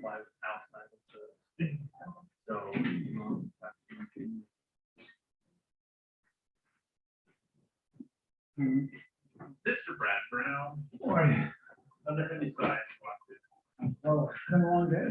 lives outside of the state. So, Mr. Brad Brown, on the heavy side, Oh, it's been a long day.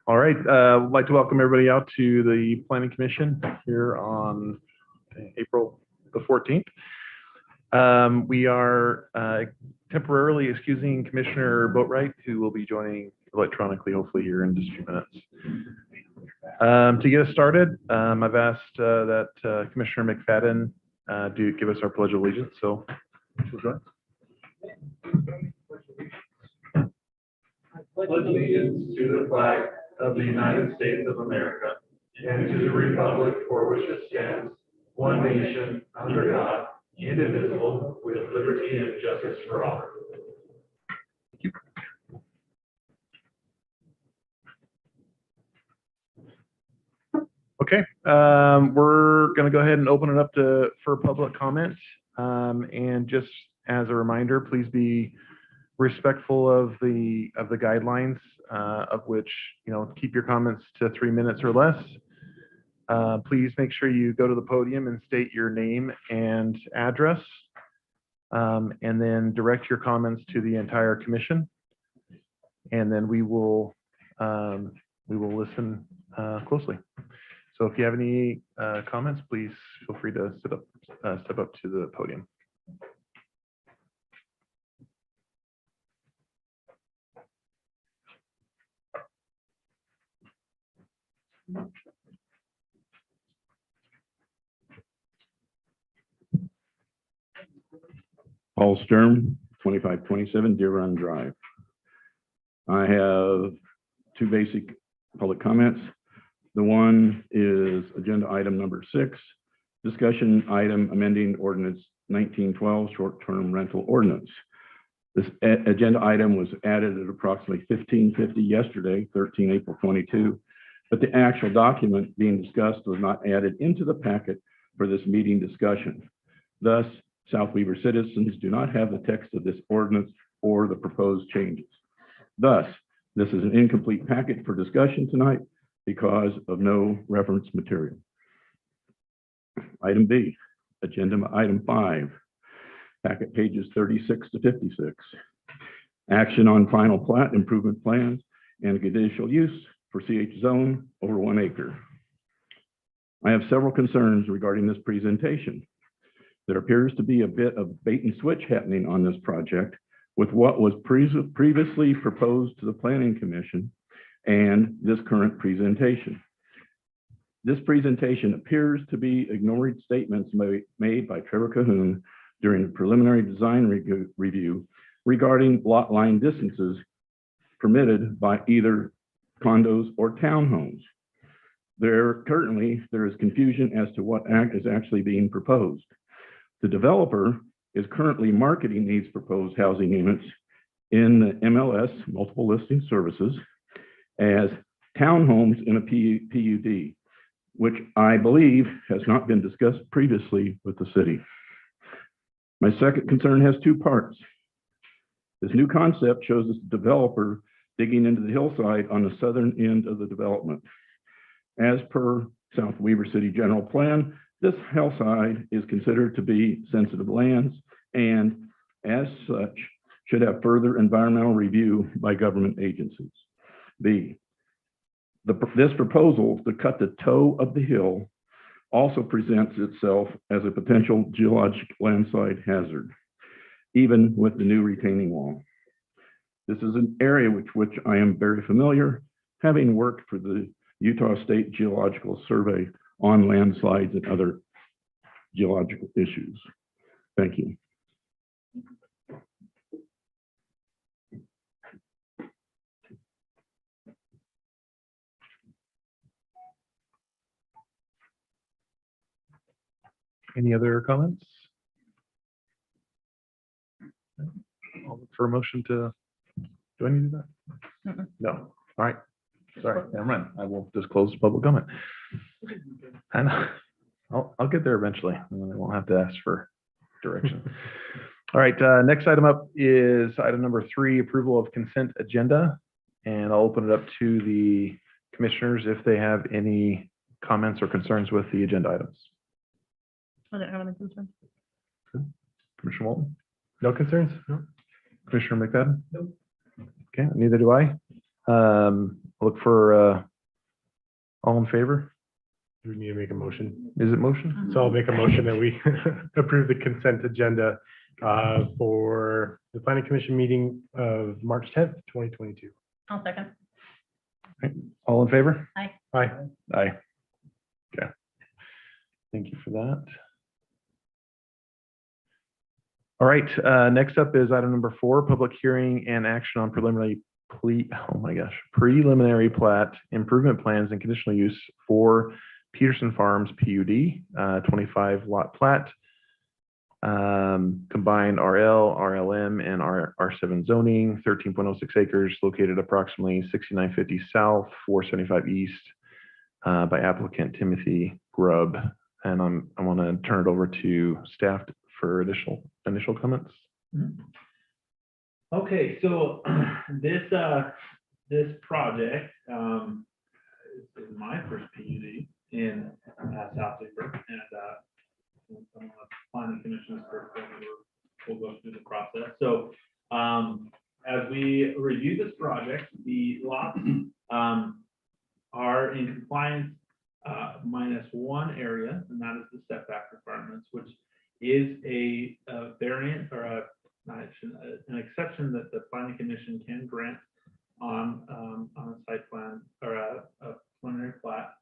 All right, I'd like to welcome everybody out to the Planning Commission here on April the 14th. We are temporarily excusing Commissioner Boatwright, who will be joining electronically, hopefully here in just a few minutes. To get us started, I've asked that Commissioner McFadden do give us our Pledge of Allegiance, so she'll join. pledge allegiance to the flag of the United States of America and to the republic for which it stands, one nation, under God, indivisible, with liberty and justice for all. Thank you. Okay, we're going to go ahead and open it up for public comment. And just as a reminder, please be respectful of the guidelines, of which, keep your comments to 3 minutes or less. Please make sure you go to the podium and state your name and address, and then direct your comments to the entire commission. And then we will listen closely. So if you have any comments, please feel free to step up to the podium. Paul Sturm, 2527 Deer Run Drive. I have two basic public comments. The one is agenda item number 6, discussion item amending ordinance 1912 short-term rental ordinance. This agenda item was added at approximately 15:50 yesterday, 13 April 22, but the actual document being discussed was not added into the packet for this meeting discussion. Thus, South Weaver citizens do not have the text of this ordinance or the proposed changes. Thus, this is an incomplete packet for discussion tonight because of no reference material. Item B, agenda item 5, packet pages 36 to 56. Action on final plat improvement plans and conditional use for CH zone over 1 acre. I have several concerns regarding this presentation. There appears to be a bit of bait and switch happening on this project with what was previously proposed to the Planning Commission and this current presentation. This presentation appears to be ignoring statements made by Trevor Cahoon during the preliminary design review regarding lot line distances permitted by either condos or townhomes. There is confusion as to what act is actually being proposed. The developer is currently marketing these proposed housing units in the MLS, multiple listing services, as townhomes in a PUD, which I believe has not been discussed previously with the city. My second concern has 2 parts. This new concept shows us the developer digging into the hillside on the southern end of the development. As per South Weaver City General Plan, this hillside is considered to be sensitive lands and as such should have further environmental review by government agencies. B, this proposal to cut the toe of the hill also presents itself as a potential geologic landslide hazard, even with the new retaining wall. This is an area with which I am very familiar, having worked for the Utah State Geological Survey on landslides and other geological issues. Thank you. Any other comments? I'll look for a motion to, do I need to do that? No. All right. Sorry, never mind. I will just close public comment. And I'll get there eventually, and then I won't have to ask for direction. All right, next item up is item number 3, approval of consent agenda. And I'll open it up to the commissioners if they have any comments or concerns with the agenda items. I don't have any concerns. Commissioner Walton? No concerns? No. Commissioner McFadden? No. Okay, neither do I. Look for all in favor. Do we need to make a motion? Is it motion? So I'll make a motion that we approve the consent agenda for the Planning Commission meeting of March 10th, 2022. I'll second. All in favor? Aye. Aye. Aye. Okay. Thank you for that. All right, next up is item number 4, public hearing and action on preliminary preliminary plat improvement plans and conditional use for Pedestrian Farms PUD, 25 lot plat, combined RL, RLM, and R7 zoning, 13.06 acres, located approximately 6950 south, 475 east, by applicant Timothy Grubb. And I want to turn it over to staff for initial comments. Okay, so this project is my first PUD in South Weaver, and some of the Planning Commission's first, we'll go through the process. So as we review this project, the lots are in compliance -1 area, and that is the setback requirements, which is a variant or an exception that the Planning Commission can grant on a site plan or a preliminary plat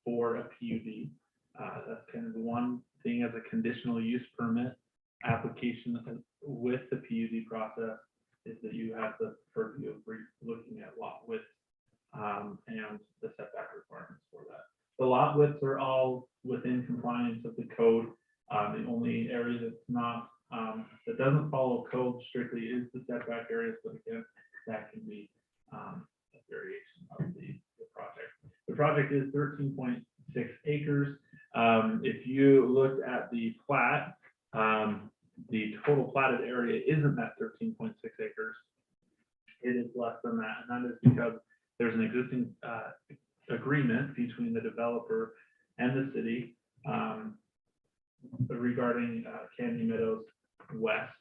for a PUD. That's kind of the one thing as a conditional use permit application with the PUD process is that you have the purview of looking at lot width and the setback requirements for that. The lot widths are all within compliance of the code. The only area that's not, that doesn't follow code strictly is the setback areas, but again, that can be a variation of the project. The project is 13.6 acres. If you looked at the plat, the total platted area isn't that 13.6 acres. It is less than that, and that is because there's an existing agreement between the developer and the city regarding Candy Meadows West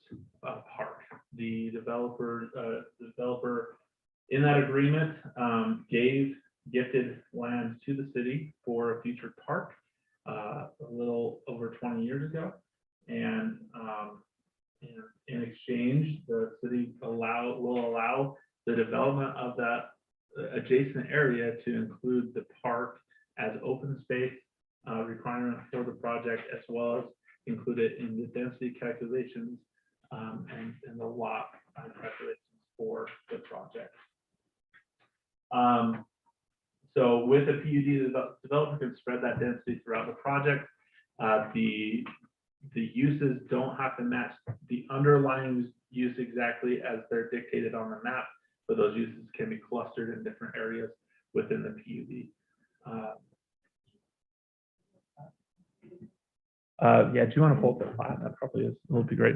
Park. The developer in that agreement gifted land to the city for a future park a little over 20 years ago. And in exchange, the city will allow the development of that adjacent area to include the park as open space requirement for the project, as well as include it in the density calculations and the lot calculations for the project. So with a PUD, the developer can spread that density throughout the project. The uses don't have to match the underlying use exactly as they're dictated on the map, but those uses can be clustered in different areas within the PUD. Yeah, do you want to pull up the plat? That probably will be great.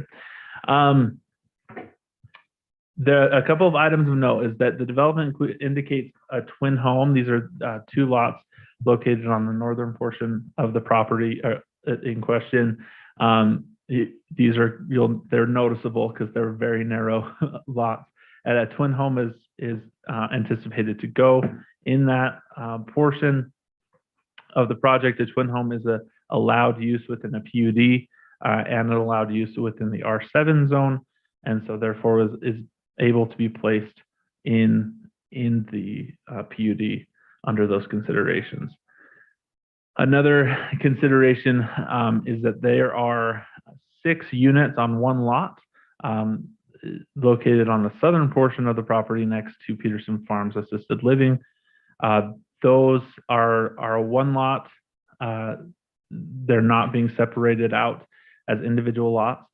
A couple of items of note is that the development indicates a twin home. These are two lots located on the northern portion of the property in question. These are they're noticeable because they're very narrow lots. And a twin home is anticipated to go in that portion of the project. A twin home is a allowed use within a PUD and an allowed use within the R7 zone, and so therefore is able to be placed in the PUD under those considerations. Another consideration is that there are 6 units on one lot located on the southern portion of the property next to Peterson Farms Assisted Living. Those are one lot. They're not being separated out as individual lots.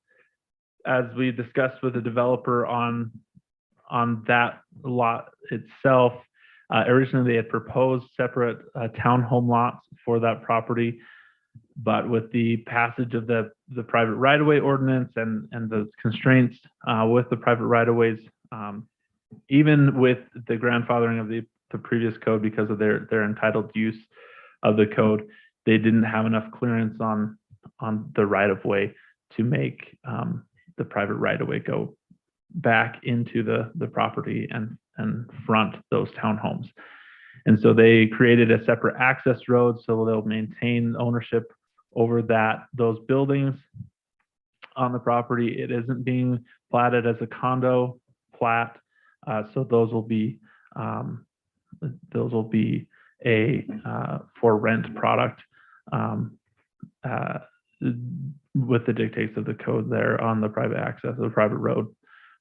As we discussed with the developer on that lot itself, originally they had proposed separate townhome lots for that property, but with the passage of the private right-of-way ordinance and the constraints with the private right-of-ways, even with the grandfathering of the previous code because of their entitled use of the code, they didn't have enough clearance on the right-of-way to make the private right-of-way go back into the property and front those townhomes. And so they created a separate access road so they'll maintain ownership over those buildings on the property. It isn't being platted as a condo plat, so those will be a for rent product with the dictates of the code there on the private access of the private road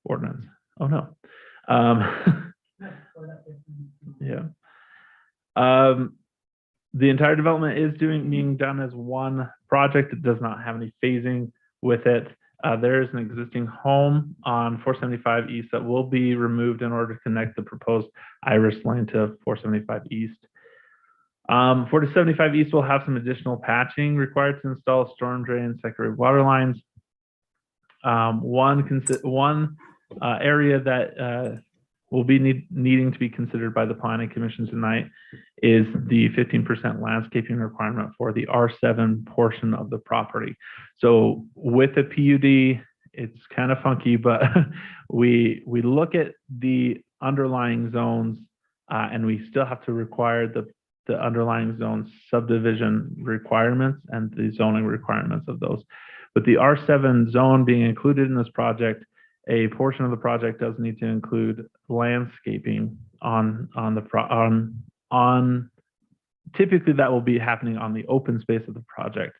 ordinance. Oh no. Yeah. The entire development is being done as one project. It does not have any phasing with it. There is an existing home on 475 East that will be removed in order to connect the proposed Iris Lane to 475 East. 475 East will have some additional patching required to install storm drain, secondary water lines. One area that will be needing to be considered by the Planning Commission tonight is the 15% landscaping requirement for the R7 portion of the property. So with the PUD, it's kind of funky, but we look at the underlying zones and we still have to require the underlying zone subdivision requirements and the zoning requirements of those. But the R7 zone being included in this project, a portion of the project does need to include landscaping typically that will be happening on the open space of the project.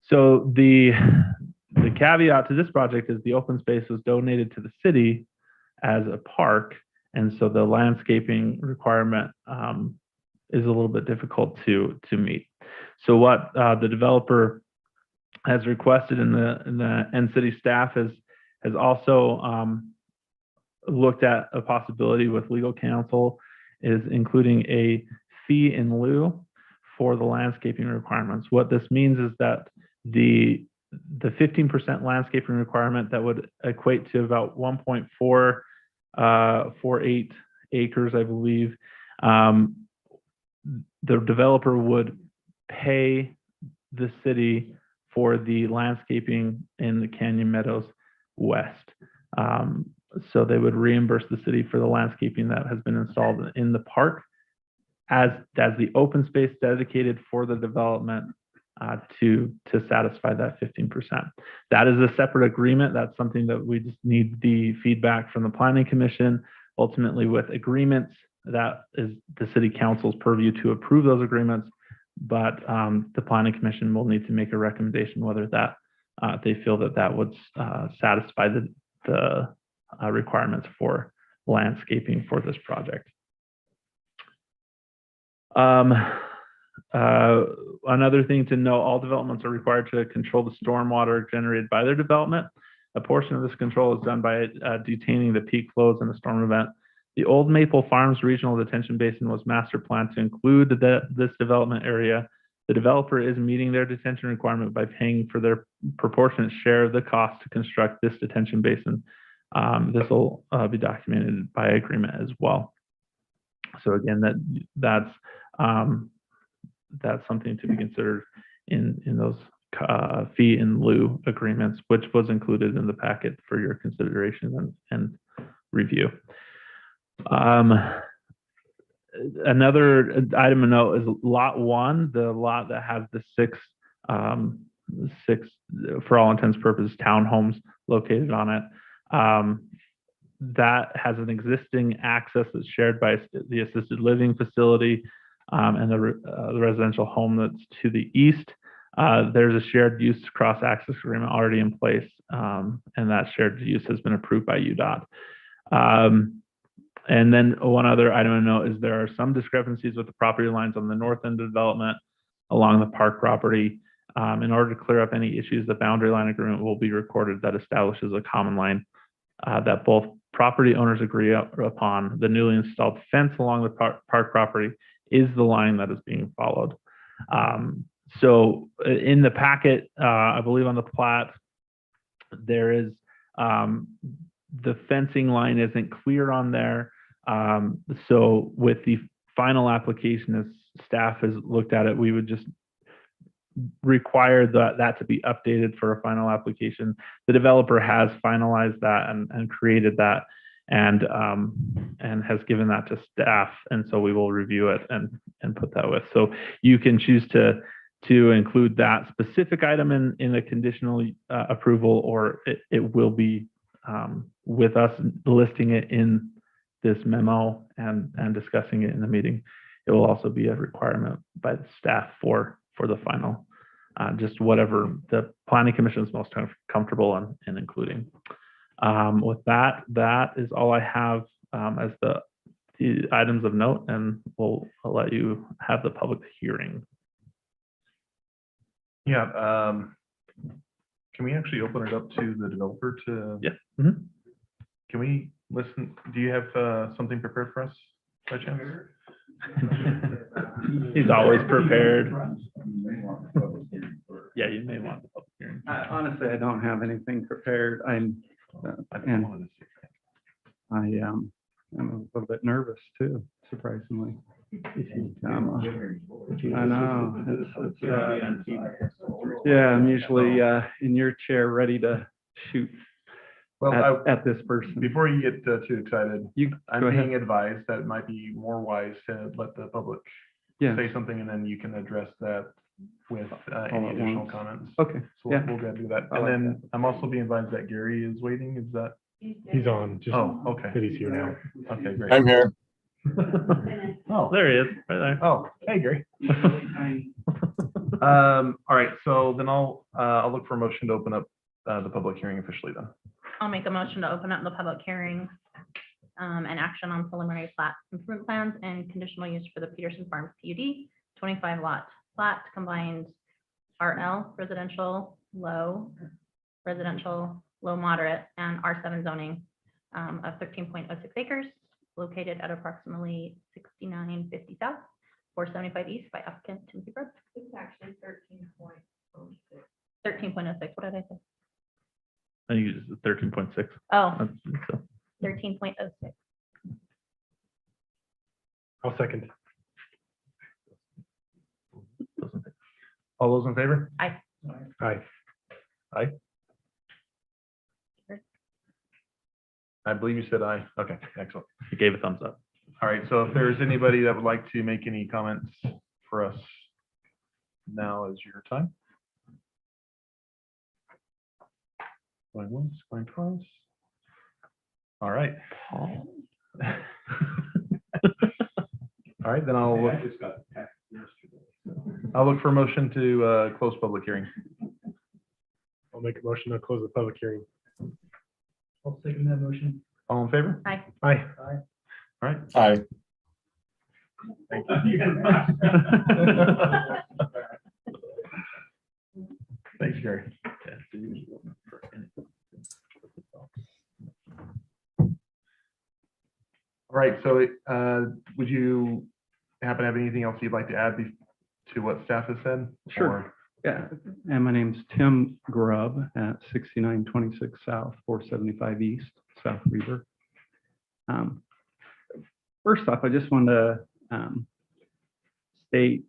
So the caveat to this project is the open space was donated to the city as a park, and so the landscaping requirement is a little bit difficult to meet. So what the developer has requested in the city staff has also looked at a possibility with legal counsel is including a fee in lieu for the landscaping requirements. What this means is that the 15% landscaping requirement that would equate to about 1.448 acres, I believe, the developer would pay the city for the landscaping in the Canyon Meadows West. So they would reimburse the city for the landscaping that has been installed in the park as the open space dedicated for the development to satisfy that 15%. That is a separate agreement. That's something that we just need the feedback from the Planning Commission. Ultimately, with agreements, that is the city council's purview to approve those agreements, but the Planning Commission will need to make a recommendation whether that they feel that would satisfy the requirements for landscaping for this project. Another thing to note, all developments are required to control the stormwater generated by their development. A portion of this control is done by detaining the peak flows in a storm event. The Old Maple Farms Regional Detention Basin was master planned to include this development area. The developer is meeting their detention requirement by paying for their proportionate share of the cost to construct this detention basin. This will be documented by agreement as well. So again, that's something to be considered in those fee in lieu agreements, which was included in the packet for your consideration and review. Another item to note is lot 1, the lot that has the six, for all intents and purposes, townhomes located on it. That has an existing access that's shared by the assisted living facility and the residential home that's to the east. There's a shared use cross access agreement already in place, and that shared use has been approved by UDOT. And then one other item to note is there are some discrepancies with the property lines on the north end of development along the park property. In order to clear up any issues, the boundary line agreement will be recorded that establishes a common line that both property owners agree upon. The newly installed fence along the park property is the line that is being followed. So in the packet, I believe on the plat, there is the fencing line isn't clear on there. So with the final application, as staff has looked at it, we would just require that to be updated for a final application. The developer has finalized that and created that and has given that to staff, and so we will review it and put that with. So you can choose to include that specific item in a conditional approval, or it will be with us listing it in this memo and discussing it in the meeting. It will also be a requirement by the staff for the final, just whatever the Planning Commission is most comfortable in including. With that is all I have as the items of note, and I'll let you have the public hearing. Yeah. Can we actually open it up to the developer to? Yeah. Mm-hmm. Can we listen? Do you have something prepared for us by chance? He's always prepared. Yeah, you may want the public hearing. Honestly, I don't have anything prepared. I'm a little bit nervous too, surprisingly. I know. Yeah, I'm usually in your chair, ready to shoot Well, at this person. before you get too excited, I'm go being ahead. advised that it might be more wise to let the public Yeah. say something, and then you can address that with any at additional once. comments. Okay. So Yeah. we'll go ahead and do that. I And like then I'm also being advised that Gary is waiting. Is that? He's on, just Oh, okay. that he's here now. Okay, great. I'm here. Oh, There he is, right there. oh, hey, Gary. All right, so then I'll look for a motion to open up the public hearing officially then. I'll make a motion to open up the public hearing and action on preliminary plat improvement plans and conditional use for the Pedestrian Farms PUD, 25 lot plat combined RL, residential, low moderate, and R7 zoning of 13.06 acres located at approximately 6950 south, 475 east by applicant Timothy Brooks. It's actually 13.06. 13.06, what did I say? I think it's 13.6. Oh, 13.06. I'll second. All those in favor? Aye. Aye. I believe you said aye. Okay, excellent. He gave a thumbs up. All right, so if there's anybody that would like to make any comments for us, now is your time. Going once, going twice. All right. All right, then I'll look for a motion to close public hearing. I'll make a motion to close the public hearing. I'll second that motion. All in favor? Aye. Aye. All right. Aye. Thank you. Thanks, Gary. All right, so would you happen to have anything else you'd like to add to what staff has said? Sure. Or- Yeah, and my name's Tim Grubb at 6926 South, 475 East, South Weaver. First off, I just wanted to state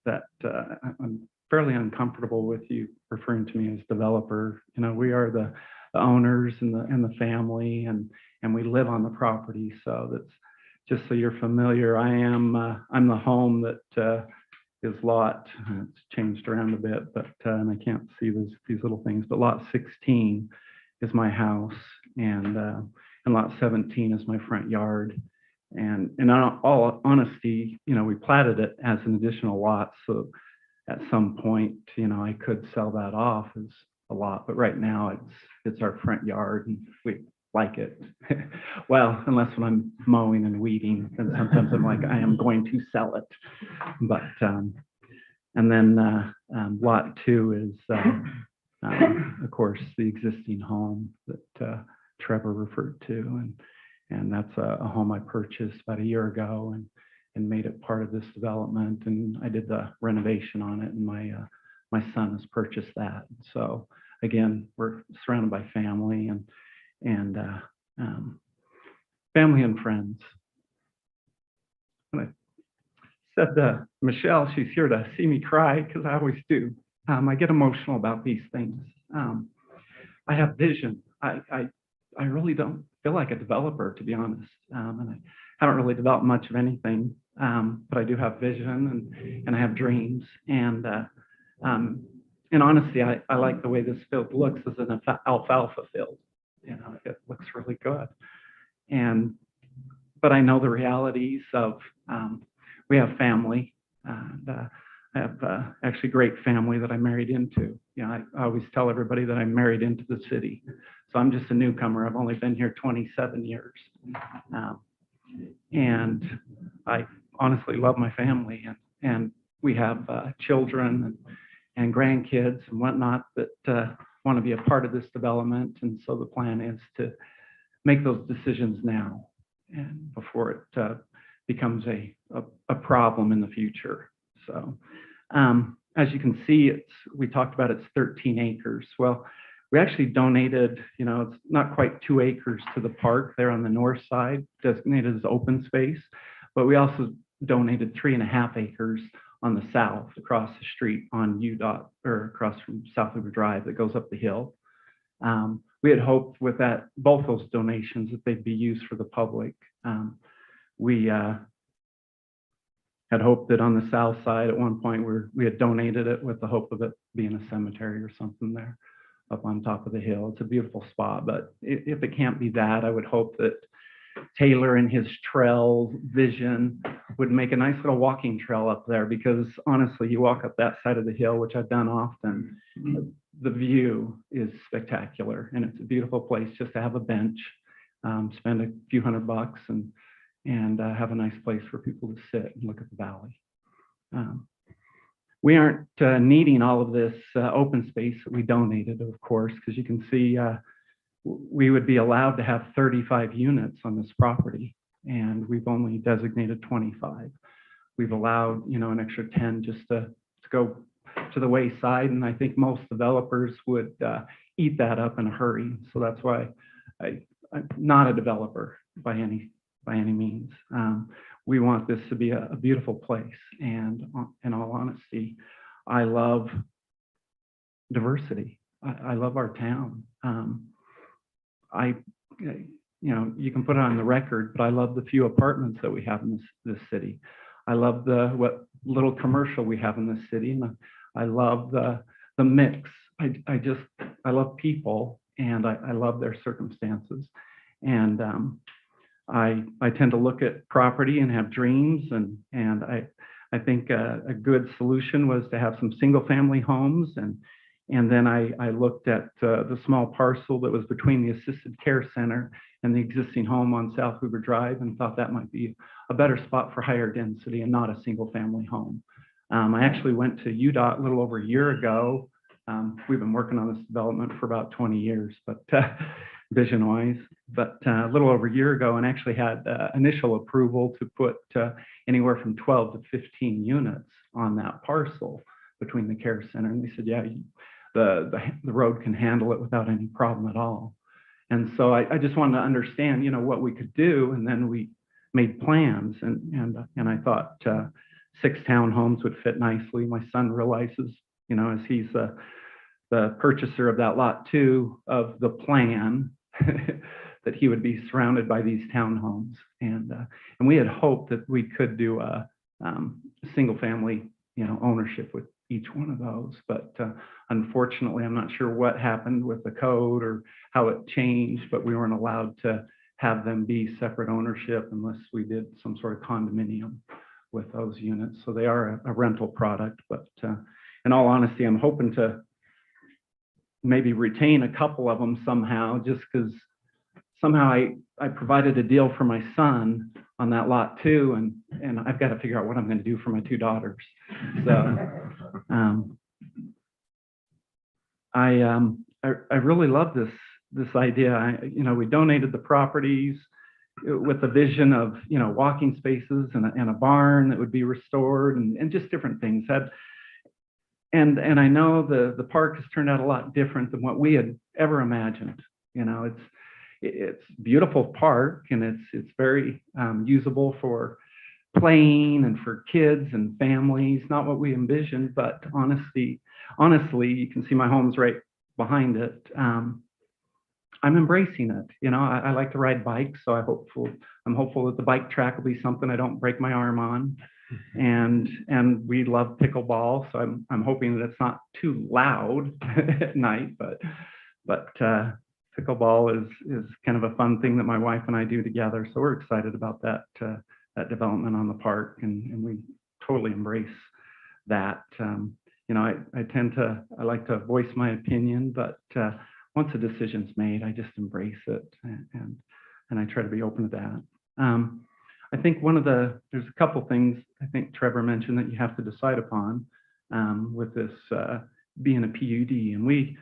that I'm fairly uncomfortable with you referring to me as developer. You know, we are the owners and the family, and we live on the property. So that's just so you're familiar. I'm the home that is lot, it's changed around a bit, but and I can't see these little things, but lot 16 is my house, and lot 17 is my front yard. And in all honesty, you know, we platted it as an additional lot, so at some point, you know, I could sell that off as a lot, but right now it's our front yard, and we like it. Well, unless when I'm mowing and weeding, and sometimes I'm like, I am going to sell it. But and then lot 2 is of course the existing home that Trevor referred to, and that's a home I purchased about a year ago and made it part of this development, and I did the renovation on it, and my son has purchased that. So again, we're surrounded by family and family and friends. And I said Michelle, she's here to see me cry, because I always do. I get emotional about these things. I have vision. I really don't feel like a developer, to be honest, and I haven't really developed much of anything, but I do have vision and I have dreams, and honestly, I like the way this field looks as an alfalfa field. You know, it looks really good. But I know the realities of, we have family, and I have actually great family that I married into. You know, I always tell everybody that I'm married into the city. So I'm just a newcomer. I've only been here 27 years. And I honestly love my family, and we have children and grandkids and whatnot that want to be a part of this development. And so the plan is to make those decisions now, and before it becomes a problem in the future. So as you can see, we talked about it's 13 acres. Well, we actually donated, you know, it's not quite 2 acres to the park there on the north side, designated as open space, but we also donated 3.5 acres on the south, across the street on UDOT, or across from South River Drive that goes up the hill. We had hoped with that, both those donations, that they'd be used for the public. We had hoped that on the south side at one point we had donated it with the hope of it being a cemetery or something there up on top of the hill. It's a beautiful spot, but if it can't be that, I would hope that Taylor and his trail vision would make a nice little walking trail up there, because honestly, you walk up that side of the hill, which I've done often, the view is spectacular, and it's a beautiful place just to have a bench, spend a few $100 and have a nice place for people to sit and look at the valley. We aren't needing all of this open space that we donated, of course, because you can see we would be allowed to have 35 units on this property, and we've only designated 25. We've allowed, you know, an extra 10 just to go to the wayside, and I think most developers would eat that up in a hurry. So that's why I'm not a developer by any means. We want this to be a beautiful place, and in all honesty, I love diversity. I love our town. You can put it on the record, but I love the few apartments that we have in this city. I love what little commercial we have in this city, and I love the mix. I love people, and I love their circumstances. And I tend to look at property and have dreams, and I think a good solution was to have some single-family homes, and then I looked at the small parcel that was between the assisted care center and the existing home on South Hoover Drive, and thought that might be a better spot for higher density and not a single-family home. I actually went to UDOT a little over a year ago. We've been working on this development for about 20 years, but vision-wise, but a little over a year ago, and actually had initial approval to put anywhere from 12 to 15 units on that parcel between the care center. And they said, yeah, the road can handle it without any problem at all. And so I just wanted to understand, what we could do, and then we made plans, and I thought 6 townhomes would fit nicely. My son realizes, as he's the purchaser of that lot 2 of the plan, that he would be surrounded by these townhomes, and we had hoped that we could do a single family, ownership with each one of those. But unfortunately, I'm not sure what happened with the code or how it changed, but we weren't allowed to have them be separate ownership unless we did some sort of condominium with those units. So they are a rental product, but in all honesty, I'm hoping to maybe retain a couple of them somehow, just because somehow I provided a deal for my son on that lot 2, and I've got to figure out what I'm going to do for my 2 daughters. So I really love this idea. We donated the properties with the vision of walking spaces and a barn that would be restored, and just different things. And I know the park has turned out a lot different than what we had ever imagined. It's a beautiful park, and it's very usable for playing and for kids and families. Not what we envisioned, but honestly, you can see my home's right behind it. I'm embracing it. I like to ride bikes, so I'm hopeful that the bike track will be something I don't break my arm on. And we love pickleball, so I'm hoping that it's not too loud at night, but pickleball is kind of a fun thing that my wife and I do together. So we're excited about that development on the park, and we totally embrace that. I like to voice my opinion, but once a decision's made, I just embrace it, and I try to be open to that. I think there's a couple things I think Trevor mentioned that you have to decide upon with this being a PUD, and we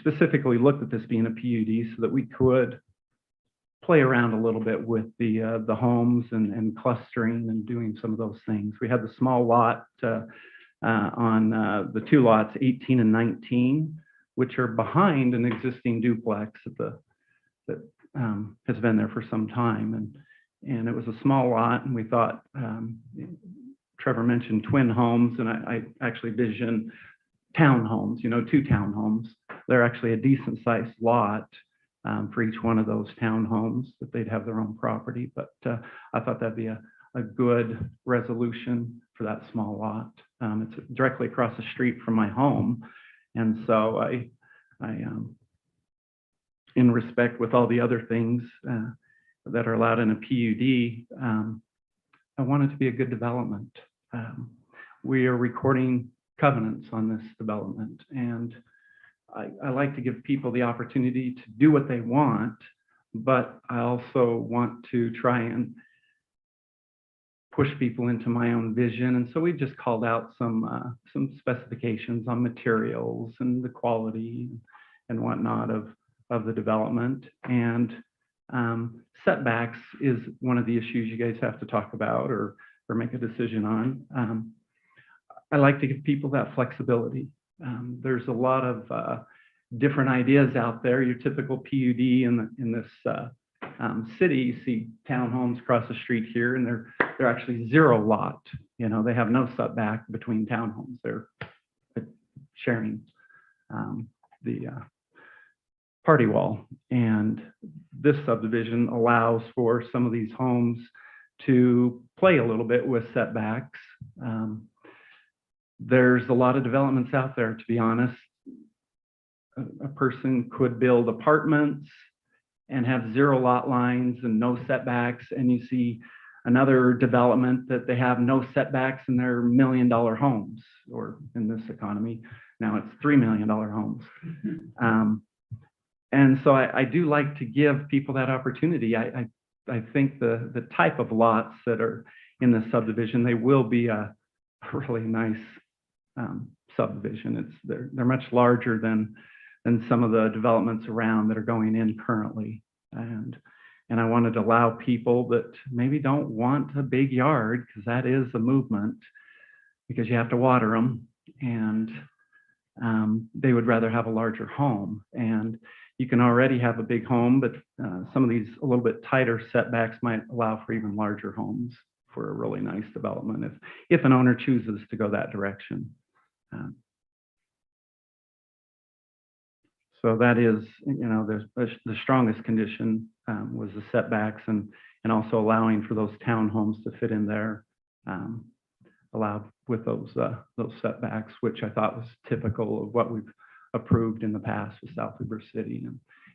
specifically looked at this being a PUD so that we could play around a little bit with the homes and clustering and doing some of those things. We had the small lot on the 2 lots, 18 and 19, which are behind an existing duplex that has been there for some time, and it was a small lot, and we thought, Trevor mentioned twin homes, and I actually vision townhomes, 2 townhomes. They're actually a decent sized lot for each one of those townhomes, that they'd have their own property. But I thought that'd be a good resolution for that small lot. It's directly across the street from my home. And so I in respect with all the other things that are allowed in a PUD, I want it to be a good development. We are recording covenants on this development, and I like to give people the opportunity to do what they want, but I also want to try and push people into my own vision. And so we just called out some specifications on materials and the quality and whatnot of the development. And setbacks is one of the issues you guys have to talk about or make a decision on. I like to give people that flexibility. There's a lot of different ideas out there. Your typical PUD in this city, you see townhomes across the street here, and they're actually 0 lot. They have no setback between townhomes. They're sharing the party wall. And this subdivision allows for some of these homes to play a little bit with setbacks. There's a lot of developments out there, to be honest. A person could build apartments and have 0 lot lines and no setbacks, and you see another development that they have no setbacks and they're $1 million homes, or in this economy, now it's $3 million homes. And so I do like to give people that opportunity. I think the type of lots that are in the subdivision, they will be a really nice subdivision. They're much larger than some of the developments around that are going in currently. And I wanted to allow people that maybe don't want a big yard, because that is a movement, because you have to water them, and they would rather have a larger home. And you can already have a big home, but some of these a little bit tighter setbacks might allow for even larger homes for a really nice development if an owner chooses to go that direction. So that is, the strongest condition was the setbacks, and also allowing for those townhomes to fit in there, allowed with those setbacks, which I thought was typical of what we've approved in the past with South Weber City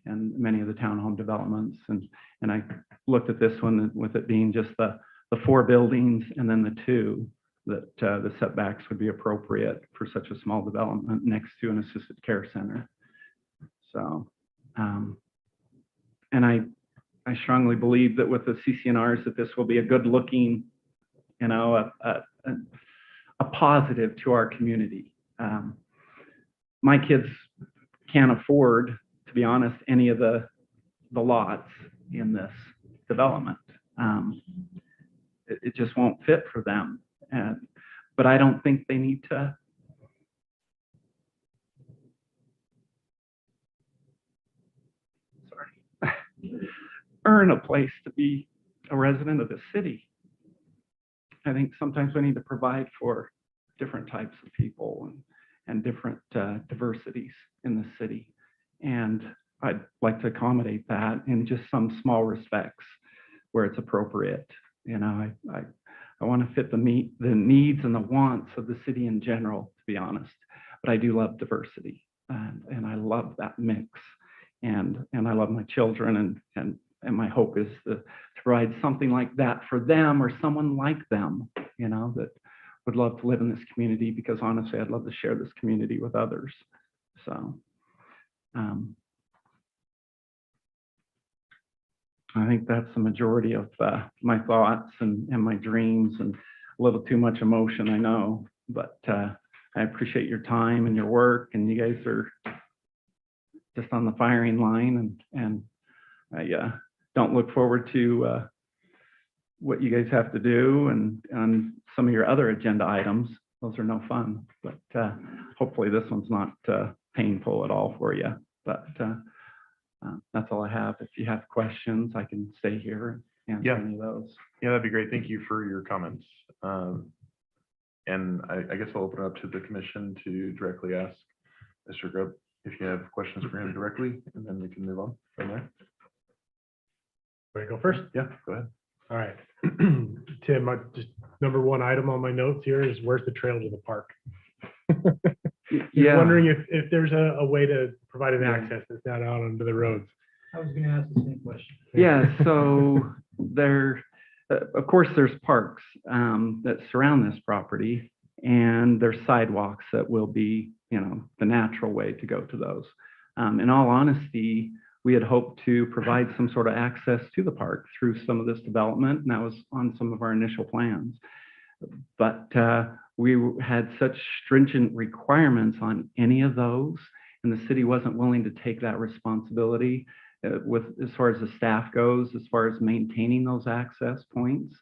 and many of the townhome developments. And I looked at this one with it being just the 4 buildings and then the 2, that the setbacks would be appropriate for such a small development next to an assisted care center. So, and I strongly believe that with the CCNRs that this will be a good looking, a positive to our community. My kids can't afford, to be honest, any of the lots in this development. It just won't fit for them. But I don't think they need to earn a place to be a resident of the city. I think sometimes we need to provide for different types of people and different diversities in the city. And I'd like to accommodate that in just some small respects where it's appropriate. I want to fit the needs and the wants of the city in general, to be honest. But I do love diversity, and I love that mix. And I love my children, and my hope is to provide something like that for them, or someone like them, that would love to live in this community, because honestly, I'd love to share this community with others. So I think that's the majority of my thoughts and my dreams, and a little too much emotion, I know, but I appreciate your time and your work, and you guys are just on the firing line, and I don't look forward to what you guys have to do and some of your other agenda items. Those are no fun, but hopefully this one's not painful at all for you. But that's all I have. If you have questions, I can stay here and answer any of those. Yeah, that'd be great. Thank you for your comments. And I guess I'll open it up to the commission to directly ask Mr. Grubb if you have questions for him directly, and then we can move on from there. Want to go first? Yeah, go ahead. All right. Tim, just number 1 item on my notes here is, where's the trail to the park? Yeah. Wondering if there's a way to provide an access that's not out onto the roads. I was gonna ask the same question. Yeah, so there, of course, there's parks that surround this property, and there's sidewalks that will be, the natural way to go to those. In all honesty, we had hoped to provide some sort of access to the park through some of this development, and that was on some of our initial plans. But we had such stringent requirements on any of those, and the city wasn't willing to take that responsibility with, as far as the staff goes, as far as maintaining those access points,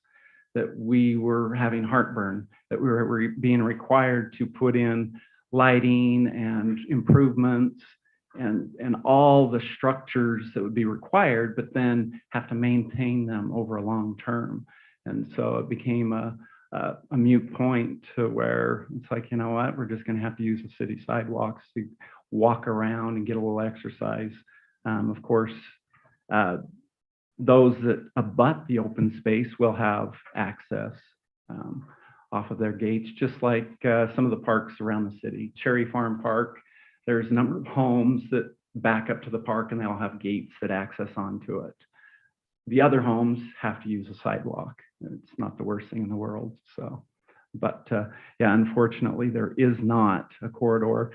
that we were having heartburn, that we were being required to put in lighting and improvements and all the structures that would be required, but then have to maintain them over a long term. And so it became a a mute point to where it's like, you know what, we're just going to have to use the city sidewalks to walk around and get a little exercise. Of course, those that abut the open space will have access off of their gates, just like some of the parks around the city. Cherry Farm Park, there's a number of homes that back up to the park and they'll have gates that access onto it. The other homes have to use a sidewalk. It's not the worst thing in the world. So, but yeah, unfortunately, there is not a corridor.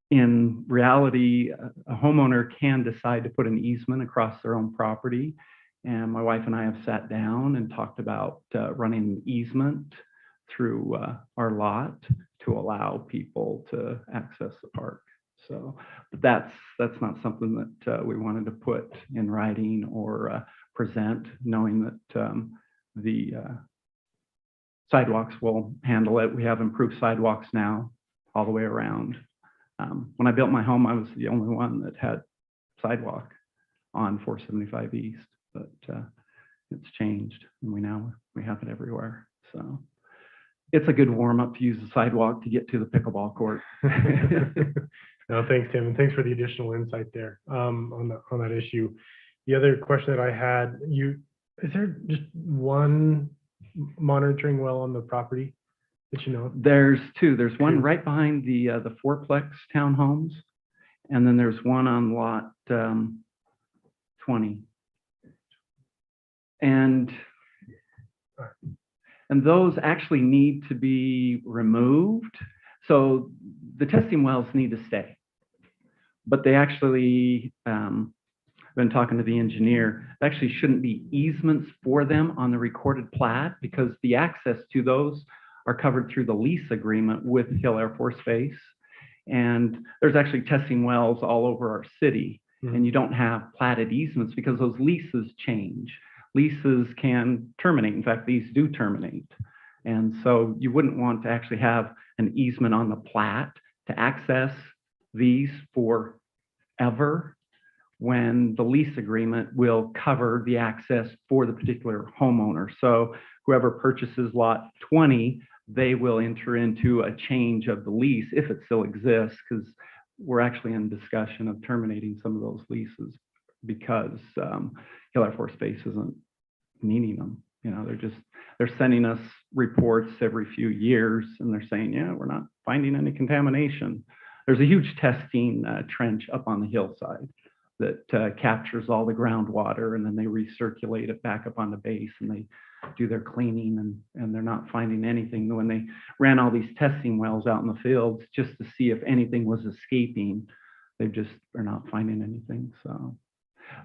In reality, a homeowner can decide to put an easement across their own property. And my wife and I have sat down and talked about running an easement through our lot to allow people to access the park. So, but that's not something that we wanted to put in writing or present, knowing that the sidewalks will handle it. We have improved sidewalks now all the way around. When I built my home, I was the only one that had sidewalk on 475 East, but it's changed, and we have it everywhere. So it's a good warm up to use the sidewalk to get to the pickleball court. No, thanks, Tim, and thanks for the additional insight there on that issue. The other question that I had, is there just one monitoring well on the property that you know of? There's two. There's one right behind the fourplex townhomes, and then there's one on lot 20. And those actually need to be removed. So the testing wells need to stay, but they actually, been talking to the engineer, actually shouldn't be easements for them on the recorded plat, because the access to those are covered through the lease agreement with Hill Air Force Base. And there's actually testing wells all over our city, and you don't have platted easements because those leases change. Leases can terminate. In fact, these do terminate. And so you wouldn't want to actually have an easement on the plat to access these forever, when the lease agreement will cover the access for the particular homeowner. So whoever purchases lot 20, they will enter into a change of the lease if it still exists, because we're actually in discussion of terminating some of those leases because Hill Air Force Base isn't needing them. You know, they're sending us reports every few years, and they're saying, yeah, we're not finding any contamination. There's a huge testing trench up on the hillside that captures all the groundwater, and then they recirculate it back up on the base, and they do their cleaning, and they're not finding anything. When they ran all these testing wells out in the fields just to see if anything was escaping, they just are not finding anything. So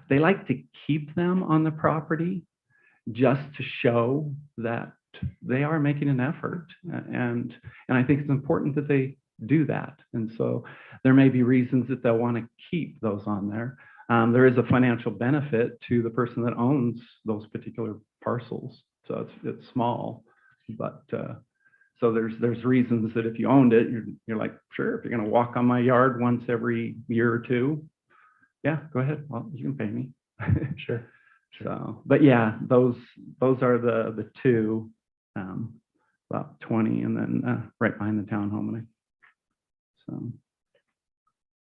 they like to keep them on the property just to show that they are making an effort. And I think it's important that they do that. And so there may be reasons that they'll want to keep those on there. There is a financial benefit to the person that owns those particular parcels. So it's small, but so there's reasons that if you owned it, you're like, sure, if you're going to walk on my yard once every year or two, yeah, go ahead. Well, you can pay me. Sure. So, but yeah, those are the two, about 20, and then right behind the townhome. So.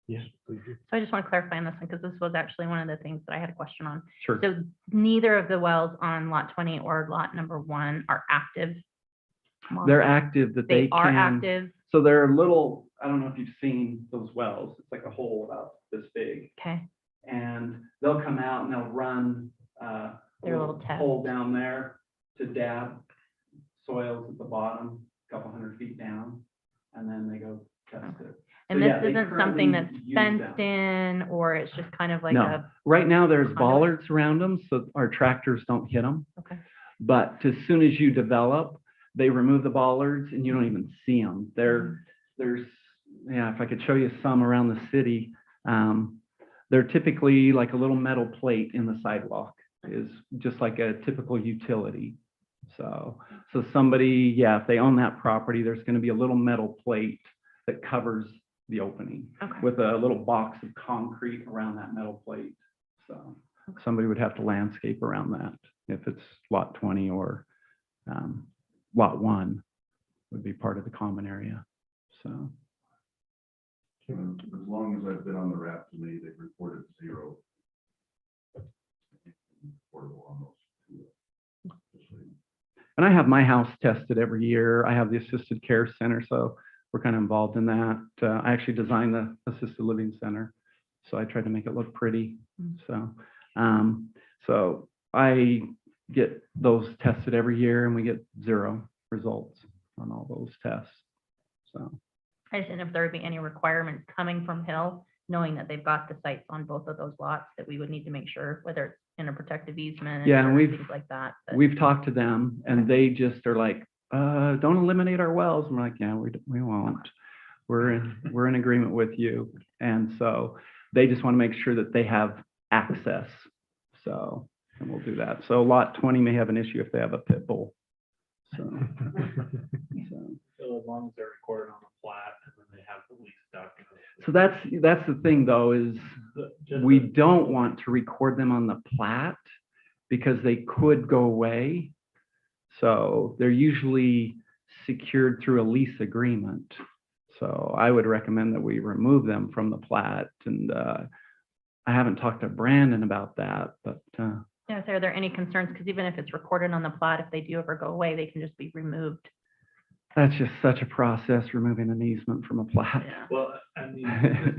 Yes, please do. So I just want to clarify on this one, because this was actually one of the things that I had a question on. Sure. So neither of the wells on lot 20 or lot number 1 are active? They're active, that They they are can. active? So they're little, I don't know if you've seen those wells. It's like a hole about this big. Okay, And they'll come out and they'll run Their little test. hole down there to dab soils at the bottom, a couple 100 feet down, and then they go test it. and So, this yeah, they isn't something that's currently use fenced them. in, or it's just kind of like No. a, Right now, there's Conduit. bollards around them, so our tractors don't hit them. okay, But as soon as you develop, they remove the bollards and you don't even see them. There's, yeah, if I could show you some around the city, they're typically like a little metal plate in the sidewalk, is just like a typical utility. So somebody, yeah, if they own that property, there's going to be a little metal plate that covers the opening okay. with a little box of concrete around that metal plate. So somebody would have to landscape around that if it's lot 20 or lot 1 would be part of the common area, so. As long as I've been on the RAP committee, they've reported 0. Portable on those two. And I have my house tested every year. I have the assisted care center, so we're kind of involved in that. I actually designed the assisted living center, so I tried to make it look pretty. So, so I get those tested every year, and we get 0 results on all those tests. So, I just didn't know if there would be any requirements coming from Hill, knowing that they've got the sites on both of those lots, that we would need to make sure, whether it's in a protective easement. Yeah, and or we've- things like that. but- we've talked to them, and they just are like, don't eliminate our wells. And we're like, yeah, we won't. We're in agreement with you. And so they just want to make sure that they have access. So, and we'll do that. So lot 20 may have an issue if they have a pit bull. So, So as long as they're recorded on the plat and then they have the lease document. so that's the thing though, is we don't want to record them on the plat because they could go away. So they're usually secured through a lease agreement. So I would recommend that we remove them from the plat. And I haven't talked to Brandon about that, but Yeah, so are there any concerns? Because even if it's recorded on the plat, if they do ever go away, they can just be removed. that's just such a process, removing an easement from a plat. Yeah. Well, I mean,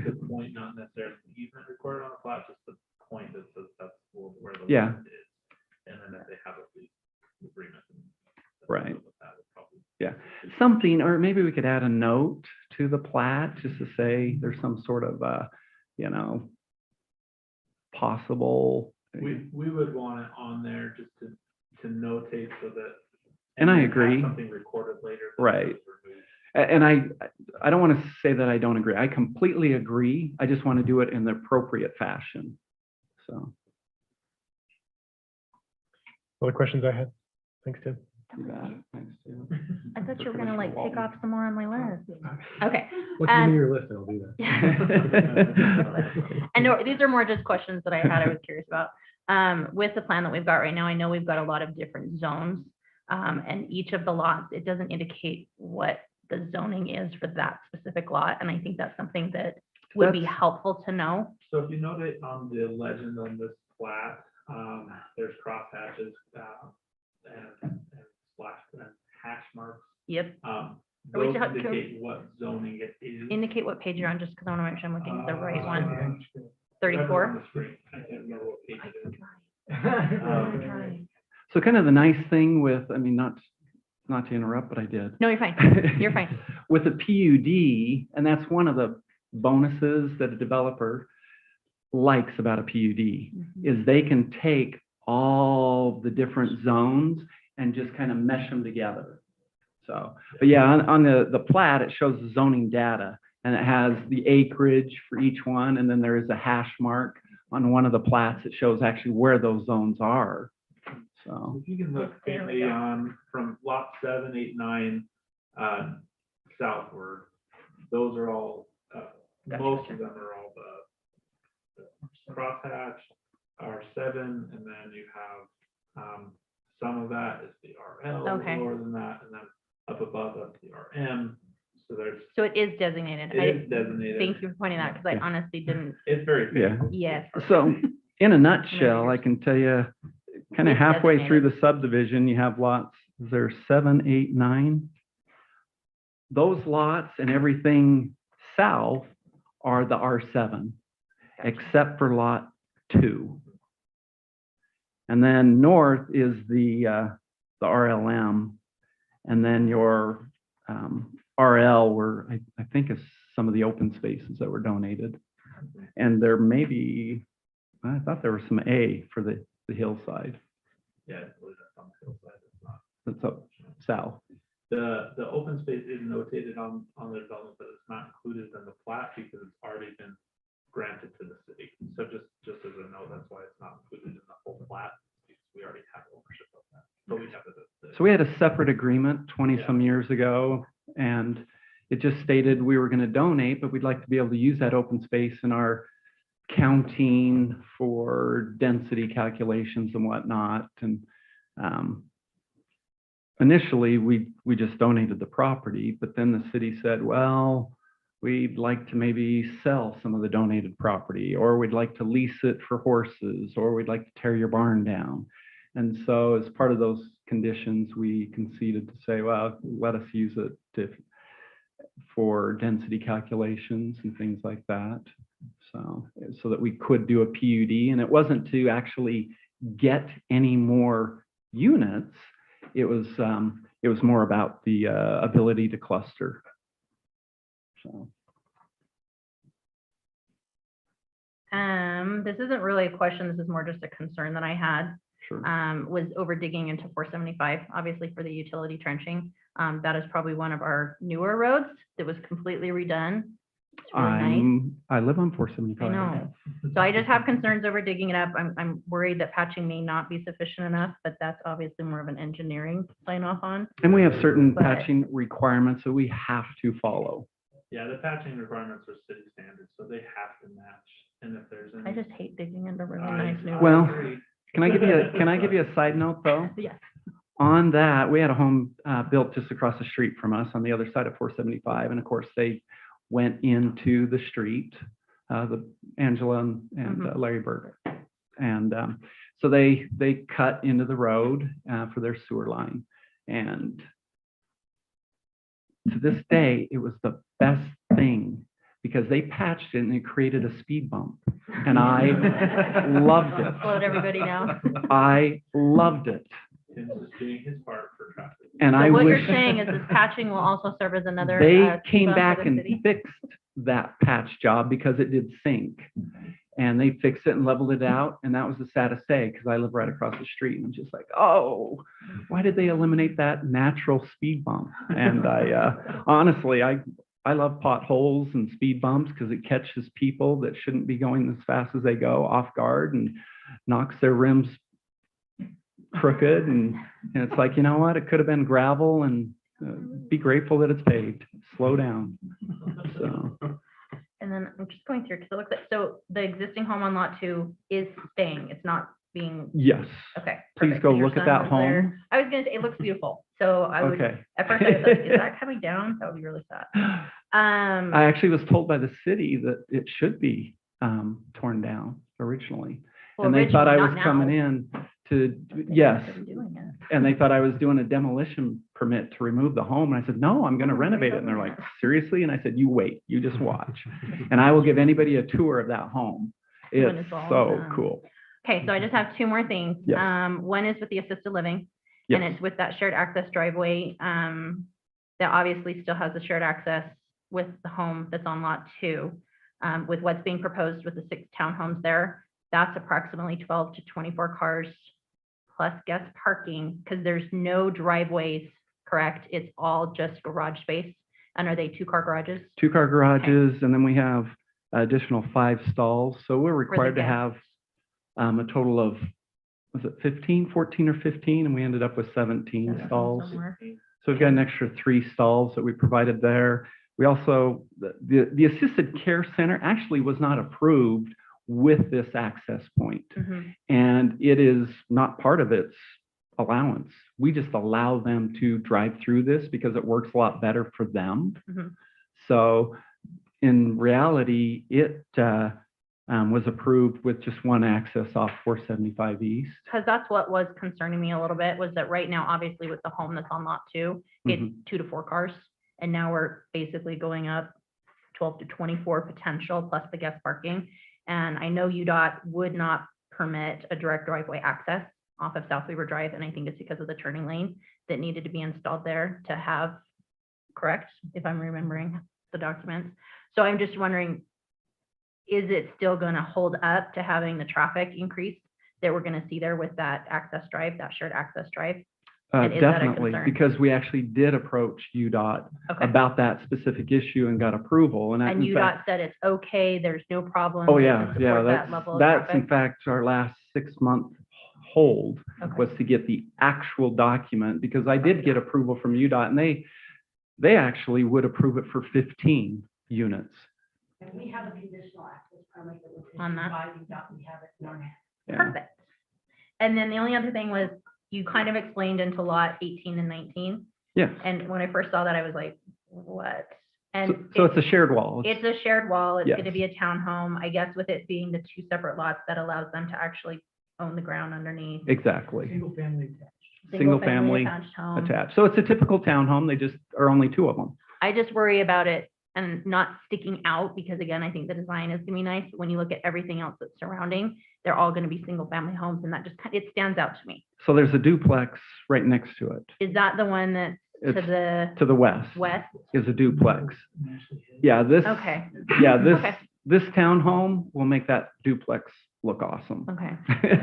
just the point, not necessarily the easement recorded on the plat, just the point that says that's where the Yeah. land is. And then if they have a lease agreement. Right. that would probably- Yeah, something, or maybe we could add a note to the plat just to say there's some sort of, possible. We would want it on there just to notate so that. And I then have agree. Something recorded later. that Right. was removed. And I don't want to say that I don't agree. I completely agree. I just want to do it in the appropriate fashion. So, All the questions I had. Thanks, Tim. you got it. Thanks, Sue. I thought you were gonna like Commissioner take off some more on my list. Okay. Well, give Um, me your list and I'll do that. I know, these are more just questions that I had, I was curious about. With the plan that we've got right now, I know we've got a lot of different zones. And each of the lots, it doesn't indicate what the zoning is for that specific lot. And I think that's something that would be That's- helpful to know. So if you notate on the legend on this plat, there's cross hatches, and slash and hash marks. Yep. Those we should have- indicate what zoning it is. Indicate what page you're on, just because I want to make sure I'm looking at the right one. Whatever on 34? the screen. I can't remember what page it is. So kind of the nice thing with, I mean, not to interrupt, but I did. No, you're fine. You're fine. With a PUD, and that's one of the bonuses that a developer likes about a PUD, is they can take all the different zones and just kind of mesh them together. So, but yeah, on the plat, it shows the zoning data, and it has the acreage for each one, and then there is a hash mark on one of the plats that shows actually where those zones are. So, If you can look There we faintly go. on from lot 7, 8, 9 southward, those are all, Gotcha, most gotcha. of them are all the crosshatch, R7, and then you have some of that is the RL, Okay. lower than that, and then up above that's the RM. So there's, So it is designated. it is designated. Thank you for pointing that, because I honestly didn't, It's very. yeah. yes. So in a nutshell, I can tell you, kind of It's halfway through designated. the subdivision, you have lots, there's 7, 8, 9. Those lots and everything south are the R7, except for lot 2. And then north is the RLM, and then your RL were, I think is some of the open spaces that were donated. And there may be, I thought there was some A for the hillside, Yeah, I believe that's on the hillside, it's not. that's up south. The open space is notated on the development, but it's not included in the plat because it's already been granted to the city. So just as a note, that's why it's not included in the whole plat, because we already have ownership of that. But we have the. So we had a separate agreement 20 some years ago, and it just stated we were going to donate, but we'd like to be able to use that open space in our counting for density calculations and whatnot. And initially, we just donated the property, but then the city said, well, we'd like to maybe sell some of the donated property, or we'd like to lease it for horses, or we'd like to tear your barn down. And so as part of those conditions, we conceded to say, well, let us use it for density calculations and things like that. So that we could do a PUD, and it wasn't to actually get any more units. It was more about the ability to cluster. So. This isn't really a question, this is more just a concern that I had, Sure. was over digging into 475, obviously for the utility trenching. That is probably one of our newer roads that was completely redone. It's really nice. I live on I 475. know. So I just have concerns over digging it up. I'm worried that patching may not be sufficient enough, but that's obviously more of an engineering sign off on. And we have certain But- patching requirements that we have to follow. Yeah, the patching requirements are city standards, so they have to match. And if there's any. I just hate digging into really I- nice new. I Well, agree. Can I give you a side note though? Yes. On that, we had a home built just across the street from us on the other side of 475. And of course, they went into the street, the Angela and Larry Burke. And so they cut into the road for their sewer line. And to this day, it was the best thing because they patched it and it created a speed bump. And I loved it. Let everybody know. I loved it. Tim's just doing his part for traffic. And So I what wish you're saying is this patching will also serve as another. they speed came bump for back the and city? fixed that patch job because it did sink. And they fixed it and leveled it out. And that was the saddest day because I live right across the street. And I'm just like, oh, why did they eliminate that natural speed bump? And I honestly, I love potholes and speed bumps because it catches people that shouldn't be going as fast as they go off guard and knocks their rims crooked. And it's like, you know what? It could have been gravel and be grateful that it's paved. Slow down. So. And then I'm just going through because it looks like, so the existing home on lot 2 is staying. It's not being, Yes. okay. Please perfect, go 'cause your look at son that was there. home. I was gonna say, it looks beautiful. So I would, Okay. at first I was like, is that coming down? That would be really sad. I actually was told by the city that it should be torn down originally. Well, And they thought I was originally, not coming now. in to, They yes. should be doing it. And they thought I was doing a demolition permit to remove the home. And I said, no, I'm going to renovate it. And they're like, seriously? And I said, you wait, you just watch. And I will give anybody a tour of that home. When It's it's all so done. cool. Okay, so I just have 2 more things. Yes. One is with the assisted living. Yes. And it's with that shared access driveway, that obviously still has the shared access with the home that's on lot 2. With what's being proposed with the 6 townhomes there, that's approximately 12 to 24 cars plus guest parking, because there's no driveways, correct? It's all just garage space. And are they 2-car garages? 2-car garages, and then we have additional 5 stalls. So we're required to guests. have a total of, was it 14 or 15? And we ended up with 17 stalls. Somewhere. So we've got an extra 3 stalls that we provided there. We also, the assisted care center actually was not approved with this access point. Mhm. And it is not part of its allowance. We just allow them to drive through this because it works a lot better for them. Mhm. So in reality, it was approved with just one access off 475 East. Because that's what was concerning me a little bit, was that right now, obviously with the home that's on lot 2, it's 2 to 4 cars. And now we're basically going up 12 to 24 potential plus the guest parking. And I know UDOT would not permit a direct driveway access off of South Weaver Drive. And I think it's because of the turning lane that needed to be installed there to have, correct, if I'm remembering the documents. So I'm just wondering, is it still going to hold up to having the traffic increase that we're going to see there with that access drive, that shared access drive? And is that a Definitely, concern? because we actually did approach UDOT Okay. about that specific issue and got approval. And, And in fact, UDOT said it's okay, there's no problem. oh they yeah, can yeah, support that level of that's in traffic. fact our last 6-month hold Okay. was to get the actual document, because I did get approval from UDOT and they actually would approve it for 15 units. And we have a conditional access permit that was On issued that? by UDOT, we have it in our hand. Yeah. Perfect. And then the only other thing was, you kind of explained into lot 18 and 19. Yes. And when I first saw that, I was like, what? So, And so it's a shared wall. it's a shared wall. It's going to Yes. be a townhome. I guess with it being the two separate lots, that allows them to actually own the ground underneath. Exactly. Single family attached. Single family Attached home. attached. So it's a typical townhome. They just are only two of them. I just worry about it and not sticking out because again, I think the design is gonna be nice. But when you look at everything else that's surrounding, they're all gonna be single family homes and that just, it stands out to me. So there's a duplex right next to it. Is that the one that's to It's the to the west west? is a duplex. Actually, Yeah, this, Okay, yeah, this, Okay. this townhome will make that duplex look awesome. okay.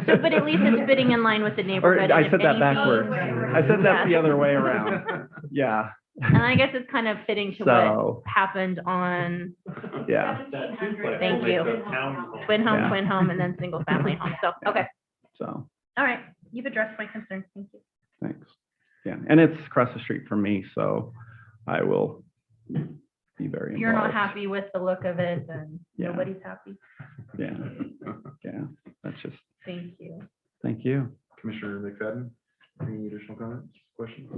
So, but at least it's fitting in line with the Or neighborhood. I and if said that anything- backwards. I said that the Yeah. other way around. Yeah, And I guess it's kind of fitting to what so, happened on yeah, That duplex Thank will make you. the townhome. twin Yeah. home, and then single family home. So, okay, so, all right. You've addressed my concerns. Thank you. thanks. Yeah, and it's across the street from me, so I will be very If you're not involved. happy with the look of it, then Yeah. nobody's happy. Yeah, yeah, that's just, Thank you. thank you. Commissioner McFadden, any additional comments, questions?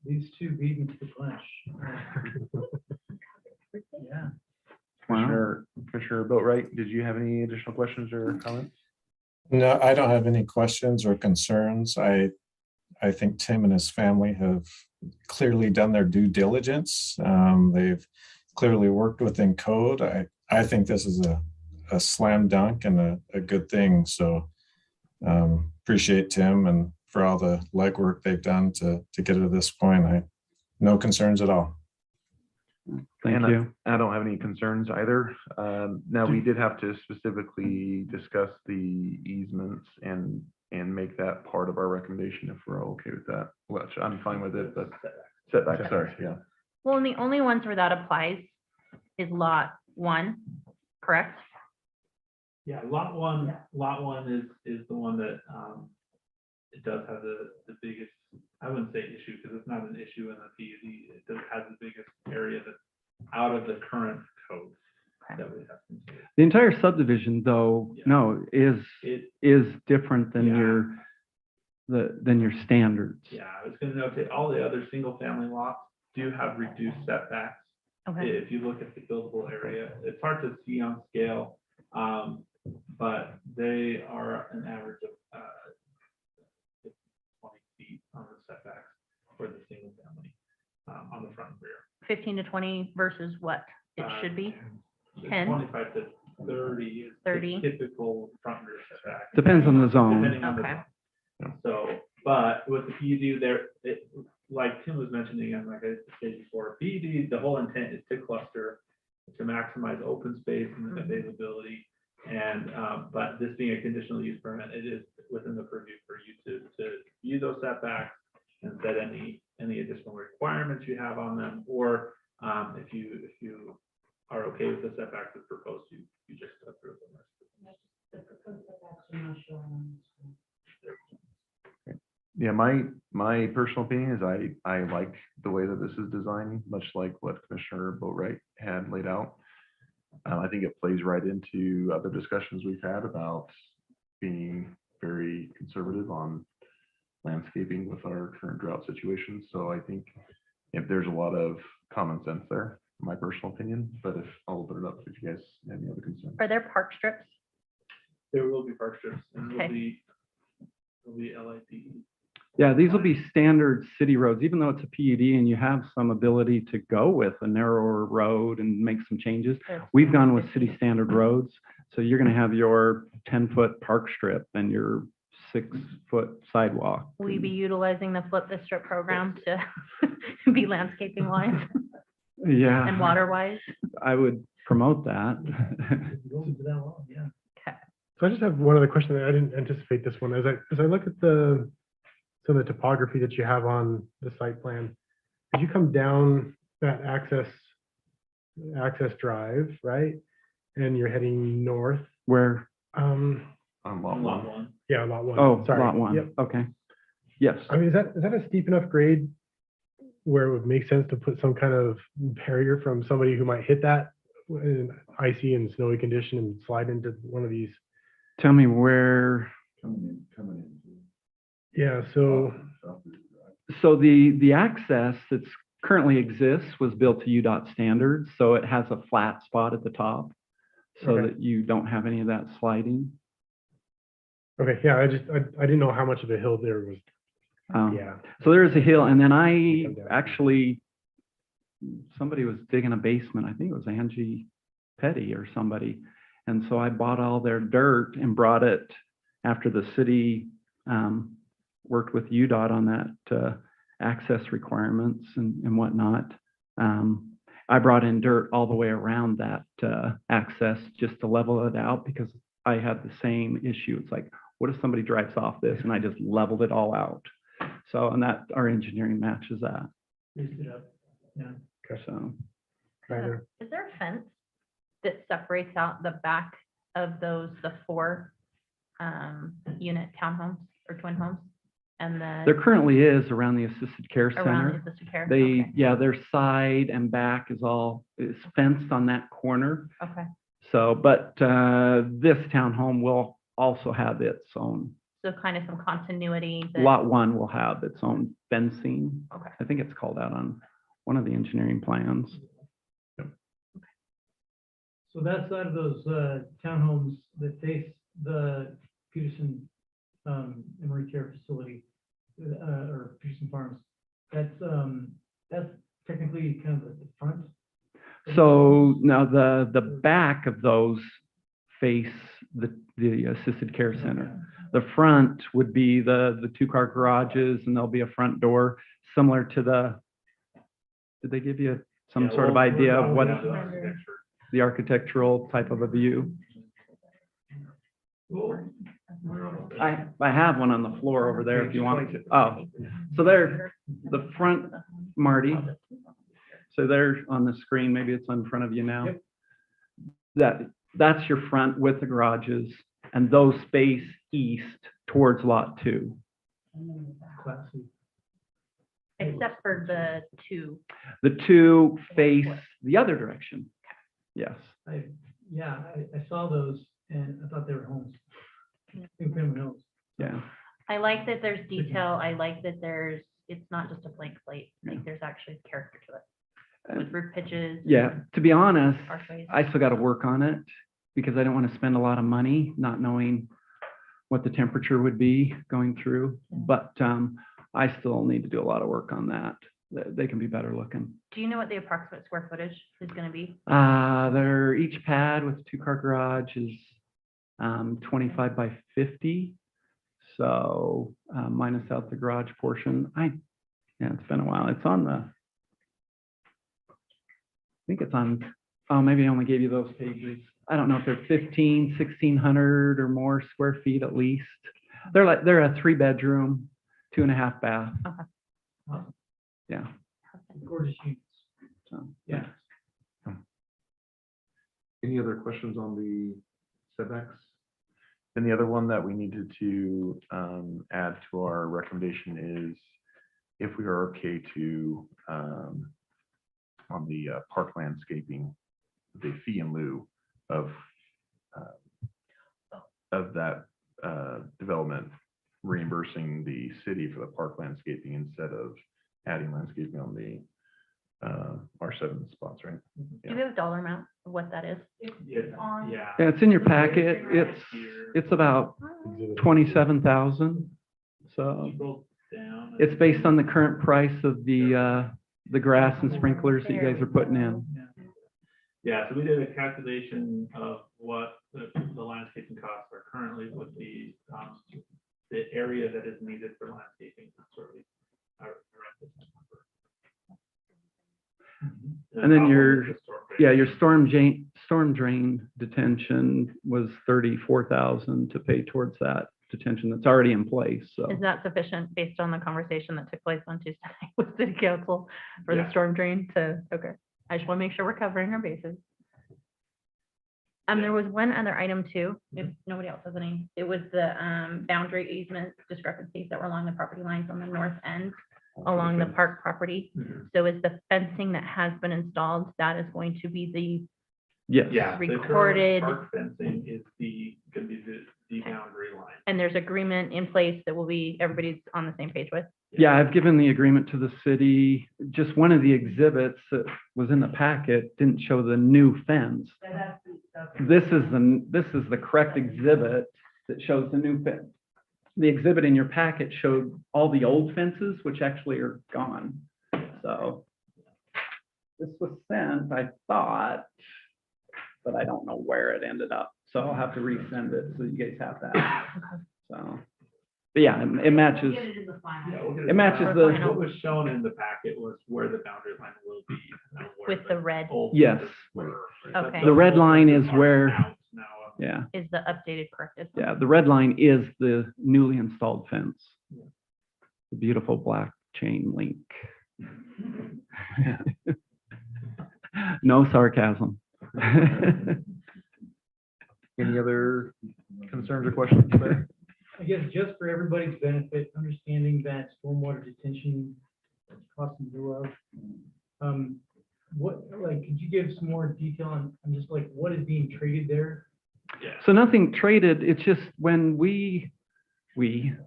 These two beat me to the punch. Yeah. Commissioner Boatright, did you have any additional questions or comments? No, I don't have any questions or concerns. I think Tim and his family have clearly done their due diligence. They've clearly worked within code. I think this is a slam dunk and a good thing. So appreciate Tim and for all the legwork they've done to get it to this point. No concerns at all. Thank And you. I don't have any concerns either. Now, we did have to specifically discuss the easements and make that part of our recommendation if we're okay with that, which I'm fine with it, but setback, sorry, yeah. Well, and the only ones where that applies is lot 1, correct? Yeah, lot one is the one that, it does have the biggest, I wouldn't say issue, because it's not an issue in the PUD. It does have the biggest area that's out of the current code Okay. that we have. considered. The entire subdivision, though, Yeah. no, is It, different than Yeah. your standards. yeah, I was gonna notate, all the other single family lots do have reduced setbacks. Okay. If you look at the buildable area, it's hard to see on scale, but they are an average of 20 feet on the setbacks for the single family on the front and rear. 15 to 20 versus what it should be? 10? 25 to 30 is the 30. typical front and rear setback. Depends on the zone. Depending on the Okay. zone. So, but with the PUD there, like Tim was mentioning, and like I said before, PUD, the whole intent is to cluster, to maximize open space and availability. And, but this being a conditional use permit, it is within the purview for you to view those setbacks and set any additional requirements you have on them, or if you are okay with the setbacks as proposed, you just approve them. The proposed setbacks are not shown on this one. Yeah, my personal opinion is I like the way that this is designed, much like what Commissioner Boatright had laid out. I think it plays right into other discussions we've had about being very conservative on landscaping with our current drought situation. So I think if there's a lot of common sense there, my personal opinion, but if I'll open it up if you guys have any other concerns. Are there park strips? There will be park strips and Okay. will be LID. Yeah, these will be standard city roads, even though it's a PUD and you have some ability to go with a narrower road and make some changes. Sure. We've gone with city standard roads. So you're gonna have your 10-foot park strip and your 6-foot sidewalk. Will you be utilizing the Flip the Strip program to be landscaping wise Yeah. and water wise? I would promote that. Goes into that law, yeah. So I just have one other question. I didn't anticipate this one. As I look at some of the topography that you have on the site plan, as you come down that access drive, right? And you're heading north, Where, On lot Lot one. one. yeah, lot 1. oh, Sorry. lot one, Yep. okay. Yes, I mean, is that a steep enough grade where it would make sense to put some kind of barrier from somebody who might hit that in icy and snowy condition and slide into one of these? tell me where, Coming in. Yeah, so, So the access that's currently exists was built to UDOT standards, so it has a flat spot at the top so Okay. that you don't have any of that sliding. okay, yeah, I didn't know how much of a hill there was. Yeah, So there is a hill, and then I Come down. actually, somebody was digging a basement. I think it was Angie Petty or somebody. And so I bought all their dirt and brought it after the city worked with UDOT on that access requirements and whatnot. I brought in dirt all the way around that access just to level it out because I had the same issue. It's like, what if somebody drives off this? And I just leveled it all out. So, and that our engineering matches that. Raised it up, yeah. So, Is there a fence that separates out the back of the 4 unit townhomes or twin homes? And then there currently is around the assisted care around center. the assisted care? They, Okay. yeah, their side and back is fenced on that corner. Okay, So, but this townhome will also have its own, so kind of some continuity. that- lot 1 will have its own fencing. Okay. I think it's called out on one of the engineering plans. So that side of those townhomes that face the Peterson Memory Care Facility, or Peterson Farms, that's technically kind of the front. So now the back of those face the assisted care center. The front would be the 2-car garages, and there'll be a front door similar to did they give you some sort of idea of what the architectural type of a view? I have one on the floor over there if you want to. Oh, so there, the front, Marty. So there on the screen, maybe it's in front of you now. That's your front with the garages, and those face east towards lot 2. Classy. Except for the 2. The 2 face the other direction. Yes. I saw those and I thought they were homes. Two-family homes. Yeah. I like that there's detail. I like that it's not just a blank slate. Like Yeah. there's actually character to it. With roof pitches. Yeah. To be honest, archways. I still got to work on it because I don't want to spend a lot of money not knowing what the temperature would be going through. But I still need to do a lot of work on that. They can be better looking. Do you know what the approximate square footage is going to be? They're each pad with a 2-car garage is 25 by 50. So minus out the garage portion. Yeah, it's been a while. It's on I think it's on, oh, maybe I only gave you those pages. I don't know if they're 1,600 or more square feet at least. They're a 3-bedroom, 2.5 bath. Okay. Yeah. Gorgeous units. So, Yeah. Any other questions on the setbacks? And the other one that we needed to add to our recommendation is if we are okay to, on the park landscaping, the fee in lieu of that development reimbursing the city for the park landscaping instead of adding landscaping on the R7 spots, right? Do we have a dollar amount of what that is? yeah, it's in your packet. It's about 27,000. So it's based on the current price of the grass and sprinklers that you guys are putting in. Yeah, so we did a calculation of what the landscaping costs are currently with the area that is needed for landscaping. Sort of, And then your storm drain detention was 34,000 to pay towards that detention that's already in place. So Is that sufficient based on the conversation that took place on Tuesday night with city council for the storm drain okay. I just want to make sure we're covering our bases. There was one other item too, if nobody else has any. It was the boundary easement discrepancies that were along the property lines on the north end, along the park property. So is the fencing that has been installed, that is going to be the yes. Yeah, the current recorded- park fencing is gonna be the boundary line. And there's agreement in place that will be, everybody's on the same page with. Yeah, I've given the agreement to the city. Just one of the exhibits that was in the packet didn't show the new fence. This is the correct exhibit that shows the new fence. The exhibit in your packet showed all the old fences, which actually are gone. So this was sent, I thought, but I don't know where it ended up. So I'll have to resend it so you guys have that. So, but yeah, it matches. It matches the. What was shown in the packet was where the boundary line will be. Not where With the red old Yes. fences were. Okay. The red line is Are where, out now. yeah, is the updated corrected. yeah, the red line is the newly installed fence. The beautiful black chain link. No sarcasm. Any other concerns or questions there? I guess just for everybody's benefit, understanding that stormwater detention costs in lieu of, what, like, could you give some more detail on just like what is being traded there? So nothing traded, it's just when when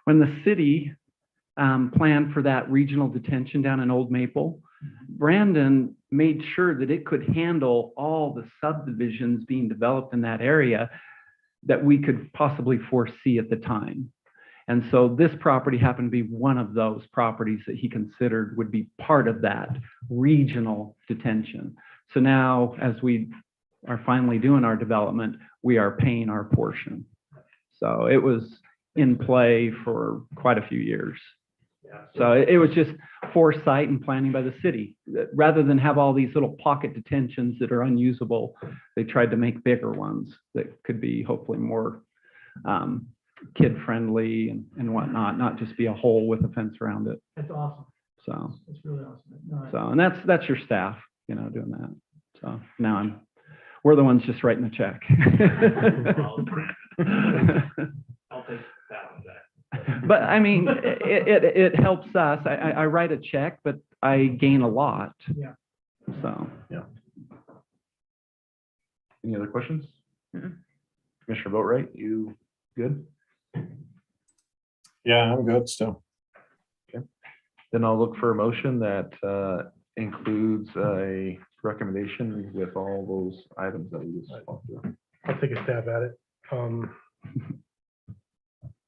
the city planned for that regional detention down in Old Maple, Brandon made sure that it could handle all the subdivisions being developed in that area that we could possibly foresee at the time. And so this property happened to be one of those properties that he considered would be part of that regional detention. So now, as we are finally doing our development, we are paying our portion. So it was in play for quite a few years. So it was just foresight and planning by the city. Rather than have all these little pocket detentions that are unusable, they tried to make bigger ones that could be hopefully more kid-friendly and whatnot, not just be a hole with a fence around it. That's awesome. So, That's really awesome. No, and that's your staff, doing that. So now we're the ones just writing the check. I'll take that one back. But I mean, it helps us. I write a check, but I gain a lot. Yeah. So. Any other questions? Mm-mm. Commissioner Boatright, you good? Yeah, I'm good still. Then I'll look for a motion that includes a recommendation with all those items that we just walked through. I'll take a stab at it.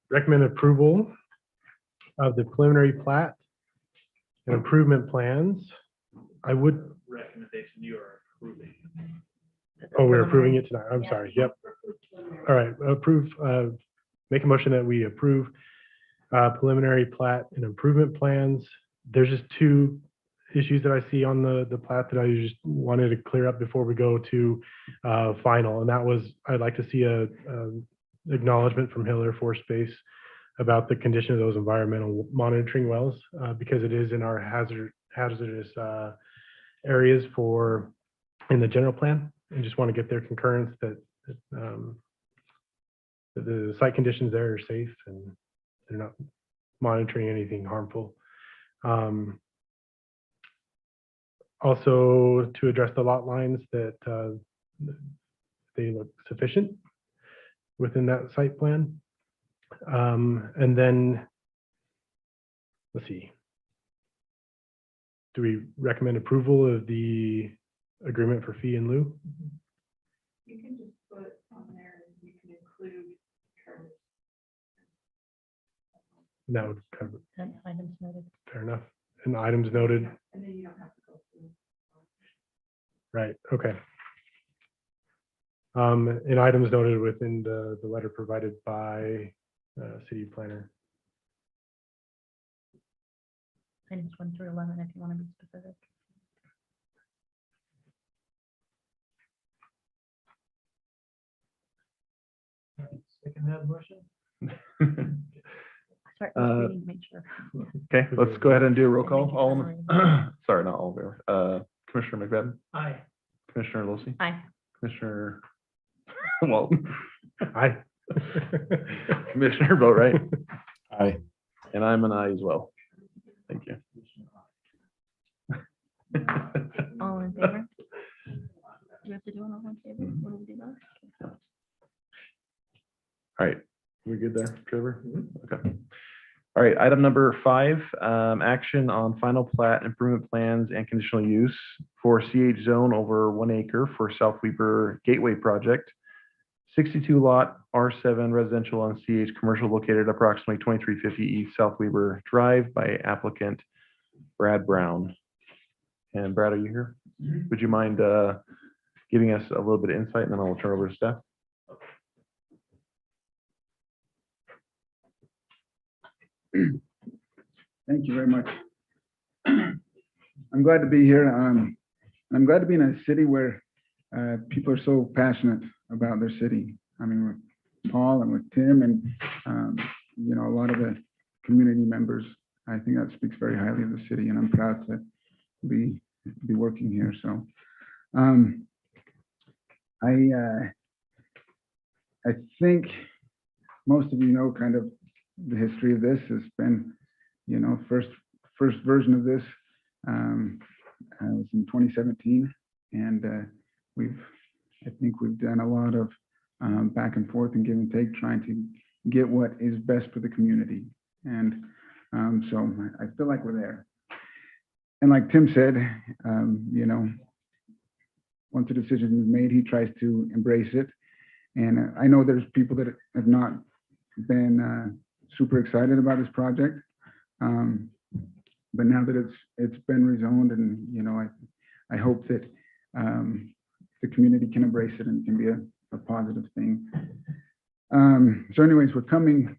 Recommend approval of the preliminary plat and improvement plans. I would, Recommendation you are approving. oh, we're approving it tonight. I'm sorry. Yep. All right, approve, make a motion that we approve preliminary plat and improvement plans. There's just two issues that I see on the plat that I just wanted to clear up before we go to final. And that was, I'd like to see a acknowledgement from Hill Air Force Base about the condition of those environmental monitoring wells, because it is in our hazardous areas in the general plan. And just want to get their concurrence that the site conditions there are safe and they're not monitoring anything harmful. Also, to address the lot lines, that they look sufficient within that site plan. And then, let's see. Do we recommend approval of the agreement for fee in lieu? You can just put on there, you can include terms. And that would cover, And items noted. fair enough. And items noted, And then you don't have to go through. right, okay. And items noted within the letter provided by city planner. Items 1 through 11, if you want to be specific. Second that motion? Sorry, reading to make sure. Okay, let's go ahead and do a roll call. Sorry, not all there. Commissioner McFadden, Aye. Commissioner Wilson, Aye. Commissioner Walton, Aye. Commissioner Boatright, Aye. and I'm an aye as well. Thank you. All in favor? Do we have to do an all in favor? What do we do now? All right, We good there, Trevor? Okay. All right, item number 5, action on final plat improvement plans and conditional use for CH zone over 1 acre for South Weber Gateway Project. 62 lot R7 residential on CH commercial located approximately 2350 East South Weber Drive by applicant Brad Brown. And Brad, are you here? Would you mind giving us a little bit of insight, and then I'll turn over to staff? Thank you very much. I'm glad to be here. I'm glad to be in a city where people are so passionate about their city. I mean, with Paul and with Tim and, you know, a lot of the community members, I think that speaks very highly of the city, and I'm proud to be working here. So I think most of you know kind of the history of this. Has been, you know, first version of this was in 2017, and I think we've done a lot of back and forth and give and take, trying to get what is best for the community. And so I feel like we're there. And like Tim said, you know, once a decision is made, he tries to embrace it. And I know there's people that have not been super excited about this project, but now that it's been rezoned, and you know, I hope that the community can embrace it and can be a positive thing. So anyways, we're coming,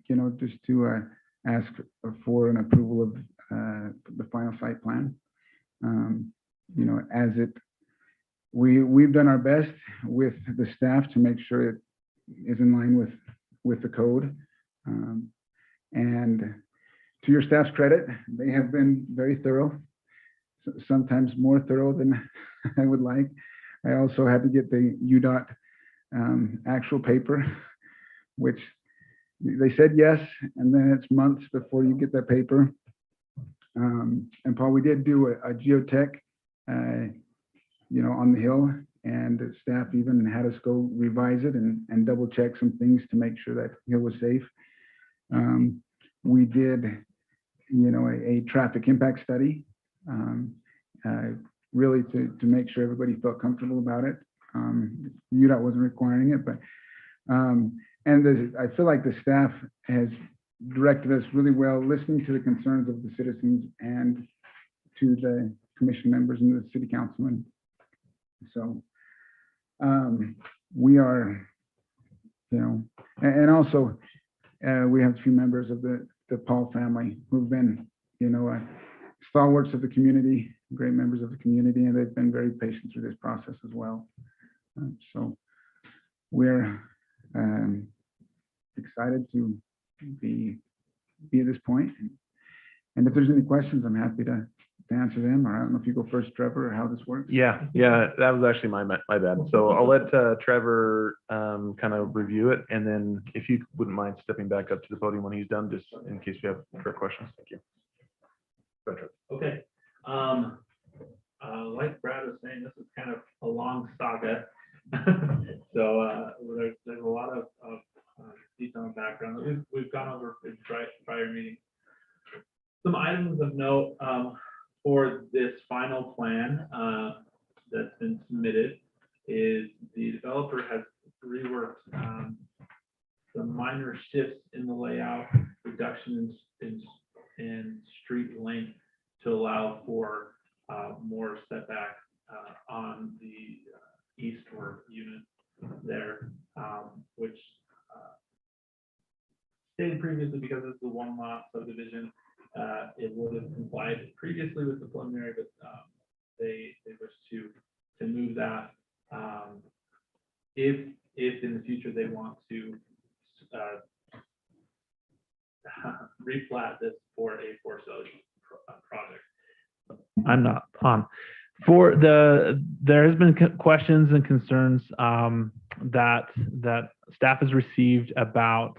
you know, just to ask for an approval of the final site plan. You know, as we've done our best with the staff to make sure it is in line with the code. And to your staff's credit, they have been very thorough, sometimes more thorough than I would like. I also had to get the UDOT actual paper, which they said yes, and then it's months before you get that paper. And Paul, we did do a geotech, you know, on the hill, and the staff even had us go revise it and double check some things to make sure that hill was safe. We did, you know, a traffic impact study, really to make sure everybody felt comfortable about it. UDOT wasn't requiring it, but I feel like the staff has directed us really well, listening to the concerns of the citizens and to the commission members and the city councilmen. So we are, you know, and also we have a few members of the Paul family who've been, you know, stalwarts of the community, great members of the community, and they've been very patient through this process as well. So we're excited to be at this point. And if there's any questions, I'm happy to answer them. Or I don't know if you go first, Trevor, or how this works. Yeah, that was actually my bad. So I'll let Trevor kind of review it, and then if you wouldn't mind stepping back up to the podium when he's done, just in case you have further questions. Thank you. Go ahead, Trevor. Okay. Like Brad was saying, this is kind of a long saga. So there's a lot of detail and background that we've gone over in prior meetings. Some items of note for this final plan that's been submitted is the developer has reworked some minor shifts in the layout, reductions in street length to allow for more setback on the eastward unit there, which stated previously, because it's the one lot subdivision, it would have complied previously with the preliminary, but they wish to move that. If in the future they want to replat this for a for-sale project. I'm not on. There has been questions and concerns that staff has received about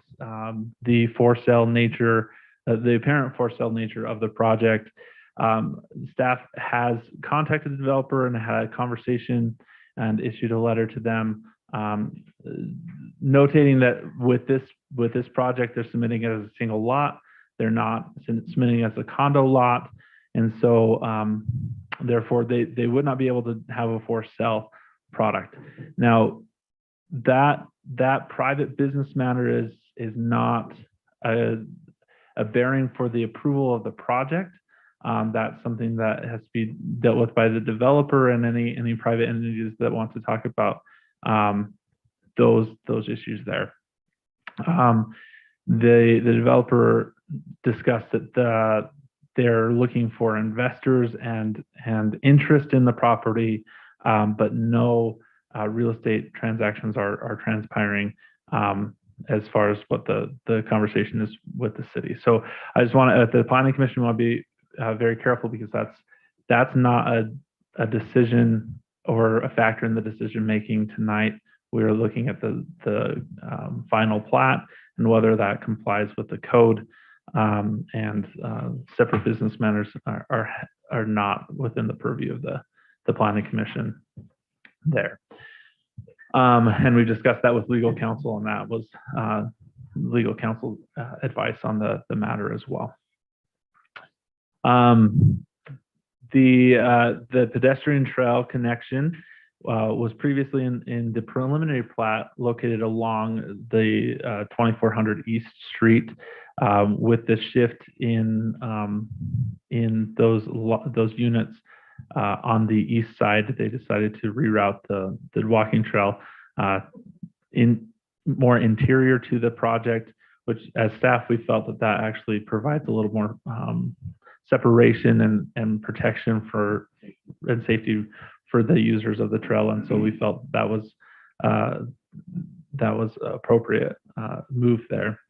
the for-sale nature, the apparent for-sale nature of the project. Staff has contacted the developer and had a conversation and issued a letter to them notating that with this project, they're submitting it as a single lot. They're not submitting it as a condo lot. And so therefore they would not be able to have a for sale product. Now that private business matter is not a bearing for the approval of the project. That's something that has to be dealt with by the developer and any private entities that want to talk about those issues there. The developer discussed that they're looking for investors and interest in the property, but no real estate transactions are transpiring as far as what the conversation is with the city. So I just want to, the planning commission want to be very careful, because that's not a decision or a factor in the decision making tonight. We are looking at the final plat and whether that complies with the code, and separate business matters are not within the purview of the planning commission there. And we discussed that with legal counsel, and that was legal counsel advice on the matter as well. The pedestrian trail connection was previously in the preliminary plat located along the 2400 East Street. With the shift in those units on the east side, they decided to reroute the walking trail in more interior to the project, which as staff we felt that actually provides a little more separation and protection and safety for the users of the trail, and so we felt that was appropriate move there.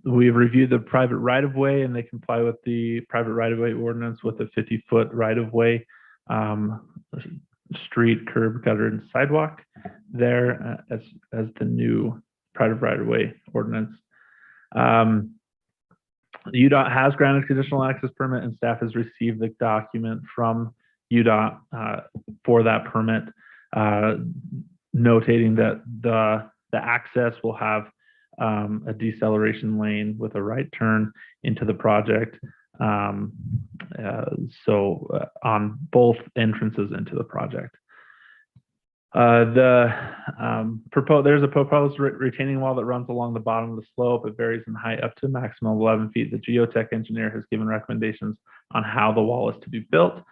We've reviewed the private right-of-way, and they comply with the private right-of-way ordinance with a 50-foot right-of-way, street, curb, gutter, and sidewalk there as the new private right-of-way ordinance. UDOT has granted conditional access permit, and staff has received the document from UDOT for that permit, notating that the access will have a deceleration lane with a right turn into the project. So on both entrances into the project. There's a proposed retaining wall that runs along the bottom of the slope. It varies in height up to a maximum of 11 feet. The geotech engineer has given recommendations on how the wall is to be built.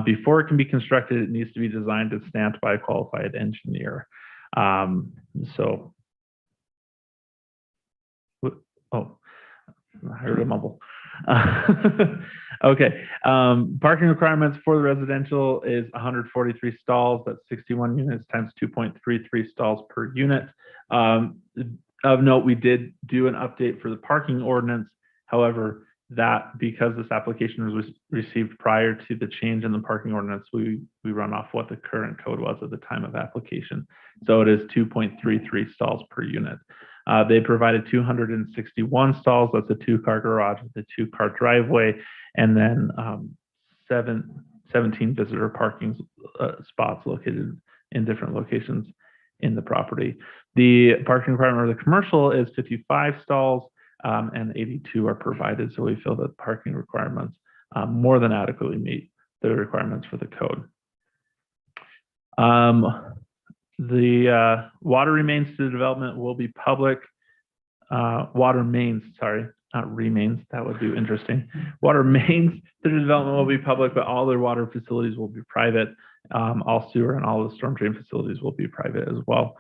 Before it can be constructed, it needs to be designed and stamped by a qualified engineer. Oh, I heard a mumble. Okay. Parking requirements for the residential is 143 stalls. That's 61 units times 2.33 stalls per unit. Of note, we did do an update for the parking ordinance. However, because this application was received prior to the change in the parking ordinance, we run off what the current code was at the time of application. So it is 2.33 stalls per unit. They provided 261 stalls. That's a 2-car garage with a 2-car driveway, and then 17 visitor parking spots located in different locations in the property. The parking requirement of the commercial is 55 stalls, and 82 are provided. So we feel that parking requirements more than adequately meet the requirements for the code. The water remains to the development will be public. Water mains, sorry, not remains. That would be interesting. Water mains to the development will be public, but all their water facilities will be private. All sewer and all the storm drain facilities will be private as well.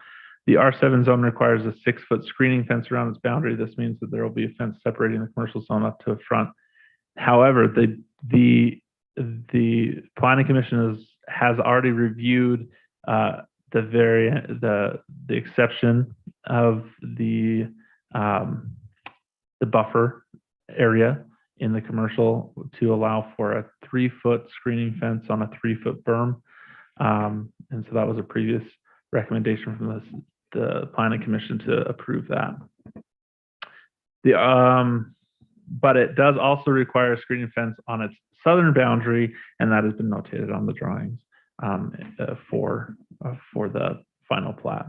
The R7 zone requires a 6-foot screening fence around its boundary. This means that there will be a fence separating the commercial zone up to the front. However, the planning commission has already reviewed the exception of the buffer area in the commercial to allow for a 3-foot screening fence on a 3-foot berm. And so that was a previous recommendation from the planning commission to approve that. But it does also require a screening fence on its southern boundary, and that has been notated on the drawings for the final plat.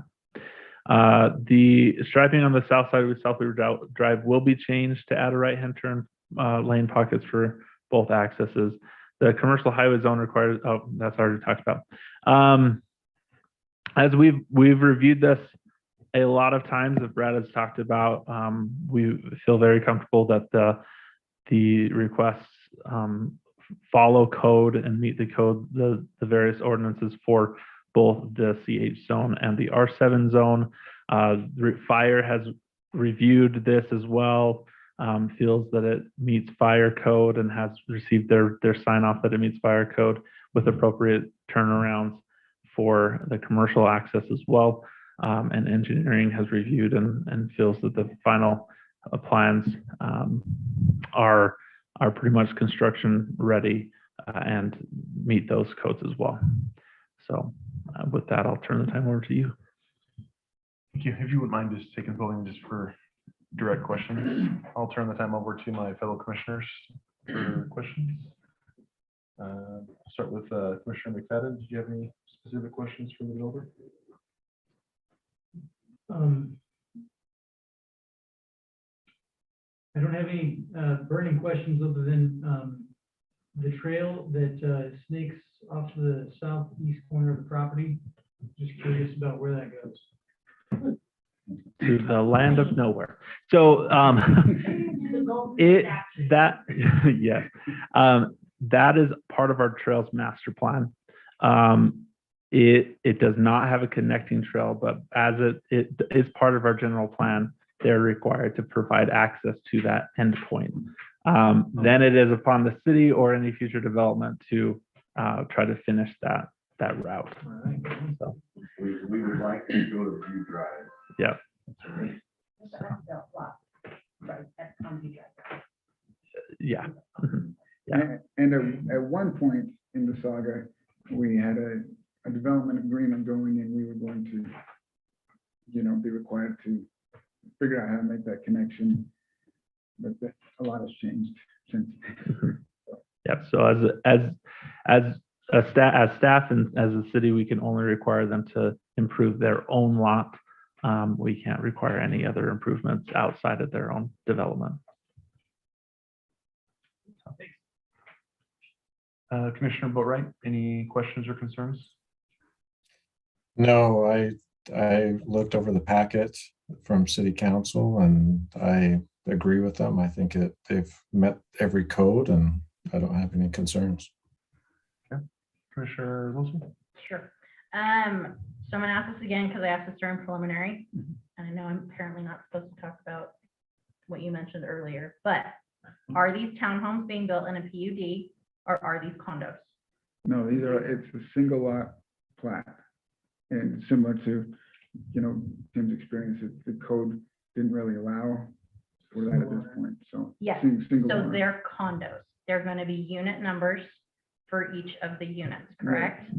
The striping on the south side of South Weaver Drive will be changed to add a right-hand turn lane pockets for both accesses. The commercial highway zone requires, oh, that's already talked about. As we've reviewed this a lot of times, as Brad has talked about, we feel very comfortable that the requests follow code and meet the code, the various ordinances for both the CH zone and the R7 zone. Fire has reviewed this as well, feels that it meets fire code and has received their sign off that it meets fire code with appropriate turnarounds for the commercial access as well. And engineering has reviewed and feels that the final plans are pretty much construction ready and meet those codes as well. So with that, I'll turn the time over to you. Thank you. If you wouldn't mind just taking voting just for direct questions, I'll turn the time over to my fellow commissioners for questions. I'll start with Commissioner McFadden. Did you have any specific questions for the developer? I don't have any burning questions other than the trail that snakes off to the southeast corner of the property. Just curious about where that goes. To the land of nowhere. So yes, that is part of our trails master plan. It does not have a connecting trail, but as it is part of our general plan, they're required to provide access to that endpoint. Then it is upon the city or any future development to try to finish that route. So, We would like to go to View Drive. yeah. Yeah. Mhm. Yeah. And at one point in the saga, we had a development agreement going and we were going to, be required to figure out how to make that connection. But a lot has changed since. Yep. So as staff and as a city, we can only require them to improve their own lot. We can't require any other improvements outside of their own development. Commissioner Boatwright, any questions or concerns? No, I looked over the packet from City Council and I agree with them. I think they've met every code and I don't have any concerns. Okay. Commissioner Wilson? Sure. So I'm gonna ask this again because I asked this during preliminary, and I know I'm apparently not supposed to talk about what you mentioned earlier, but are these townhomes being built in a PUD or are these condos? No, it's a single lot plat. And similar to, Tim's experience, the code didn't really allow for that at this point, so. Yes. Single So lot. they're condos. They're gonna be unit numbers for each of the units, correct?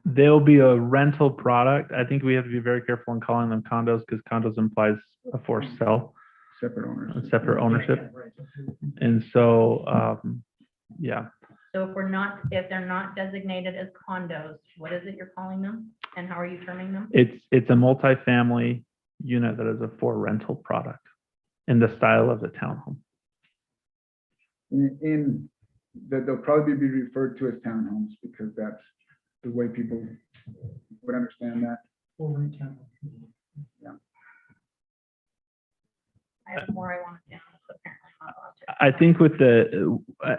They'll be a rental product. I think we have to be very careful in calling them condos because condos implies a forced sell, Separate owners. a separate ownership. And so, yeah, So if they're not designated as condos, what is it you're calling them? And how are you terming them? it's a multifamily unit that is a for rental product in the style of the townhome. In that they'll probably be referred to as townhomes because that's the way people would understand that. Yeah. I have more I want to down, so apparently I'm not allowed to. I think with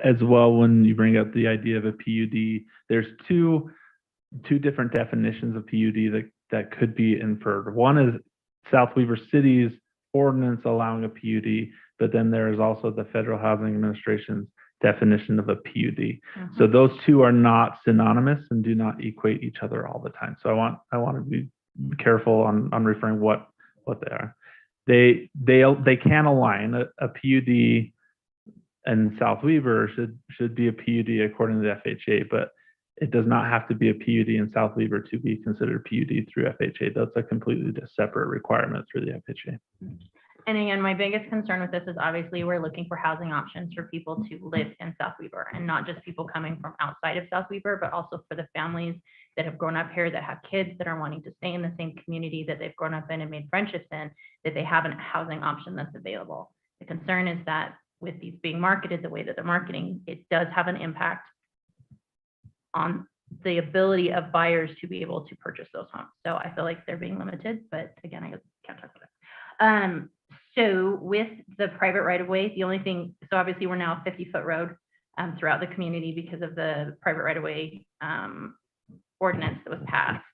as well, when you bring up the idea of a PUD, there's two different definitions of PUD that could be inferred. One is South Weaver City's ordinance allowing a PUD, but then there is also the Federal Housing Administration's definition of a PUD. So those two are not synonymous and do not equate each other all the time. So I want to be careful on referring what they are. They can align. A PUD and South Weaver should be a PUD according to the FHA, but it does not have to be a PUD in South Weaver to be considered PUD through FHA. That's a completely separate requirement through the FHA. And again, my biggest concern with this is obviously we're looking for housing options for people to live in South Weaver, and not just people coming from outside of South Weaver, but also for the families that have grown up here, that have kids that are wanting to stay in the same community that they've grown up in and made friendships in, that they have a housing option that's available. The concern is that with these being marketed the way that they're marketing, it does have an impact on the ability of buyers to be able to purchase those homes. So I feel like they're being limited, but again, I can't talk about it. So with the private right of way, the only thing, so obviously we're now a 50-foot road throughout the community because of the private right of way ordinance that was passed.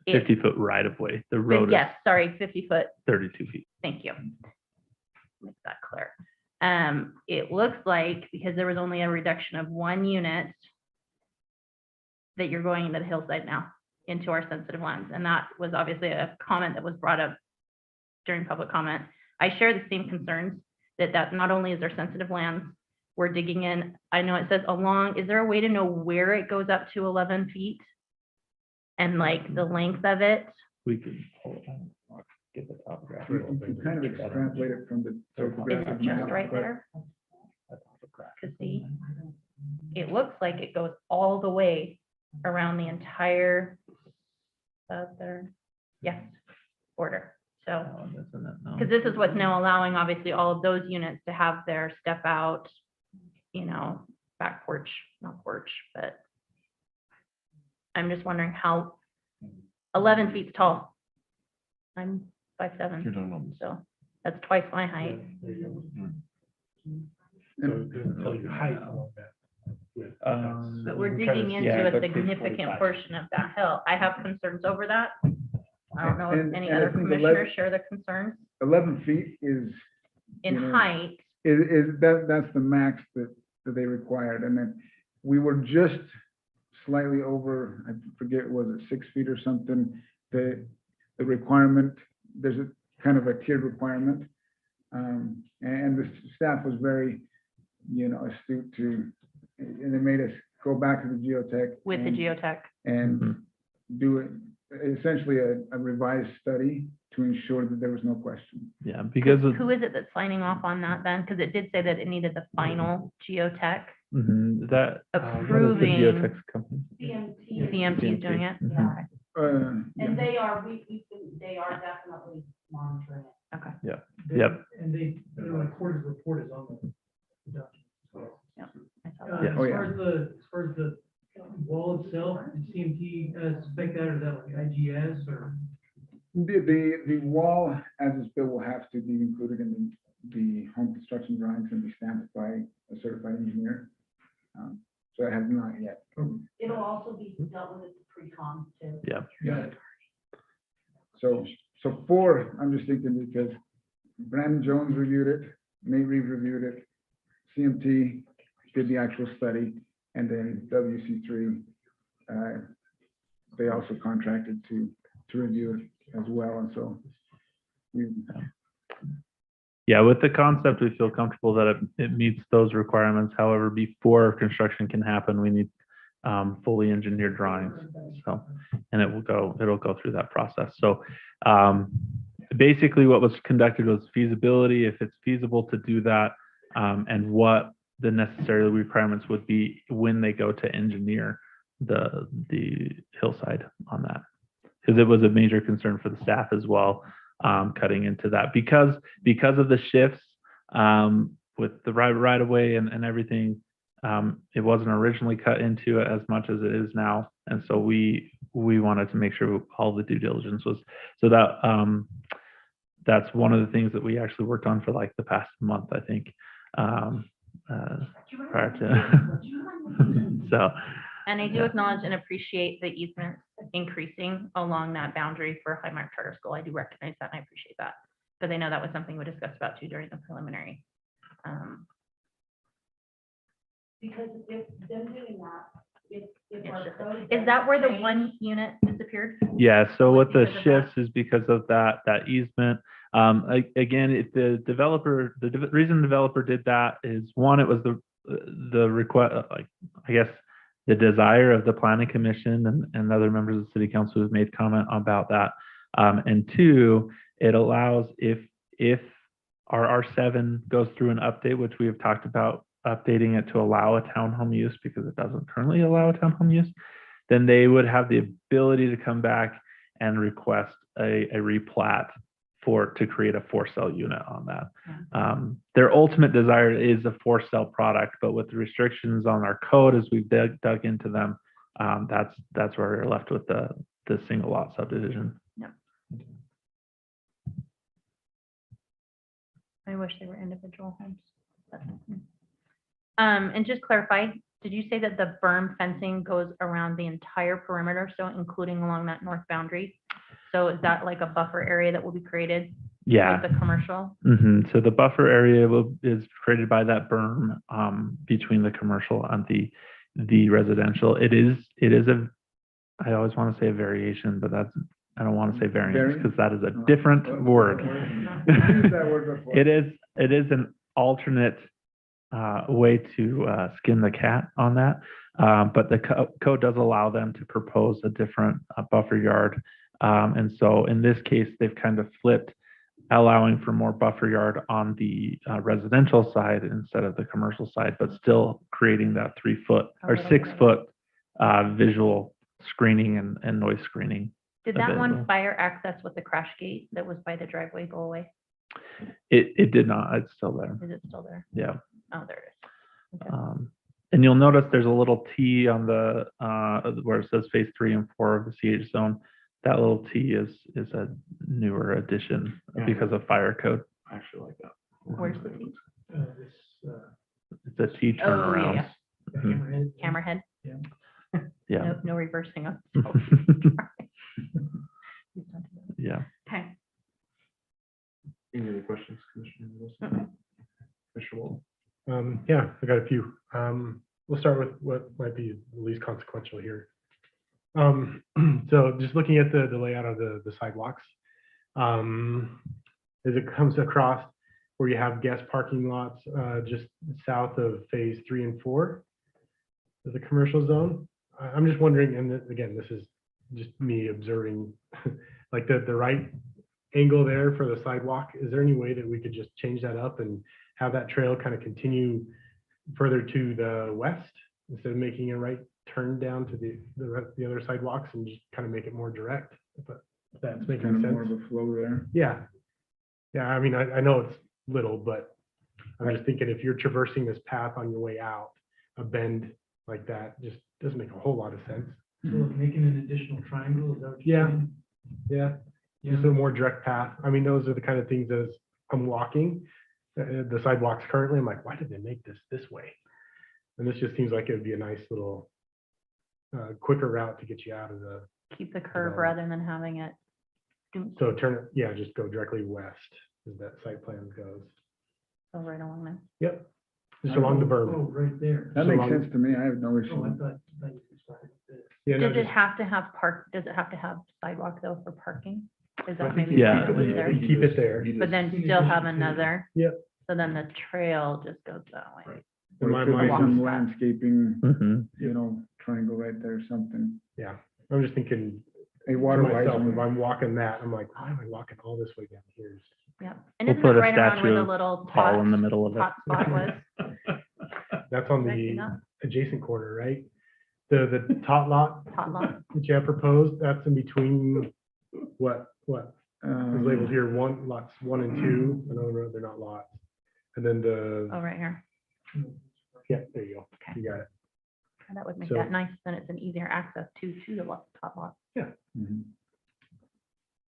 50-foot right of way. The road is Yes, sorry, 50 foot. 32 feet. Thank you. Make that clear. It looks like because there was only a reduction of 1 unit that you're going into the hillside now, into our sensitive lands. And that was obviously a comment that was brought up during public comment. I share the same concerns that not only is there sensitive lands, we're digging in. I know it says along, is there a way to know where it goes up to 11 feet? And like the length of it? We could pull it down. I'll get the topograph. You can kind of extrapolate it from the Is topographic it just map, right but there? To see, it looks like it goes all the way around the entire southern, yes, border. So, because this is what's now allowing, obviously, all of those units to have their step out, you know, back porch, not porch, but I'm just wondering how 11 feet tall. I'm 5'7", so that's twice my height. So it doesn't tell you height along that width. But we're We're trying to digging see- into yeah, a that's page significant 45. portion of that hill. I have concerns over that. I don't know if And- any and I other think commissioners share the concerns 11 feet is, in you know, height. that's the max that they required. And then we were just slightly over, I forget, was it 6 feet or something? The requirement, there's a kind of a tiered requirement. And the staff was very, you know, astute to, and they made us go back to the geotech. With the and- geotech. And do it, essentially a revised study to ensure that there was no question. Yeah, because of, Who is it that's signing off on that then? Because it did say that it needed the final geotech that what is the approving. geotech company? CMT. CMT is doing it. Mhm. Yeah. And they are, they are definitely monitoring it. Okay. Yep. And the recorded report is on the document. So, I saw As that. Oh, yeah. far as the wall itself, did CMT suspect that, or is that like IGS or? The wall as it's built will have to be included in the home construction drawings and be stamped by a certified engineer. So it has not yet. It'll also be dealt with at the pre-con too. Yeah. So 4, I'm just thinking because Brandon Jones reviewed it, Nate Reeves reviewed it, CMT did the actual study, and then WC3, they also contracted to review it as well, and so we, Yeah, with the concept, we feel comfortable that it meets those requirements. However, before construction can happen, we need fully engineered drawings. So, and it'll go through that process. So basically what was conducted was feasibility, if it's feasible to do that, and what the necessary requirements would be when they go to engineer the hillside on that. Because it was a major concern for the staff as well, cutting into that because of the shifts with the right of way and everything. It wasn't originally cut into it as much as it is now, and so we wanted to make sure all the due diligence was so that that's one of the things that we actually worked on for like the past month, I think, prior to so. And I do acknowledge and appreciate the easement increasing along that boundary for Highmark Charter School. I do recognize that and I appreciate that. Because I know that was something we discussed about too during the preliminary. Because if them doing that, if Yes, our sure. code. Is that where the doesn't one unit disappeared? Yeah, so what the Because of that? shifts is because of that easement. Again, if the developer, reason the developer did that is one, it was the request, like I guess the desire of the planning commission and other members of the city council who've made comment about that. And two, it allows if Our R7 goes through an update, which we have talked about updating it to allow a townhome use because it doesn't currently allow a townhome use, then they would have the ability to come back and request a replat to create a for-sale unit on that. Their ultimate desire is a for-sale product, but with the restrictions on our code as we've dug into them, that's where we're left with the single lot subdivision. Yep. I wish they were individual homes. And just clarify, did you say that the berm fencing goes around the entire perimeter, so including along that north boundary? So is that like a buffer area that will be created? Yeah. With the commercial? So the buffer area is created by that berm between the commercial and the residential. It is I always want to say a variation, but I don't want to say variance because that is a different word. It is an alternate way to skin the cat on that, but the code does allow them to propose a different buffer yard, and so in this case they've kind of flipped, allowing for more buffer yard on the residential side instead of the commercial side, but still creating that 3 foot or 6 foot visual screening and noise screening. Did that available. one fire access with the crash gate that was by the driveway go away? It did not. It's still there. Is it still there? Yeah. Oh, there it is. Okay. And you'll notice there's a little T on the where it says phase 3 and 4 of the CH zone. That little T is a newer addition because of fire code. I actually like that. Where's the T? It's a T turnaround. Oh, yeah. Hammerhead? Yeah. No reversing of. Yeah. Okay. Any other questions, Commissioner Wilson? Commissioner Wall? Yeah, I got a few. We'll start with what might be the least consequential here. So just looking at the layout of the sidewalks, as it comes across where you have guest parking lots just south of phase 3 and 4 of the commercial zone. I'm just wondering, and again, this is just me observing, like the right angle there for the sidewalk. Is there any way that we could just change that up and have that trail kind of continue further to the west instead of making a right turn down to the other sidewalks and just kind of make it more direct? If that's making Kind of sense. more of a flow there. Yeah. I mean, I know it's little, but I'm just thinking if you're traversing this path on your way out, a bend like that just doesn't make a whole lot of sense. So making an additional triangle, is that what you're saying? Yeah. Just a more direct path. I mean, those are the kind of things as I'm walking the sidewalks currently, I'm like, why did they make this way? And this just seems like it would be a nice little quicker route to get you out of the. Keep the curve rather than having it. So turn it, yeah, just go directly west as that site plan goes. Go right along there. Yep. Just along the berm. Oh, right there. That So makes long- sense to me. I have no Oh, I issue. thought you started with this. Yeah, no, Does it just- have to have does it have to have sidewalk though for parking? Is I that think maybe Yeah. kind of you there? keep it there. But then still have another? Yep. So then the trail just goes that way. In Or my it could be mind, some landscaping, Mhm. triangle right there, something. yeah, I'm just thinking A to water myself, wise. if I'm walking that, I'm like, why am I walking all this way down here? Yeah. And We'll isn't put it a right around where statue the of little Paul in the middle of it. hot spot was? That's on Did I see the that? adjacent corner, right? The tot lot Hot lot? that you have proposed, that's in between what is labeled Um, here, lots 1 and 2. No, they're not lots. And then Oh, right here. yeah, there you go. Okay. You got it. That would make So- that nice. Then it's an easier access to the top lot. mhm.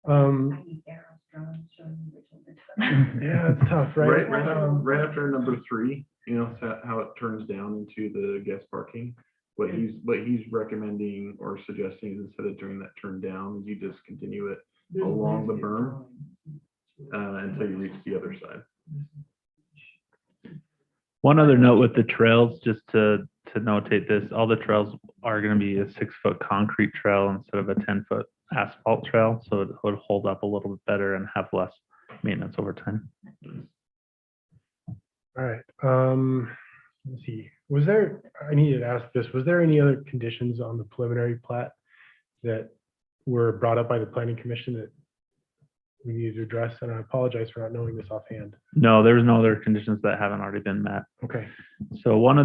Tiny arrows drawn showing which one is the- Yeah, it's tough, right? Right after number 3, how it turns down into the guest parking. What he's recommending or suggesting is instead of doing that turn down, you just continue it along the berm until you reach the other side. One other note with the trails, just to notate this, all the trails are going to be a 6-foot concrete trail instead of a 10-foot asphalt trail. So it would hold up a little bit better and have less maintenance over time. All right. Let's see. I needed to ask this, was there any other conditions on the preliminary plat that were brought up by the planning commission that we need to address? And I apologize for not knowing this offhand. No, there's no other conditions that haven't already been met. Okay. So when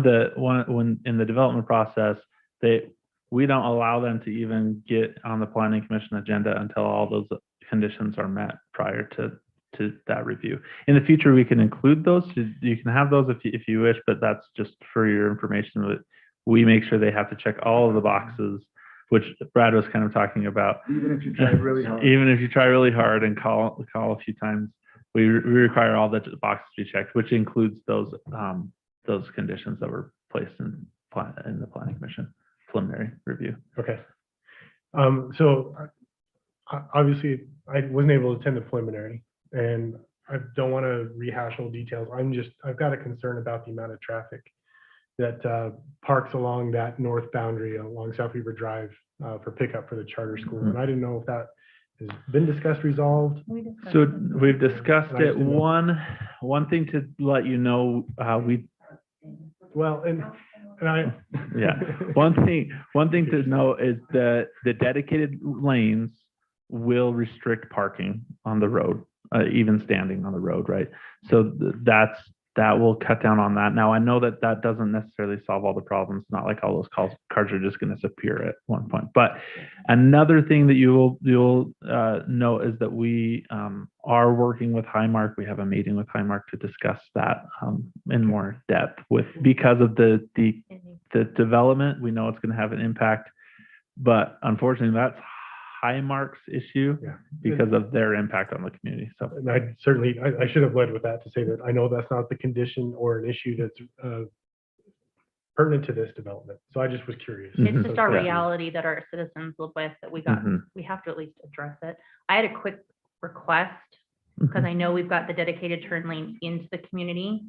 in the development process, we don't allow them to even get on the planning commission agenda until all those conditions are met prior to that review. In the future, we can include those. You can have those if you wish, but that's just for your information. That we make sure they have to check all of the boxes, which Brad was kind of talking about. Even if you try really hard. Even if you try really hard and call a few times, we require all the boxes to be checked, which includes those conditions that were placed in the planning commission preliminary review. Okay. So obviously I wasn't able to attend the preliminary, and I don't want to rehash all details. I've got a concern about the amount of traffic that parks along that north boundary along South Weaver Drive for pickup for the charter school. And I didn't know if that has been discussed, resolved. So we've discussed it. One thing to let you know, Well, and I, yeah, one thing to know is that the dedicated lanes will restrict parking on the road, even standing on the road, right? So that will cut down on that. Now, I know that doesn't necessarily solve all the problems. Not like all those cars are just going to disappear at one point. But another thing that you'll know is that we are working with Highmark. We have a meeting with Highmark to discuss that in more depth because of the development. We know it's going to have an impact, but unfortunately, that's Highmark's issue because of their impact on the community. So, and I should have led with that to say that I know that's not the condition or an issue that's pertinent to this development. So I just was curious. It's just our reality that our citizens live with, that we have to at least address it. I had a quick request because I know we've got the dedicated turn lanes into the community.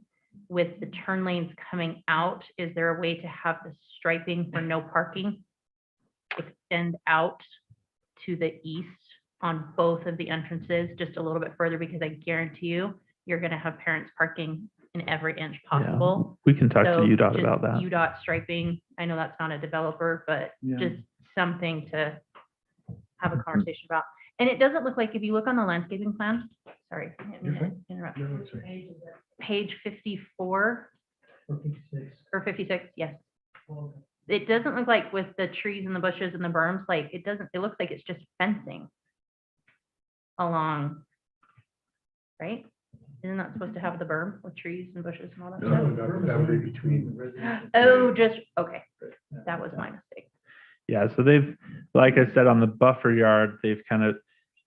With the turn lanes coming out, is there a way to have the striping for no parking extend out to the east on both of the entrances just a little bit further, because I guarantee you're going to have parents parking in every inch possible. we can talk So to UDOT just about that. UDOT striping. I know that's not a developer, but just something to have a conversation about. And it doesn't look like, if you look on the landscaping plan, sorry, I didn't mean to interrupt. Page 54 or 56, yes. It doesn't look like, with the trees and the bushes and the berms, like it looks like it's just fencing along, right? Isn't that supposed to have the berm with trees and bushes and all that stuff? Oh, just, okay. That was my mistake. Yeah, so they've, like I said, on the buffer yard, they've kind of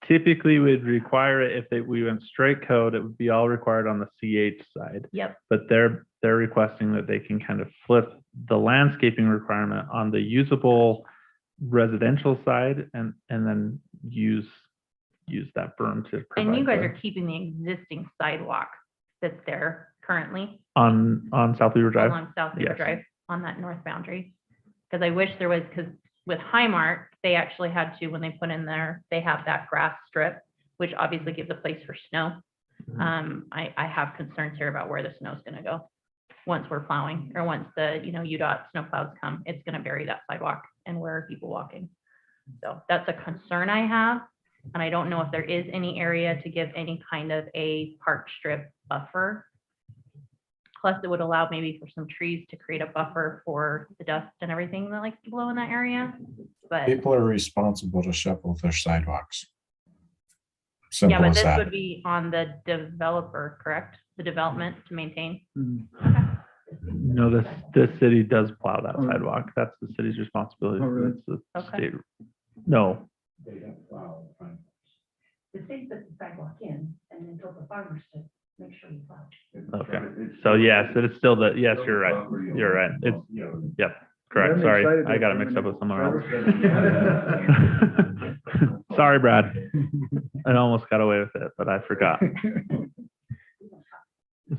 typically would require it if we went straight code, it would be all required on the CH side. Yep. But they're requesting that they can kind of flip the landscaping requirement on the usable residential side and then use that berm to provide. And you guys are keeping the existing sidewalk that's there currently on South Weaver Drive. along South Weaver Yes. Drive on that north boundary. Because I wish there was, because with Highmark, they actually had to, when they put in there, they have that grass strip, which obviously gives a place for snow. I have concerns here about where the snow is going to go once we're plowing, or once the UDOT snow plows come. It's going to bury that sidewalk, and where are people walking? So that's a concern I have, and I don't know if there is any area to give any kind of a park strip buffer. Plus, it would allow maybe for some trees to create a buffer for the dust and everything that likes to blow in that area. But People are responsible to shovel their sidewalks. yeah, Simple but as this that. would be on the developer, correct? The development to maintain. No, this city does plow that sidewalk. That's the city's responsibility. It's the Okay. state. No, The city puts the sidewalk in and then told the farmers to make sure you plow. okay. So yes, it is still yes, you're right. You're right. It's, yep, correct. I'm Sorry, excited I got it to- mixed up with someone else. Sorry, Brad. I almost got away with it, but I forgot.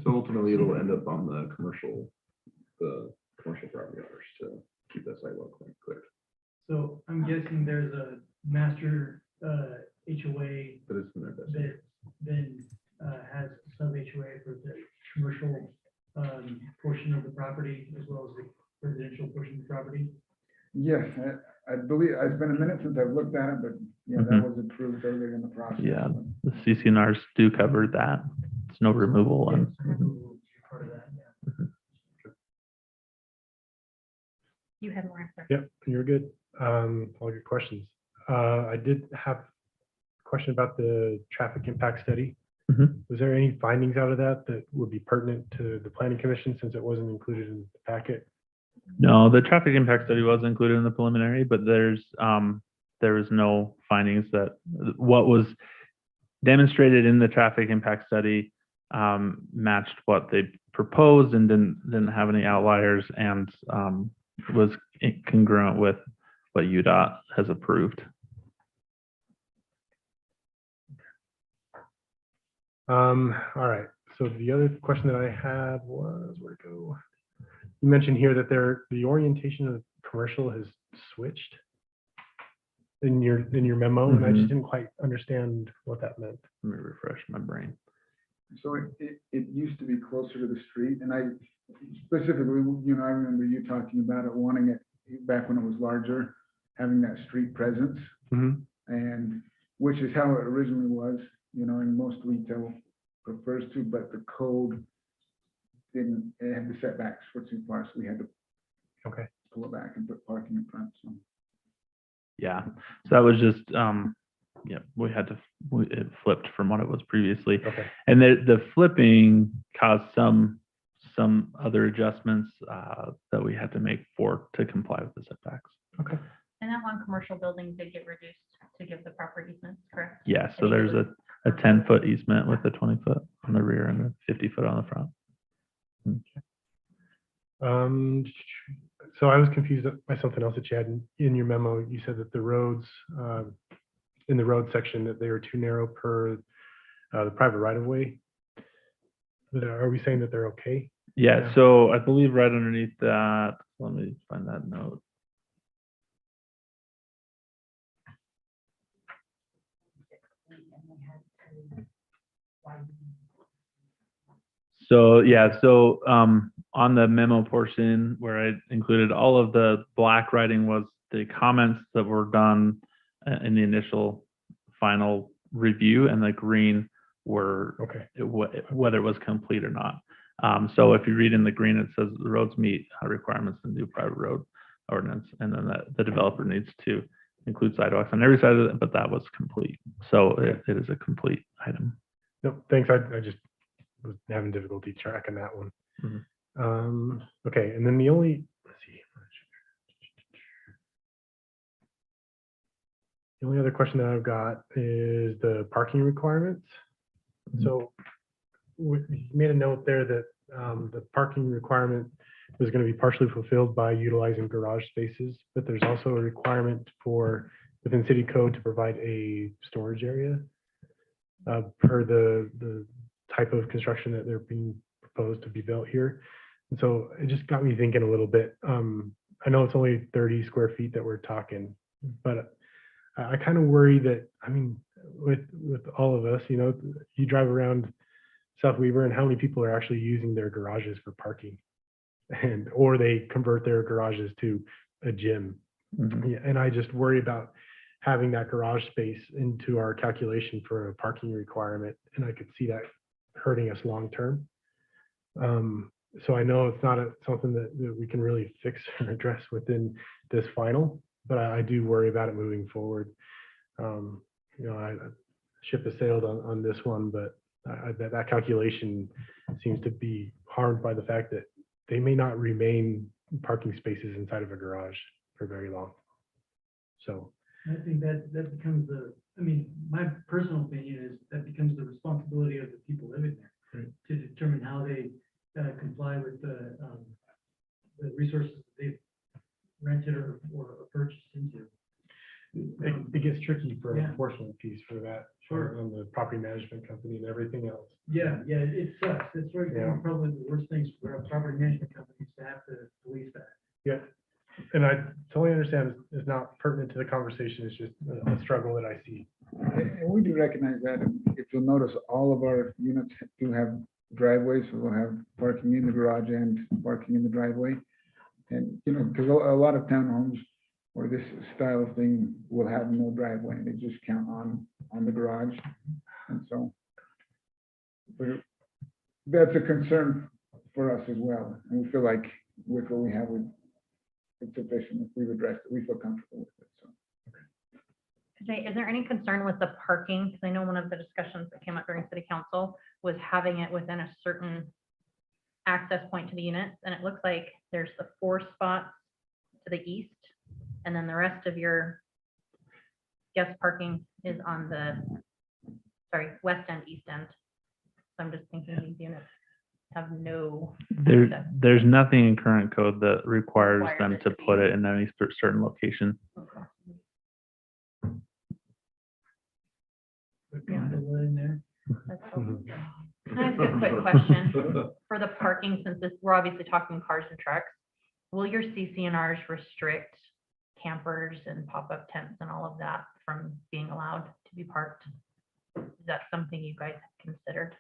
So ultimately, it'll end up on the commercial property owners to keep that sidewalk clear. So I'm guessing there's a master HOA But it's in their best. that then has sub HOA for the commercial portion of the property as well as the residential portion of the property. Yes, I believe, it's been a minute since I've looked at it, but yeah, that was approved approved earlier in the process. Yeah, the CCNRs do cover that. Snow removal and. Part of that, yeah. You had more answer. Yep, you're good. All your questions. I did have a question about the traffic impact study. Mhm. Was there any findings out of that that would be pertinent to the planning commission since it wasn't included in the packet? No, the traffic impact study was included in the preliminary, but there was no findings that what was demonstrated in the traffic impact study matched what they proposed and didn't have any outliers and was congruent with what UDOT has approved. All right. So the other question that I had was, where'd it go? You mentioned here that the orientation of the commercial has switched in your memo, and I just didn't quite understand what that meant. Let me refresh my brain. So it used to be closer to the street, and I specifically, I remember you talking about it, wanting it back when it was larger, having that street presence, and which is how it originally was, and most retail prefers to, but the code didn't, it had the setbacks were too far, so we had to pull it back and put parking in front, so. Yeah, so that was just, it flipped from what it was previously. Okay. And the flipping caused some other adjustments that we had to make to comply with the setbacks. Okay. And that one commercial building did get reduced to give the proper easements, correct? Yeah, I so think it there's was- a 10-foot easement with a 20-foot on the rear and a 50-foot on the front. So I was confused by something else that you had in your memo. You said that the roads, in the road section, that they were too narrow per the private right of way. Are we saying that they're okay? Yeah, so I believe right underneath that, let me find that note. So yeah, so on the memo portion where I included all of the black writing was the comments that were done in the initial final review, and the green were whether it was complete or not. So if you read in the green, it says the roads meet requirements in the new private road ordinance, and then the developer needs to include sidewalks on every side of it, but that was complete. So it is a complete item. Nope, thanks. I just was having difficulty tracking that one. Okay, and then let's see. The only other question that I've got is the parking requirements. So you made a note there that the parking requirement was going to be partially fulfilled by utilizing garage spaces, but there's also a requirement within city code to provide a storage area per the type of construction that they're being proposed to be built here. And so it just got me thinking a little bit. I know it's only 30 square feet that we're talking, but I kind of worry that, with all of us, you drive around South Weaver and how many people are actually using their garages for parking, or they convert their garages to a gym. Yeah, and I just worry about having that garage space into our calculation for a parking requirement, and I could see that hurting us long term. So I know it's not something that we can really fix and address within this final, but I do worry about it moving forward. I ship has sailed on this one, but that calculation seems to be harmed by the fact that they may not remain parking spaces inside of a garage for very long. So I think that becomes my personal opinion is that becomes the responsibility of the people living there to determine how they comply with the resources that they've rented or purchased into. it gets tricky for an enforcement piece for that, Sure. on the property management company and everything else. Yeah, it sucks. It's right now probably the worst things for our property management companies to have to police that. Yeah, and I totally understand it's not pertinent to the conversation. It's just a struggle that I see. And we do recognize that. And if you'll notice, all of our units do have driveways, so we'll have parking in the garage and parking in the driveway. And, because a lot of townhomes or this style of thing will have no driveway, and they just count on the garage. And so that's a concern for us as well. And we feel like with what we have, it's sufficient. If we've addressed it, we feel comfortable with it, so. Jay, is there any concern with the parking? Because I know one of the discussions that came up during city council was having it within a certain access point to the units. And it looks like there's the 4 spots to the east, and then the rest of your guest parking is on the, west end, east end. So I'm just thinking these units have no. access. There's nothing in current code that requires Requires them it to to be- put it in any certain location. Yeah, in there. That's helpful. Can I ask a quick question? For the parking, since we're obviously talking cars and trucks, will your CCNRs restrict campers and pop-up tents and all of that from being allowed to be parked? Is that something you guys have considered?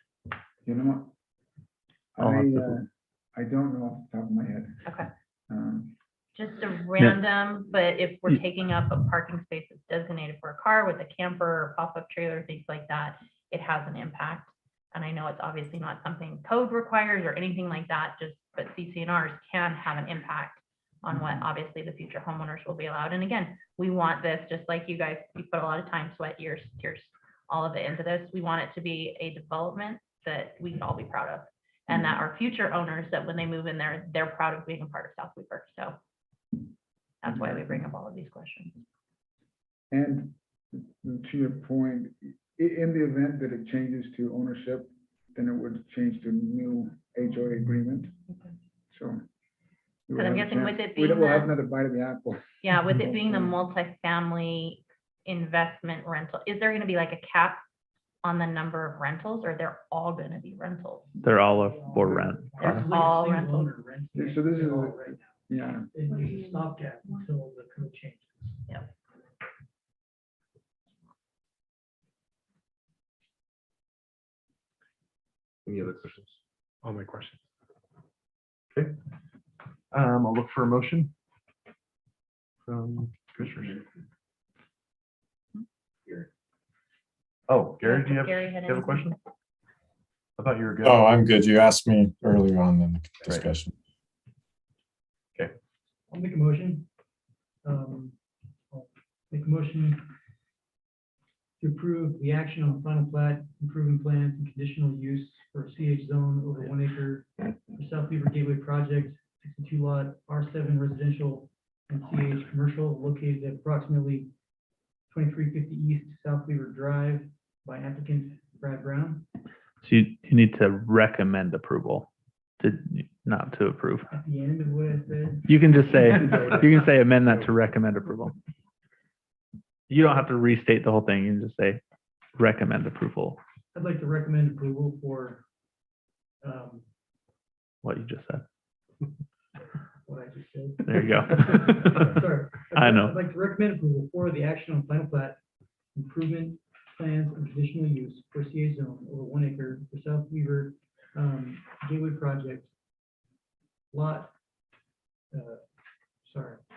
You know what? I'll have to- I don't know off the top of my head. Okay, Um, just a random, but if we're taking up a parking space that's designated for a car with a camper or pop-up trailer, things like that, it has an impact. And I know it's obviously not something code requires or anything like that, but CCNRs can have an impact on what obviously the future homeowners will be allowed. And again, we want this, just like you guys, you put a lot of time, sweat, years, tears, all of it into this. We want it to be a development that we can all be proud of. And that our future owners, that when they move in there, they're proud of being a part of South Weaver. So that's why we bring up all of these questions. And to your point, in the event that it changes to ownership, then it would change to new HOA agreement. So. we Because I'm will have a guessing with chance- it being We'll have the- another bite of the apple. Yeah, with it being the multifamily investment rental, is there gonna be like a cap on the number of rentals, or they're all gonna be rentals? They're all for rent. They're It's like a all single rentals. owner renting So this it is, all right now. yeah, And there's a stopgap until the code changes. Any other questions? All my questions. I'll look for a motion from commissioners. Oh, Gary, do you have Gary had a anything? question? I thought you were good. Oh, I'm good. You asked me earlier on in the discussion. I'll make a motion. I'll make a motion to approve the action on final plat, improving plans and conditional use for CH zone over 1 acre for South Beaver Gateway Project, 62 lot, R7 residential and CH commercial located at approximately 2350 East South Beaver Drive by applicant Brad Brown. So you need to recommend approval, not to approve. At the end of what I said, You can just say, you can say amend that to recommend approval. You don't have to restate the whole thing. You can just say recommend approval, I'd like to recommend approval for what you just said. what I just said. There you go. Sorry. I know. I'd like to recommend approval for the action on final plat, improvement plans and conditional use for CA zone over 1 acre for South Weaver Gateway Project. Lot, sorry, I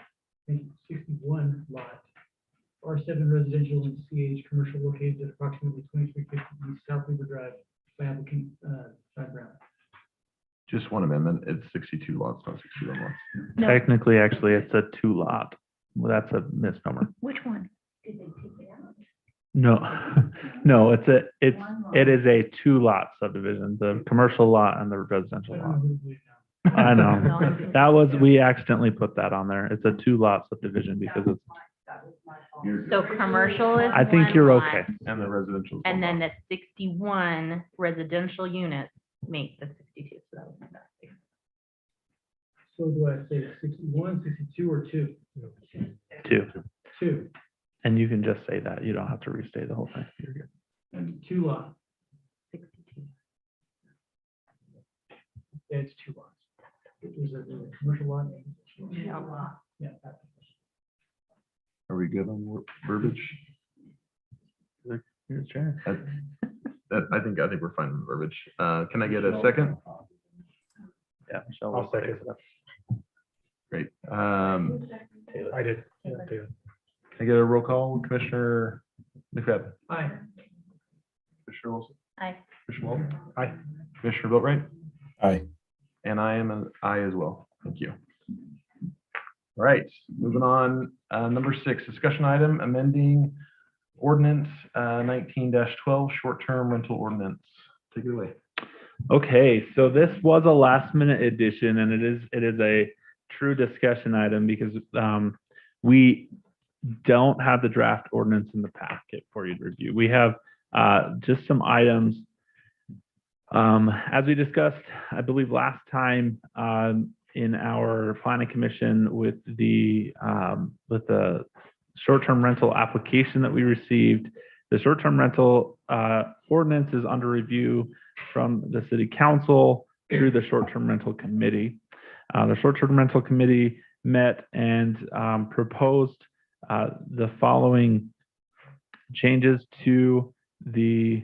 think 61 lot, R7 residential and CH commercial located at approximately 2350 East South Weaver Drive by applicant Brad Brown. Just one amendment, it's 62 lots, not 61 lots. No, Technically, actually, it's a 2 lot. Well, that's a misnomer. which one? No, no, it is a 2 lot subdivision, the commercial lot and the residential I don't know lot. who to believe now. I No, know. I'm- That was, we accidentally put that on there. It's a 2 lot subdivision because it's, So commercial is I think 1 you're lot, okay. And the residential. and then the 61 residential units make the 62. So that was my mistake. So do I say 61, 62, or 2? 2. 2, And you can just say that. You don't have to restate the whole thing. You're good. and 2 lot. 62. Yeah, it's 2 lots. There's a commercial lot. Yeah. Yeah. Are we good on verbiage? You're the chair. I think we're fine with verbiage. Can I get a second? Yeah, Michelle. I'll second that. Great. I did. David. Can I get a roll call? Commissioner McFadden? Aye. Commissioner Wilson? Aye. Commissioner Walden? Aye. Commissioner Boatright? Aye. And I am an aye as well. Thank you. All right, moving on. Number 6, discussion item, amending ordinance 19-12, short-term rental ordinance. Take it away. Okay, so this was a last minute addition and it is a true discussion item because we don't have the draft ordinance in the packet for you to review. We have just some items. As we discussed, I believe last time in our planning commission with the short-term rental application that we received, the short-term rental ordinance is under review from the city council through the short-term rental committee. The short-term rental committee met and proposed the following changes to the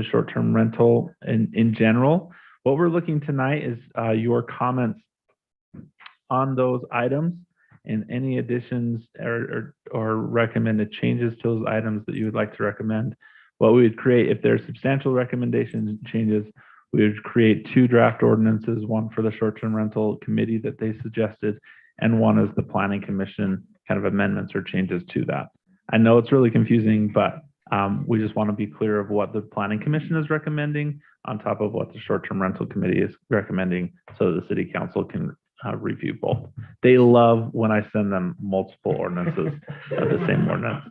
short-term rental in general. What we're looking tonight is your comments on those items and any additions or recommended changes to those items that you would like to recommend. What we would create, if there's substantial recommendations and changes, we would create 2 draft ordinances, one for the short-term rental committee that they suggested, and one is the planning commission kind of amendments or changes to that. I know it's really confusing, but we just want to be clear of what the planning commission is recommending on top of what the short-term rental committee is recommending so the city council can review both. They love when I send them multiple ordinances of the same ordinance.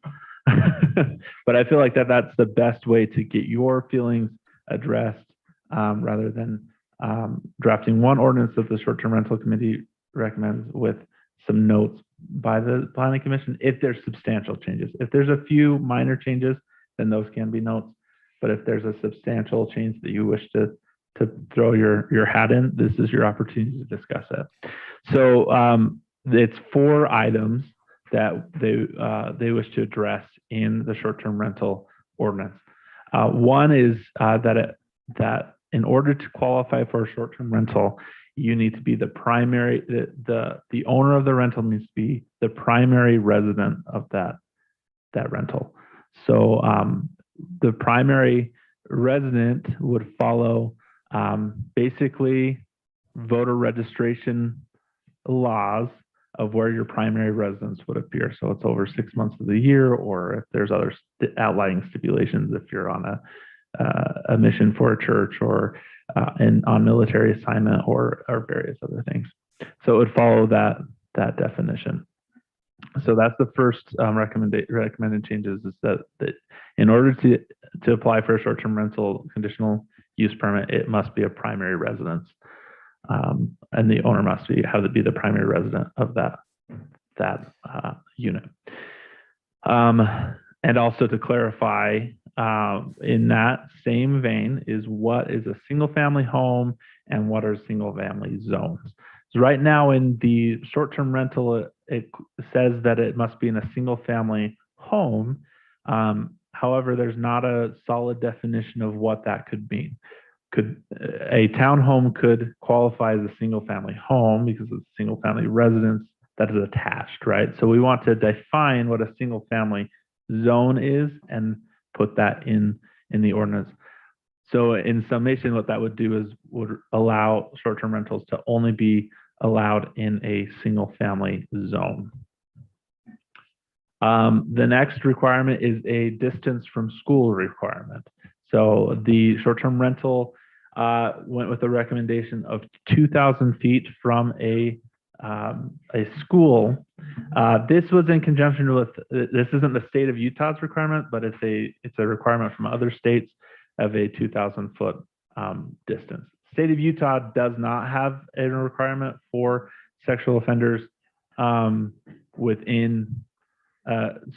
But I feel like that's the best way to get your feelings addressed rather than drafting one ordinance that the short-term rental committee recommends with some notes by the planning commission if there's substantial changes. If there's a few minor changes, then those can be notes. But if there's a substantial change that you wish to throw your hat in, this is your opportunity to discuss it. So it's 4 items that they wish to address in the short-term rental ordinance. One is that in order to qualify for a short-term rental, you need to be the primary, the owner of the rental needs to be the primary resident of that rental. So the primary resident would follow basically voter registration laws of where your primary residence would appear. So it's over 6 months of the year, or if there's other outlying stipulations, if you're on a mission for a church or on military assignment or various other things. So it would follow that definition. So that's the first recommended changes is that in order to apply for a short-term rental conditional use permit, it must be a primary residence. And the owner must be the primary resident of that unit. And also to clarify, in that same vein is what is a single family home and what are single family zones. So right now in the short-term rental, it says that it must be in a single family home. However, there's not a solid definition of what that could mean. A townhome could qualify as a single family home because it's a single family residence that is attached, right? So we want to define what a single family zone is and put that in the ordinance. So in summation, what that would do is would allow short-term rentals to only be allowed in a single family zone. The next requirement is a distance from school requirement. So the short-term rental went with a recommendation of 2,000 feet from a school. This was in conjunction with, this isn't the state of Utah's requirement, but it's a requirement from other states of a 2,000 foot distance. State of Utah does not have a requirement for sexual offenders within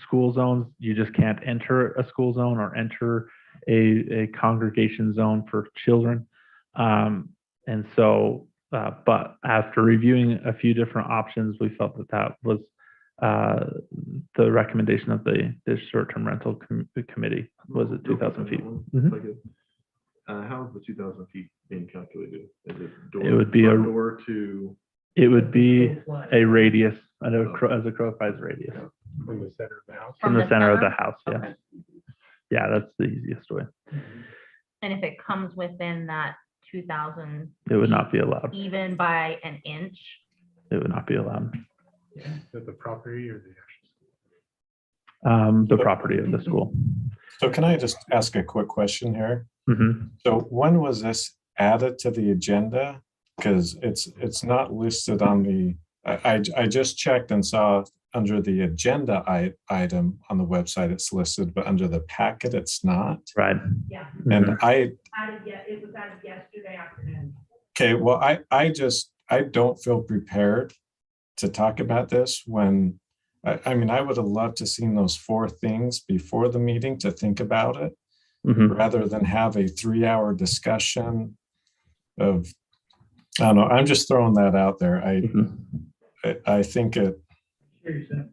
school zones. You just can't enter a school zone or enter a congregation zone for children. And so, but after reviewing a few different options, we felt that was the recommendation of the short-term rental committee was at 2,000 feet. How is the 2,000 feet being calculated? Is it It would be door to? It would be a radius as a crow flies radius In the center of the house. from the center of the center? house. Yeah, Okay. yeah, that's the easiest way. And if it comes within that 2,000, It would not be allowed. even by an inch, It would not be allowed. Is it the property or the The property of the school. So can I just ask a quick question here? Mhm. So when was this added to the agenda? Because it's not listed on the, I just checked and saw under the agenda item on the website, it's listed, but under the packet, it's not. Right. Yeah, And Mhm. it was added yesterday afternoon. Okay, well, I don't feel prepared to talk about this when, I mean, I would have loved to seen those 4 things before the meeting to think about it, Mhm. rather than have a 3-hour discussion of, I don't know, I'm just throwing that out there. Mhm. I think it, Sure, you said.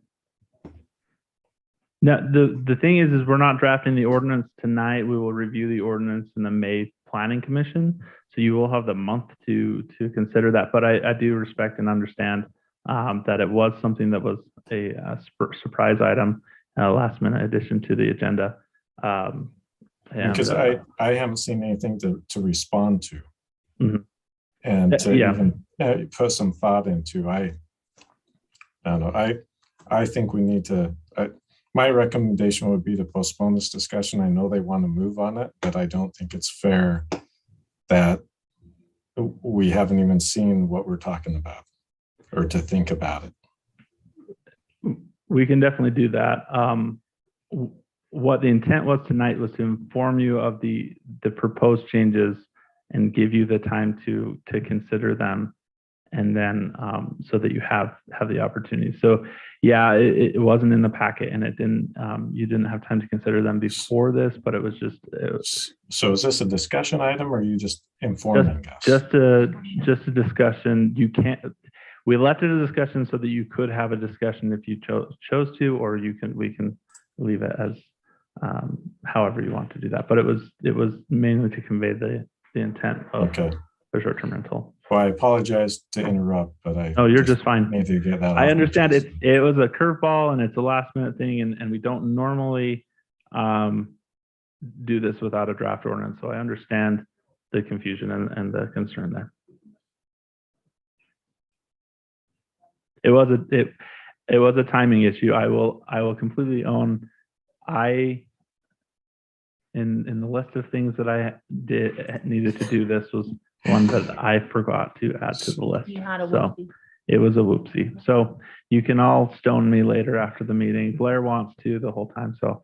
Now, the thing is we're not drafting the ordinance tonight. We will review the ordinance in the May Planning Commission. So you will have the month to consider that. But I do respect and understand that it was something that was a surprise item, last minute addition to the agenda. because I haven't seen anything to respond to. Mhm. And to Yeah. even put some thought into, I don't know, I think we need to, my recommendation would be to postpone this discussion. I know they want to move on it, but I don't think it's fair that we haven't even seen what we're talking about or to think about it. We can definitely do that. What the intent was tonight was to inform you of the proposed changes and give you the time to consider them, and then so that you have the opportunity. So yeah, it wasn't in the packet, and it didn't. You didn't have time to consider them before this, but it was just So is this a discussion item or are you just informing us? just a discussion. You can't. We left it a discussion so that you could have a discussion if you chose to, or we can leave it as however you want to do that. But it was mainly to convey the intent of Okay. the short-term rental. Well, I apologize to interrupt, but Oh, you're just fine. need to get that. I off my understand chest. it was a curveball and it's a last minute thing, and we don't normally do this without a draft ordinance. So I understand the confusion and the concern there. It was a timing issue. I will completely own. In the list of things that I needed to do, this was one that I forgot to add to the list. you had a So whoopsie. it was a whoopsie. So you can all stone me later after the meeting. Blair wants to the whole time. So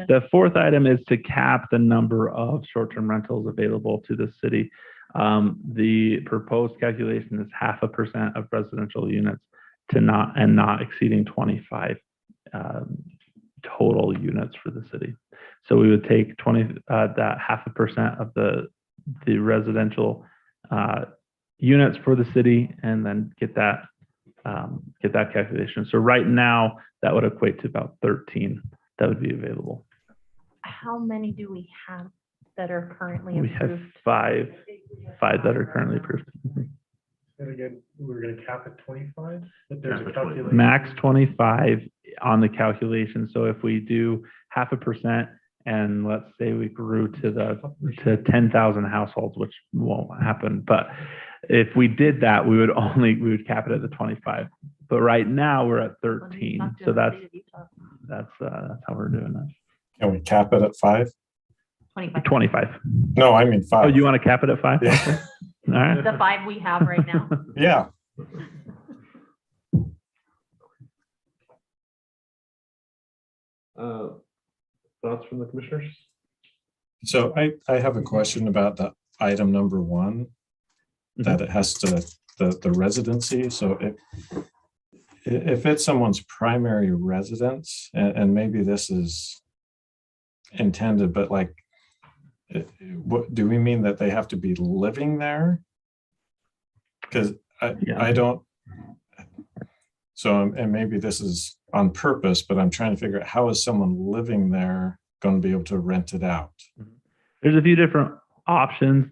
the 4th item is to cap the number of short-term rentals available to the city. The proposed calculation is 0.5% of residential units not exceeding 25 total units for the city. So we would take that 0.5% of the residential units for the city, and then get that calculation. So right now that would equate to about 13 that would be available. How many do we have that are currently We have approved? five that are currently approved. And again, we're going to cap at 25, but there's a calculation. Max 25 on the calculation. So if we do 0.5%, and let's say we grew to 10,000 households, which won't happen, but if we did that, we would cap it at the 25. But right now we're at 13. So that's how we're doing that. Can we cap it at 5? 25. 25. No, I mean 5. Oh, you want to cap it at 5? Yeah. Okay. All right. The 5 we have right now. Yeah. Thoughts from the commissioners? So I have a question about the item number 1, that it has to, the residency. So if it's someone's primary residence, and maybe this is intended, but like, what do we mean, that they have to be living there? Because I don't. So, and maybe this is on purpose, but I'm trying to figure out, how is someone living there going to be able to rent it out? There's a few different options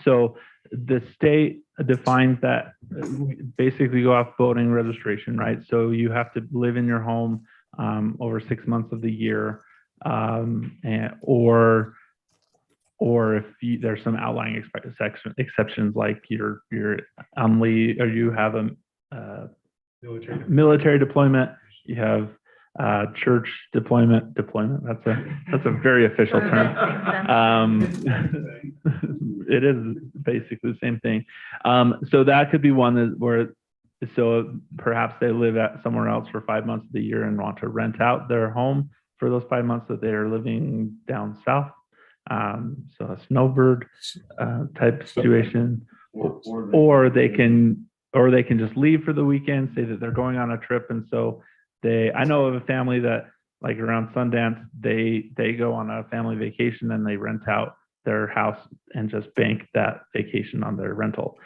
so the state defines that basically go off voting registration, right? So you have to live in your home over 6 months of the year, or if there's some outlying exceptions, like you're on leave, or you have a military deployment, you have church deployment. That's a very official term. It is basically the same thing. So that could be one so perhaps they live somewhere else for 5 months of the year and want to rent out their home for those 5 months that they are living down south. So a snowbird type situation, or they can just leave for the weekend, say that they're going on a trip, and so I know of a family that, like, around Sundance, they go on a family vacation and they rent out their house and just bank that vacation on their rental,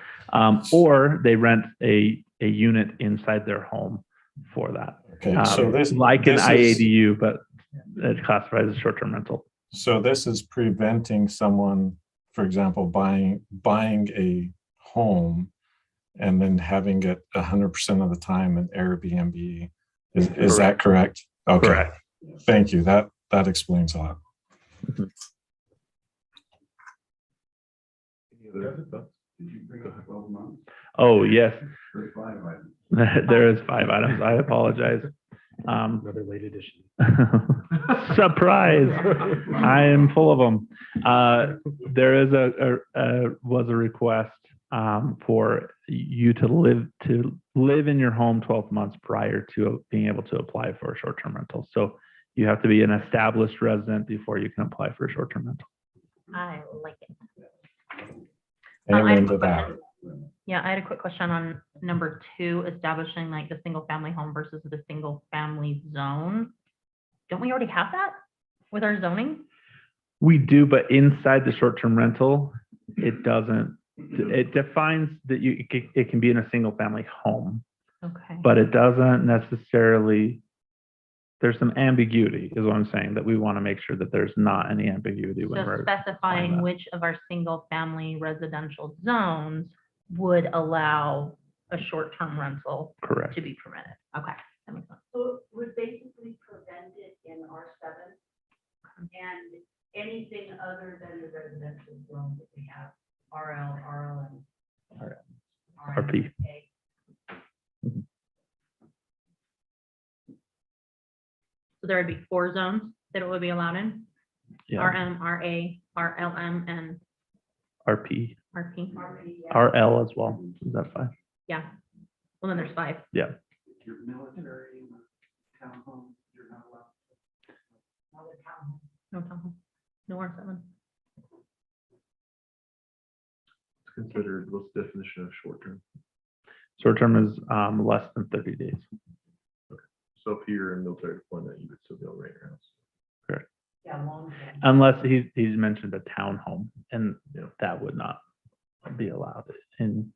or they rent a unit inside their home for that. Okay, so this like this an is- IADU, but it's classified as short-term rental. So this is preventing someone, for example, buying a home and then having it 100% of the time an Airbnb. Is that correct? Okay. Correct. Thank you. That explains a lot. Oh, yes. There is 5 items. I apologize. Another late edition. Surprise! I am full of them. There is was a request for you to live in your home 12 months prior to being able to apply for a short-term rental. So you have to be an established resident before you can apply for a short-term rental. I like it. Amen to that. Yeah, I had a quick question on number 2, establishing like the single family home versus the single family zone. Don't we already have that with our zoning? We do, but inside the short-term rental, it doesn't. It defines that it can be in a single family home, Okay. but it doesn't necessarily. There's some ambiguity, is what I'm saying, that we want to make sure that there's not any ambiguity when So we're specifying that. which of our single family residential zones would allow a short-term rental correct. to be permitted. Okay, that makes sense. So it would basically prevent it in R7 and anything other than the residential zone that we have, RL, RLM. RP. So there would be 4 zones that it would be allowed in? Yeah. RM, RA, RLM, and RP, RP? RL as well. Is that fine? Yeah. Well, then there's 5. Yeah. Your military townhome, you're not allowed. No townhome. No R7. It's considered, what's the definition of short-term? Short-term is less than 30 days. So if you're in military deployment, you would still be able to rent your house. Yeah, long term. Unless he's mentioned a townhome, and that would not be allowed in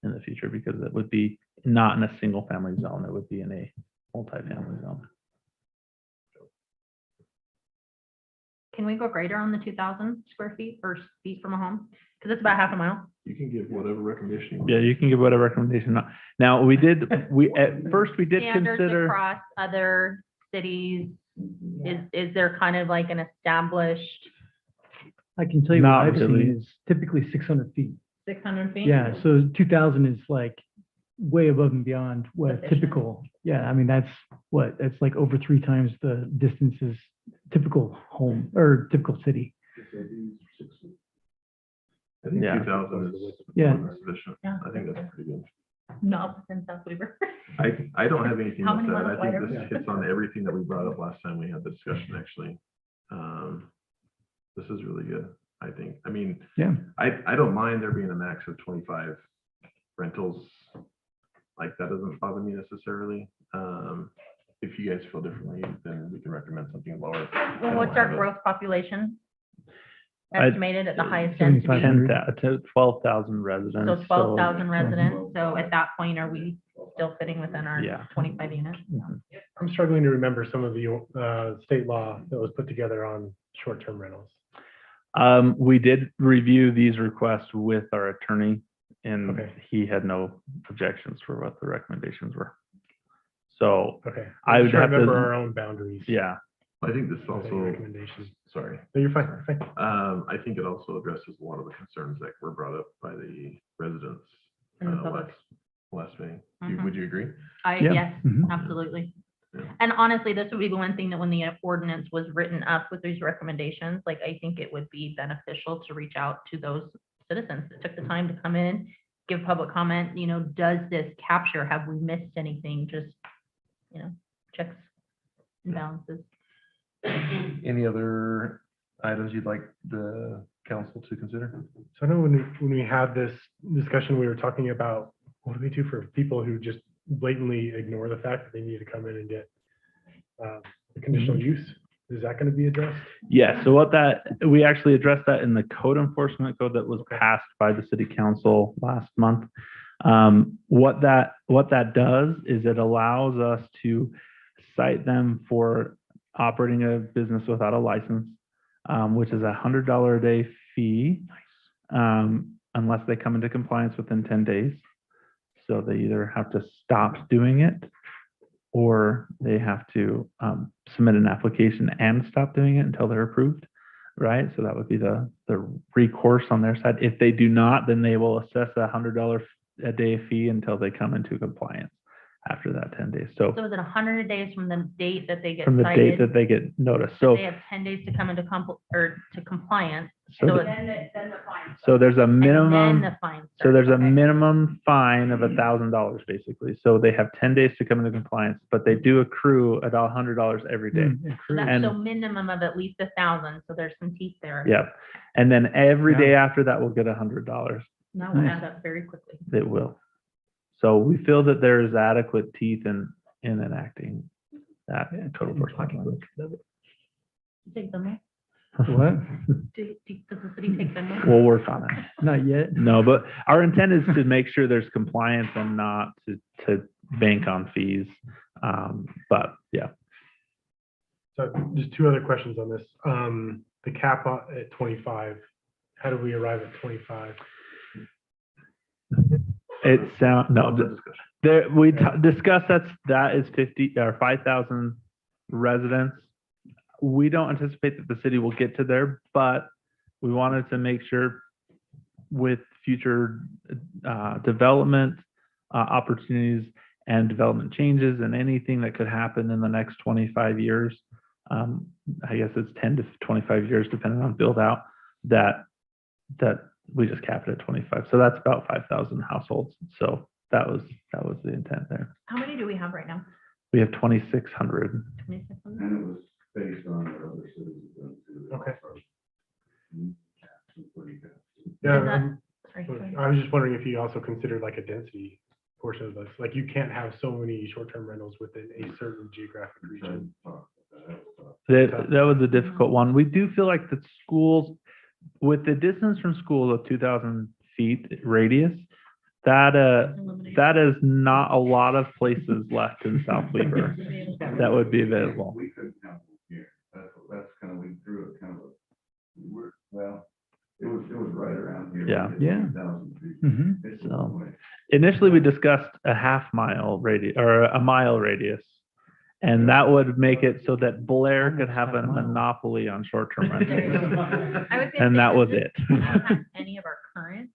the future, because it would be not in a single family zone. It would be in a multifamily zone. Can we go greater on the 2,000 square feet or feet from a home? Because it's about half a mile. You can give whatever recommendation you want. Yeah, you can give whatever recommendation. Now at first we did Standards consider. across other cities. Is there kind of like an established I can tell you Not what I've really. seen is typically 600 feet. 600 feet? Yeah, so 2,000 is like way above and beyond what Sufficient. typical, yeah, I mean, that's like over 3 times the distances typical home or typical city. I think Yeah. 2,000 is Yeah. more than sufficient. Yeah. I think that's pretty good. No, in South Weaver. I don't have anything How else many to add. miles I think wider? this hits on everything that we brought up last time we had the discussion, actually. This is really good, I think. I mean, Yeah. I don't mind there being a max of 25 rentals. Like, that doesn't bother me necessarily. If you guys feel differently, then we can recommend something lower. I Well, don't what's our have a- growth population? I- Estimated at the highest density. 7,500. 12,000 residents. So 12,000 residents. So at that point, are we still fitting within our Yeah. 25 units? I'm struggling to remember some of the state law that was put together on short-term rentals. We did review these requests with our attorney, and Okay. he had no objections for what the recommendations were. So, Okay. I I'm would just trying have to remember to- our own boundaries. yeah, I think this Any also, recommendations. sorry, No, you're fine. You're fine. I think it also addresses a lot of the concerns that were brought up by the residents In the public. last meeting. Mhm. Would you agree? Yeah. Yes, Mhm. absolutely. Yeah. And honestly, this would be the one thing that when the ordinance was written up with these recommendations, like, I think it would be beneficial to reach out to those citizens that took the time to come in, give public comment, does this capture, have we missed anything? Just, checks and balances. Any other items you'd like the council to consider? So I know when we had this discussion, we were talking about what do we do for people who just blatantly ignore the fact that they need to come in and get the conditional use? Is that going to be addressed? yeah. So we actually addressed that in the code enforcement code that was passed by the city council last month. What that does is it allows us to cite them for operating a business without a license, which is $100 a day fee, unless they come into compliance within 10 days. So they either have to stop doing it, or they have to submit an application and stop doing it until they're approved, right? So that would be the recourse on their side. If they do not, then they will assess a $100 a day fee until they come into compliance after that 10 days. So So is it 100 days from the date that they get from the date cited? that they get noticed. So So, they have 10 days to come into to compliance. so, So the- it's, Then the fine. so there's a and then minimum. the fine So starts. there's a Okay. minimum fine of $1,000 basically. So they have 10 days to come into compliance, but they do accrue at $100 every day. So that's and- so minimum of at least 1,000, so there's some teeth there. Yep. And then every day after that, we'll get $100. That will Nice. add up very quickly. It will. So we feel that there is adequate teeth in enacting that code enforcement. Take them. What? Does the city take them? We'll work on it. Not yet. No, but our intent is to make sure there's compliance and not to bank on fees. But yeah, So just two other questions on this. The cap at 25, how do we arrive at 25? we discussed that is 50 or 5,000 residents. We don't anticipate that the city will get to there, but we wanted to make sure with future development opportunities and development changes and anything that could happen in the next 25 years, I guess it's 10 to 25 years depending on build out, that we just capped it at 25. So that's about 5,000 households. So that was the intent there. How many do we have right now? We have 2,600. 2,600? And it was based on what other cities have done too. Okay. Yeah, Yeah, Sorry, go ahead. I was just wondering if you also considered like a density portion of this. Like you can't have so many short-term rentals within a certain geographic region. That was a difficult one. We do feel like the schools, with the distance from schools of 2,000 feet radius, that is not a lot of places left in South Weaver that would be available. We couldn't have them here. That's kind of, we threw it kind of, it was right around here. Yeah. Yeah. 2,000 feet. Mhm. It's a So- long way. Initially, we discussed a half-mile radius or a mile radius. And that would make it so that Blair could have a monopoly on shorter-term rentals. I was gonna And say, that does was this it. not have any of our current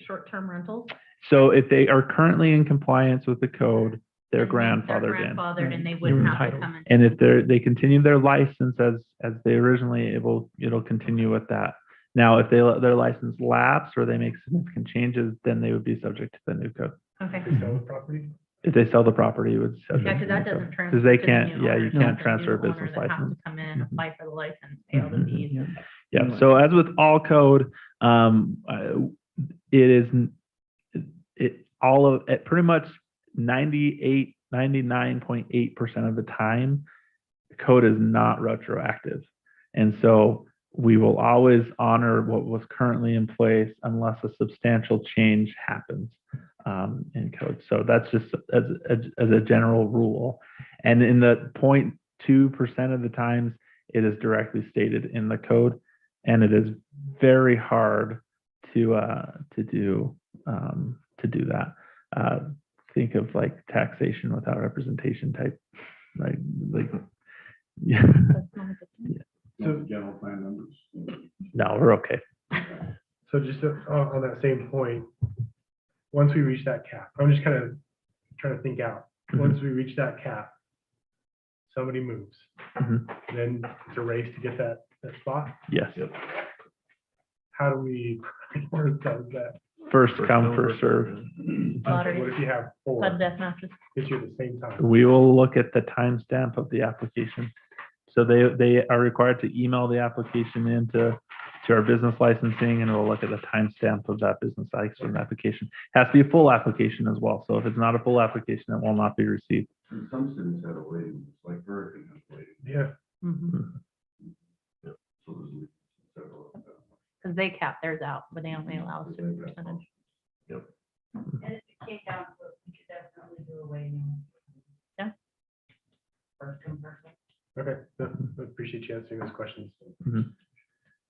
short-term rentals? So if they are currently in compliance with the code, they're They're grandfathered in. grandfathered and they wouldn't have to entitled. come in. And if they continue their license as they originally, it'll continue with that. Now, if their license lapse or they make significant changes, then they would be subject to the new code. Okay. They sell the property? If they sell the property, it would. be Yeah, subject because to that the code. doesn't transfer. Because they to the can't, new yeah, you owners. can't That's the transfer a new owner business that has to license. come in, Mhm. apply for the license, pay all the Mhm. fees. Yeah, so as with all code, at pretty much 99.8% of the time, code is not retroactive. And so we will always honor what was currently in place unless a substantial change happens in code. So that's just as a general rule. And in the 0.2% of the times, it is directly stated in the code, and it is very hard to do to do that. Think of like taxation without representation type, right? Like, yeah. That's not a good thing. So- General plan numbers. No, we're okay. So just on that same point, once we reach that cap, I'm just kind of trying to think out. Once we reach that cap, somebody moves, Mhm. then it's a race to get that spot. Yes. How do we prioritize that? First come, first serve. Lottery. What if you have four, Sudden death matches. hit you at the same time? We will look at the timestamp of the application. So they are required to email the application into our business licensing, and we'll look at the timestamp of that business license application. Has to be a full application as well. So if it's not a full application, it will not be received. And some cities have a waiting, list, like Berkeley has a waiting. Yeah, Mhm. So there's several of them. Because they cap theirs out, but they only allow a certain percentage. And if it came down to it, we could definitely do away now. Yeah. First come, first served. okay, I appreciate you answering those questions. Mhm.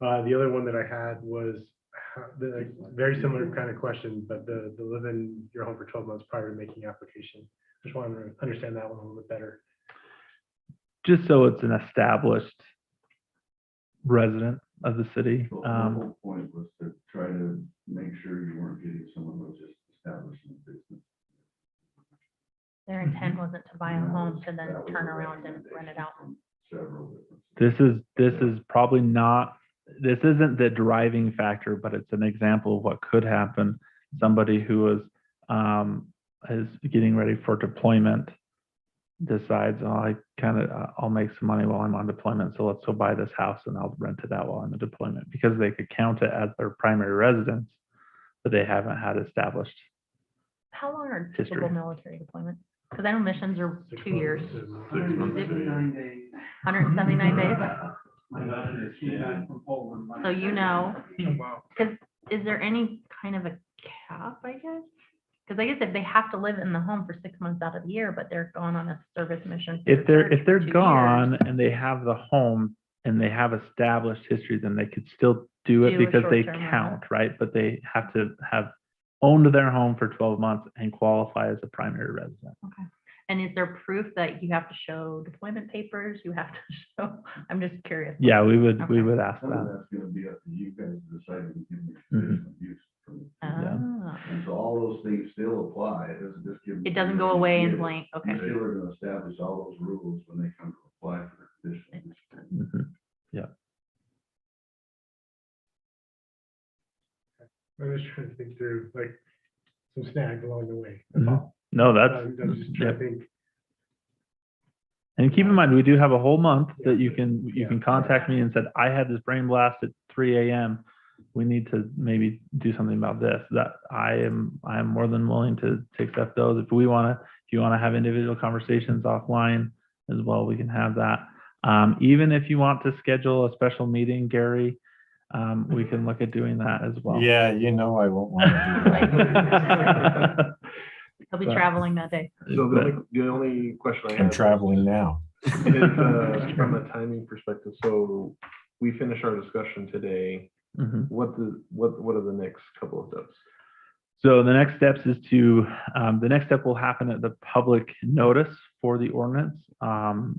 The other one that I had was the very similar kind of question, but the live in your home for 12 months prior to making application. Just wanted to understand that one a little bit better. Just so it's an established resident of the city. The whole point was to try to make sure you weren't getting someone who was just establishing a business. Their intent wasn't to buy a home to then turn around and rent it out. Several different. This is probably not, this isn't the driving factor, but it's an example of what could happen. Somebody who is getting ready for deployment decides, oh, I'll make some money while I'm on deployment, so let's go buy this house and I'll rent it out while I'm in deployment, because they could count it as their primary residence, but they haven't had established. How long are History. typical military deployments? Because I know missions are 2 years. 6 months. 179 days. My daughter just came back from Poland. So you know, Wow. because is there any kind of a cap, I guess? Because I guess if they have to live in the home for 6 months out of the year, but they're gone on a service mission. If they're 2 years. gone and they have the home and they have established history, then they could still do it Do a because they short-term count, right? But they have to have owned their home for 12 months and qualify as a primary resident. Okay. And is there proof that you have to show deployment papers? You have to show, I'm just curious. Yeah, we would Okay. ask Some of that. that's gonna be up to you guys to decide to give me Mhm. conditional use. Ah, And so all those things still apply. It doesn't just give. it doesn't go away in blank, okay. You still are gonna establish all those rules when they come to apply for their conditional use. Mhm. I'm just trying to think through like some snags along the way. Mhm. No, that's, I'm just trying to think. and keep in mind, we do have a whole month that you can contact me and said, I had this brain blast at 3 a.m. We need to maybe do something about this. That I am more than willing to accept those. If you want to have individual conversations offline as well, we can have that. Even if you want to schedule a special meeting, Gary, we can look at doing that as well. Yeah, I won't want to do that. He'll be But- traveling that day. So But- the only question I have. I'm traveling now. Is, from a timing perspective, so we finish our discussion today, Mhm. what are the next couple of steps? So the next steps is to, the next step will happen at the public notice for the ordinance,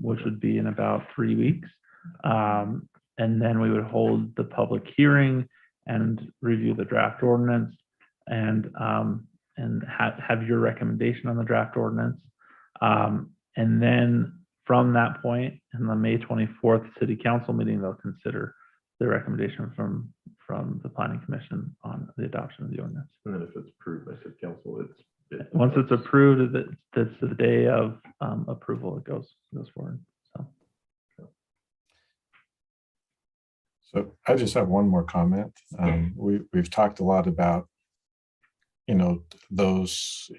which would be in about 3 weeks. And then we would hold the public hearing and review the draft ordinance and have your recommendation on the draft ordinance. And then from that point, in the May 24th city council meeting, they'll consider the recommendation from the planning commission on the adoption of the ordinance. And then if it's approved by city council, Once it's approved, that's the day of approval, it goes forward. So. So I just have one more comment. We've talked a lot about, those,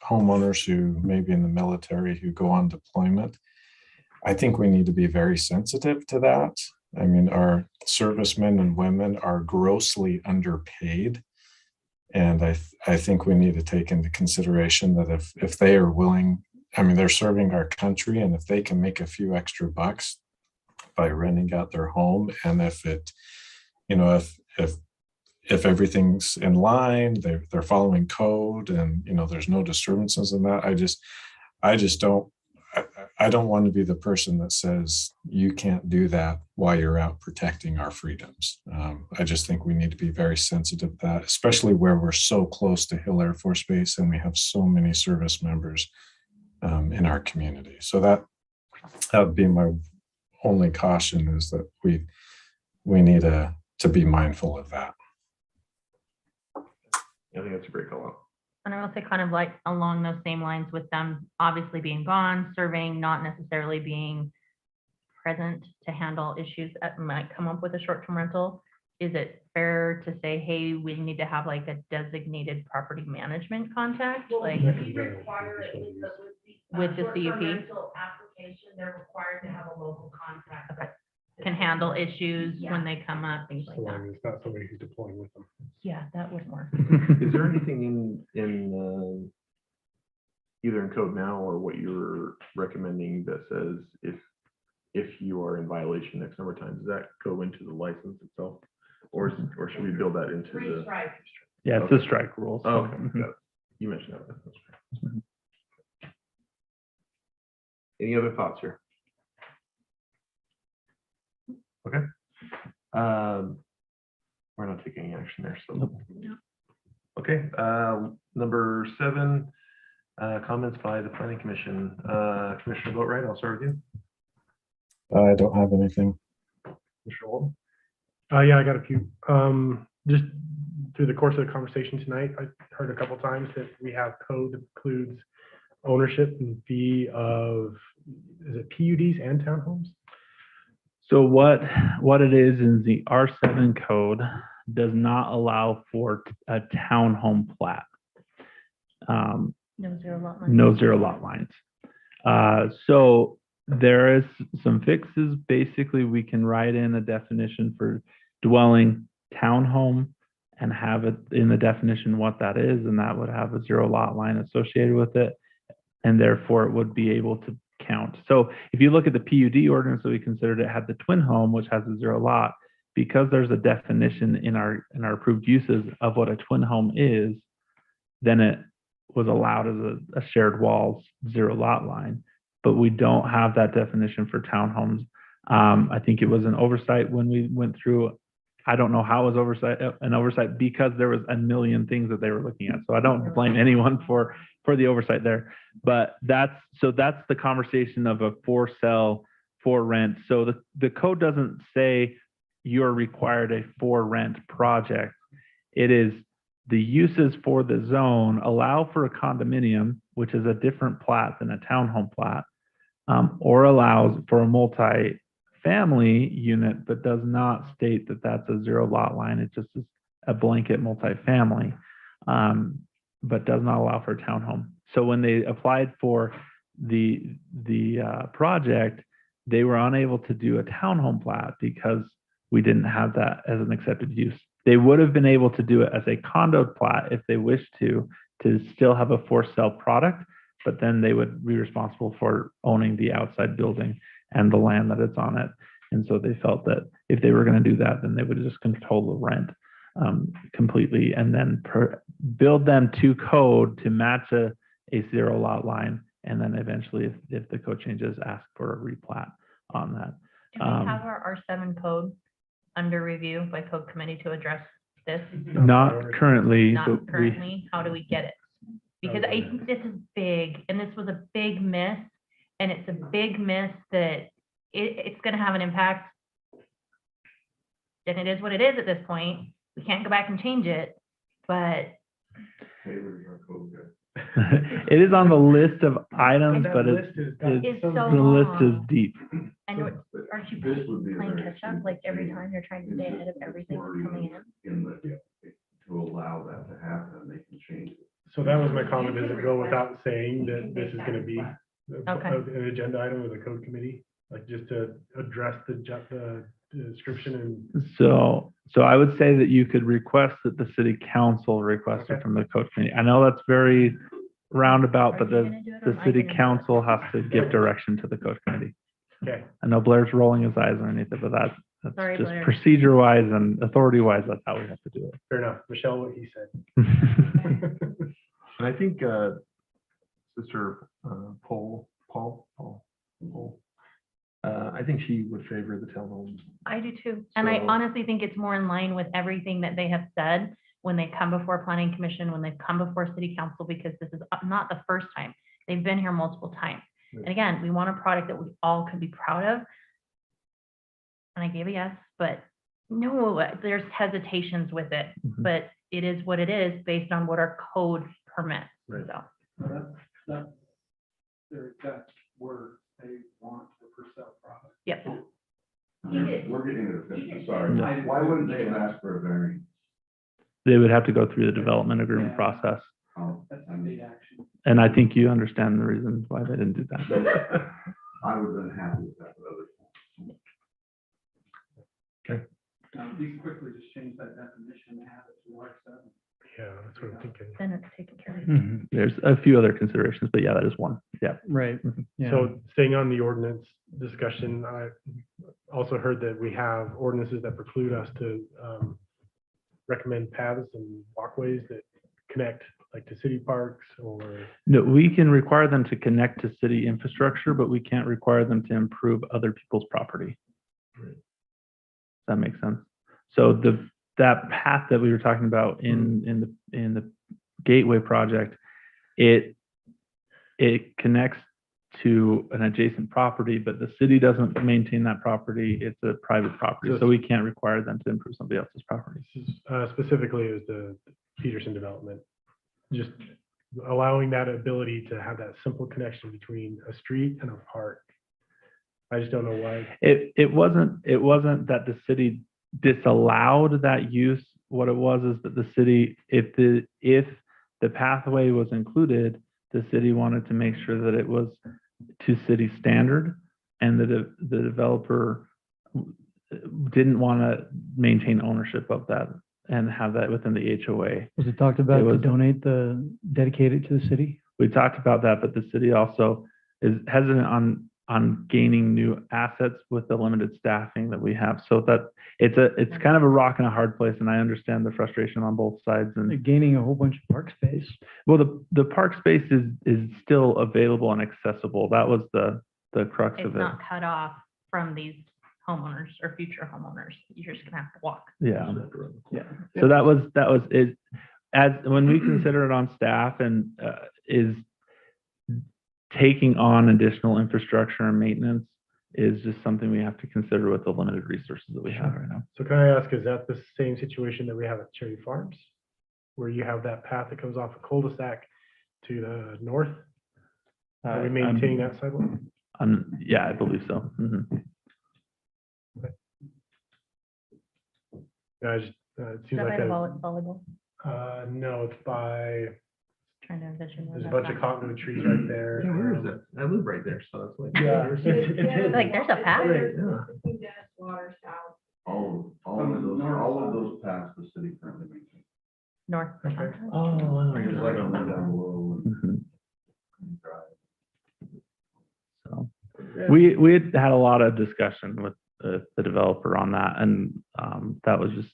homeowners who may be in the military who go on deployment. I think we need to be very sensitive to that. I mean, our servicemen and women are grossly underpaid. And I think we need to take into consideration that if they are willing, they're serving our country, and if they can make a few extra bucks by renting out their home, and if if everything's in line, they're following code and, there's no disturbances in that. I just don't, I don't want to be the person that says you can't do that while you're out protecting our freedoms. I just think we need to be very sensitive to that, especially where we're so close to Hill Air Force Base and we have so many service members in our community. So that would be my only caution, is that we need to be mindful of that. I think that's a great call out. And I will say kind of like along those same lines with them obviously being gone, serving, not necessarily being present to handle issues that might come up with a short-term rental. Is it fair to say, hey, we need to have like a designated property management contact? Well, Like, we require it With the short-term CUP? rental application, they're required to have a local contact. Okay. Can handle issues Yeah. when they come up, things So like that. long as it's not somebody who's deploying with them. Yeah, that would work. Is there anything in either in code now or what you're recommending that says if you are in violation X number of times, does that go into the license itself? Or should we build that into Three the? strikes. Yeah, it's the strike rules. Oh, okay, got it. You mentioned that. That's right. Any other thoughts here? Okay. We're not taking any action there, so. No. Okay, number 7, comments by the planning commission. Commissioner Boatright, I'll start with you. I don't have anything. Commissioner Walton? Yeah, I got a few. Just through the course of the conversation tonight, I heard a couple times that we have code that includes ownership and fee of, is it PUDs and townhomes? So what it is the R7 code does not allow for a townhome plat. No zero lot line. No zero lot lines. So there is some fixes. Basically, we can write in a definition for dwelling townhome and have it in the definition what that is, and that would have a zero lot line associated with it, and therefore it would be able to count. So if you look at the PUD ordinance that we considered, it had the twin home, which has a zero lot. Because there's a definition in our approved uses of what a twin home is, then it was allowed as a shared walls zero lot line. But we don't have that definition for townhomes. I think it was an oversight when we went through. I don't know how it was an oversight because there was a million things that they were looking at. So I don't blame anyone for the oversight there. But that's the conversation of a for sale, for rent. So the code doesn't say you're required a for rent project. It is the uses for the zone allow for a condominium, which is a different plat than a townhome plat, or allows for a multi-family unit, but does not state that that's a zero lot line. It just is a blanket multi-family, but does not allow for a townhome. So when they applied for the project, they were unable to do a townhome plat because we didn't have that as an accepted use. They would have been able to do it as a condo plat if they wished to still have a for sale product, but then they would be responsible for owning the outside building and the land that it's on it. And so they felt that if they were going to do that, then they would just control the rent completely and then build them to code to match a zero lot line. And then eventually, if the code changes, ask for a replat on that. Do we have our R7 code under review by code committee to address this? Not currently. Not but currently. How do we get it? Because I think this is big, and this was a big miss, and it's a big miss that it's going to have an impact. And it is what it is at this point. We can't go back and change it, but it is on the list of items, That but list is- It's so the list is long. deep. and aren't you playing catch up? Like every time you're trying to stay ahead of everything that's coming in. To allow that to happen, they can change it. So that was my comment, does it go without saying that this is gonna be Okay. an agenda item with the code committee? Like just to address the description and, So I would say that you could request that the city council request it Okay. from the code committee. I know that's very roundabout, Are but you the gonna do it or the am I city gonna do it? council has to give direction to the code committee. okay, I know Blair's rolling his eyes underneath it, but That's Sorry, just Blair. procedure wise and authority wise, that's how we have to do Fair enough. Michelle, what he said. it. And I think, Sister, Paul, I think she would favor the townhomes. I do too. And I So- honestly think it's more in line with everything that they have said when they come before planning commission, when they've come before city council, because this is not the first time. They've been here multiple times. And again, we want a product that we all can be proud of. And I gave a yes, but no, there's hesitations with it, Mhm. but it is what it is based on what our code permits. Right. So, That's their exact word, they want the for sale product. yep. We're getting into this, sorry. No. Why wouldn't they have asked for a variance? They would have to go through the development agreement process. Oh, That's state action. And I think you understand the reasons why they didn't do that. I would have been happy with that, but others. These quickly just change that definition and add it to R7. Yeah, that's what I'm thinking. Then it's taken care of. Mm-hmm. There's a few other considerations, but yeah, that is one. Yeah. Right, yeah. So staying on the ordinance discussion, I also heard that we have ordinances that preclude us to recommend paths and walkways that connect like to city parks or, No, we can require them to connect to city infrastructure, but we can't require them to improve other people's property. Does that make sense? So that path that we were talking about in the Gateway project, it connects to an adjacent property, but the city doesn't maintain that property. It's a private property, so we can't require them to improve somebody else's property. specifically is the Peterson development. Just allowing that ability to have that simple connection between a street and a park. I just don't know why. It wasn't that the city disallowed that use. What it was is that the city, if the pathway was included, the city wanted to make sure that it was to city standard, and the developer didn't want to maintain ownership of that and have that within the HOA. Was it talked about It to was- donate dedicate it to the city? We talked about that, but the city also is hesitant on gaining new assets with the limited staffing that we have. So that it's kind of a rock and a hard place, and I understand the frustration on both sides. They're And gaining a whole bunch of park space. well, the park space is still available and accessible. That was the crux It's of it. not cut off from these homeowners or future homeowners. You're just gonna have to walk. Yeah. So that was it. As when we consider it on staff and is taking on additional infrastructure and maintenance is just something we have to consider with the limited resources that we have right now. So can I ask, is that the same situation that we have at Cherry Farms? Where you have that path that comes off a cul-de-sac to the north? Are we maintaining that sidewalk? Yeah, I believe so. Mhm. Yeah, it Is seems that like by the a, volleyball? no, it's by, Trying to envision. where there's a that's bunch of at. cottonwood trees right there. Yeah, where is it? I live right there, so that's like. Yeah. It's Like, there's a path. All of those paths the city currently maintains. North. Okay. Oh, Just like on the down below. Mhm. So we had a lot of discussion with the developer on that, and that was just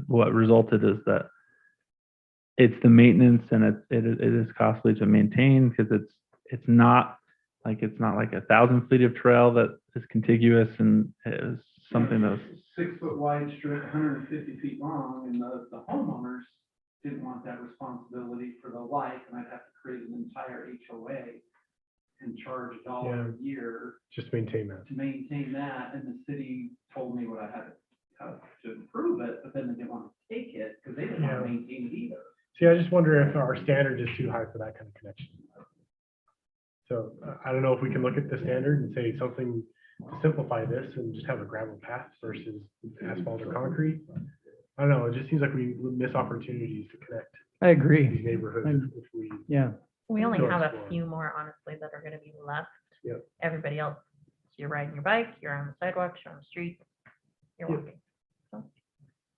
what resulted is that it's the maintenance, and it is costly to maintain because it's not like 1,000 feet of trail that is contiguous, and it was something that was 6-foot wide strip, 150 feet long, and the homeowners didn't want that responsibility for the life, and I'd have to create an entire HOA and charge $1 a year Just maintain that. to maintain that, and the city told me what I had to improve it, but then they didn't want to take it, because they didn't want Yeah. to maintain it either. See, I just wonder if our standard is too high for that kind of connection. So I don't know if we can look at the standard and say something to simplify this and just have a gravel path versus asphalt or concrete. I don't know, it just seems like we miss opportunities to connect I agree. these neighborhoods if we. Yeah. We only Door have a explore. few more, honestly, that are gonna be left. Yep. Everybody else, you're riding your bike, you're on the sidewalks, you're on the street, you're Yep. walking.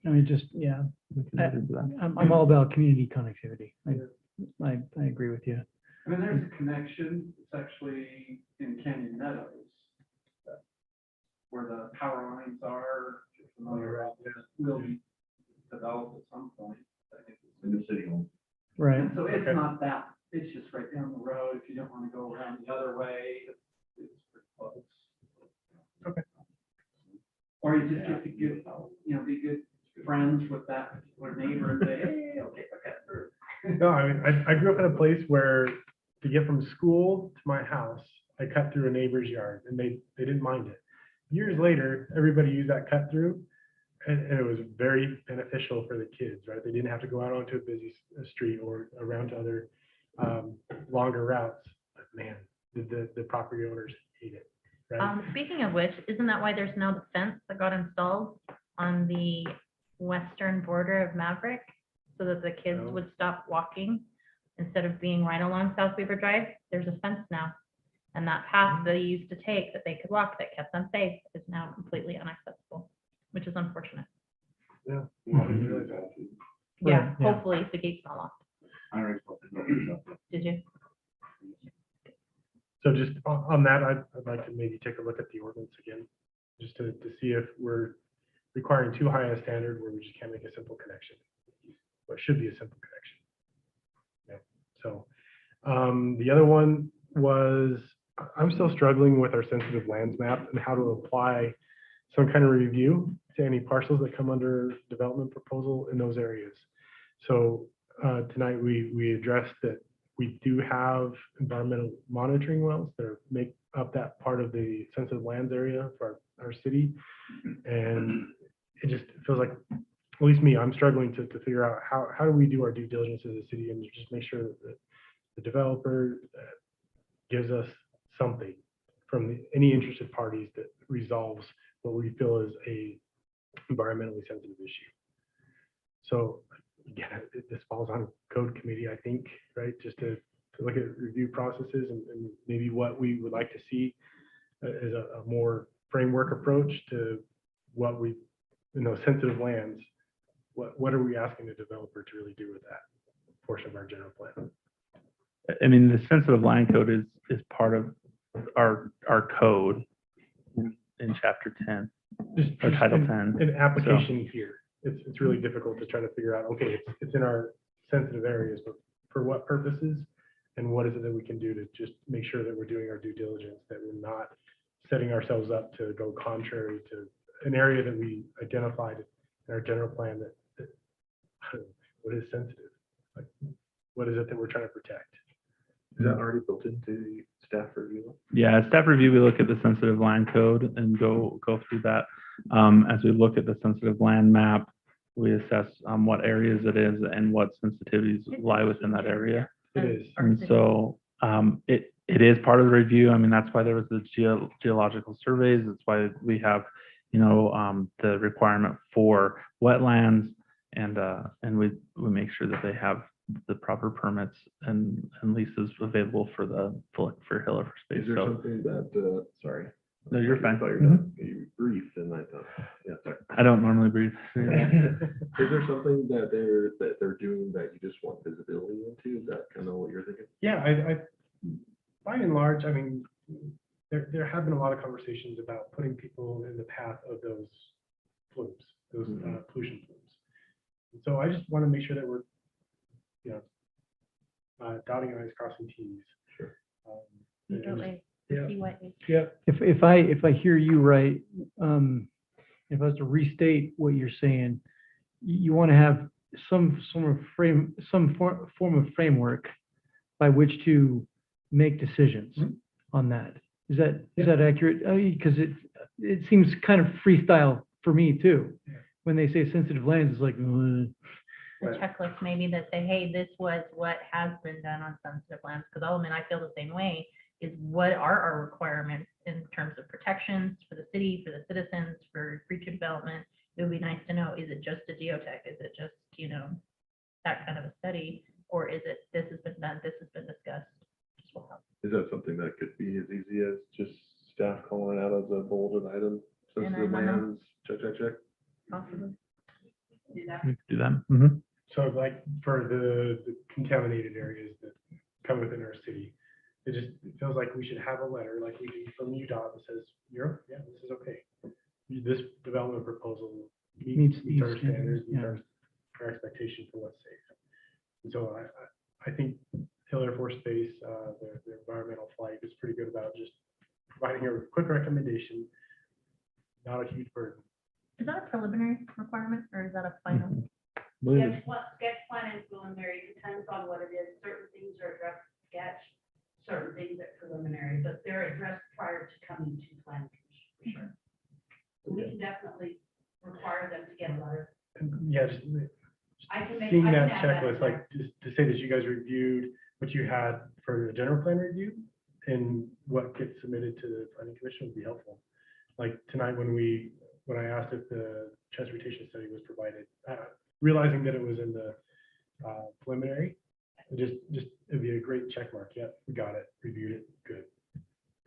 I mean, just, yeah, we can do that. I'm all about community connectivity. I agree with you. I mean, there's a connection, it's actually in Canyon Meadows, where the power lines are, familiar, right, will be developed at some point. I think it's in the city. Right. And so it's not that, it's just right down the road. If you don't want to go around the other way, it's pretty close. Okay. Or you just get to get, be good friends with that particular neighbor and say, hey, okay, through. No, I mean, I grew up in a place where to get from school to my house, I cut through a neighbor's yard and they didn't mind it. Years later, everybody used that cut through and it was very beneficial for the kids, right? They didn't have to go out onto a busy street or around to other longer routes. But man, the property owners hate it, right? Speaking of which, isn't that why there's now the fence that got installed on the western border of Maverick? So that the kids No. would stop walking instead of being right along South Beaver Drive. There's a fence now. And that path they used to take that they could walk that kept them safe is now completely inaccessible, which is unfortunate. Yeah. Yeah, Yeah. hopefully the gate's not locked. Did you? So just on that, I'd like to maybe take a look at the ordinance again, just to see if we're requiring too high a standard where we just can't make a simple connection. What should be a simple connection. Yeah. So the other one was, I'm still struggling with our sensitive lands map and how to apply some kind of review to any parcels that come under development proposal in those areas. So tonight we addressed that we do have environmental monitoring wells that make up that part of the sensitive lands area for our city. And it just feels like, at least me, I'm struggling to figure out how do we do our due diligence as a city and just make sure that the developer gives us something from any interested parties that resolves what we feel is a environmentally sensitive issue. So again, this falls on code committee, I think, right? Just to look at review processes and maybe what we would like to see as a more framework approach to what we, in those sensitive lands, what are we asking the developer to really do with that portion of our general plan? I mean, the sensitive land code is part of our code in chapter 10 or title 10. An application here, it's really difficult to try to figure out, okay, it's in our sensitive areas, but for what purposes? And what is it that we can do to just make sure that we're doing our due diligence, that we're not setting ourselves up to go contrary to an area that we identified in our general plan that what is sensitive? Like, what is it that we're trying to protect? Is that already built into the staff review? Yeah, staff review, we look at the sensitive land code and go through that. As we look at the sensitive land map, we assess what areas it is and what sensitivities lie within that area. It is. And so it is part of the review. I mean, that's why there was the geological surveys. That's why we have, the requirement for wetlands and we make sure that they have the proper permits and leases available for hill or for space. Is there So something that, sorry. No, you're fine. I thought you were done. You breathed and I thought, yeah, sorry. I don't normally breathe. Is there something that they're doing that you just want visibility into? Is that kind of what you're thinking? Yeah, I by and large, I mean, there have been a lot of conversations about putting people in the path of those plumes, those pollution plumes. And so I just want to make sure that we're, dotting I's, crossing T's. Sure. Yeah. If I hear you right, if I was to restate what you're saying, you want to have some form of framework by which to make decisions on that. Is that accurate? Because it seems kind of freestyle for me too. When they say sensitive lands, it's like. A checklist maybe that say, hey, this was what has been done on sensitive lands. Because I'll admit, I feel the same way. Is what are our requirements in terms of protections for the city, for the citizens, for future development? It would be nice to know, is it just a geotech? Is it just, that kind of a study? Or is it, this has been done, this has been discussed? Just will help. Is that something that could be as easy as just staff calling it out as a bolded item? Sensitive lands, check. Possibly. Do that. Do that. Mm-hmm. So like for the contaminated areas that come within our city, it feels like we should have a letter like we do from UDOT that says, this is okay. The development proposal Meets meets our these standards, standards, meets yeah. our expectation for what's safe. And so I think Hill Air Force Base, their environmental flight is pretty good about just providing a quick recommendation, not a huge burden. Is that a preliminary requirement or is that a final? Sketch plan is preliminary, depends on what it is. Certain things are addressed sketch, certain things are preliminary, but they're addressed prior to coming to planning commission, for sure. So we can definitely require them to get a letter. And yeah, just I can make. seeing I can that add that checklist, in like just to say that you guys reviewed what you had for the general plan review and what gets submitted to the planning commission would be helpful. Like tonight when I asked if the transportation study was provided, realizing that it was in the preliminary, it'd be a great check mark. Yeah, we got it, reviewed it, good.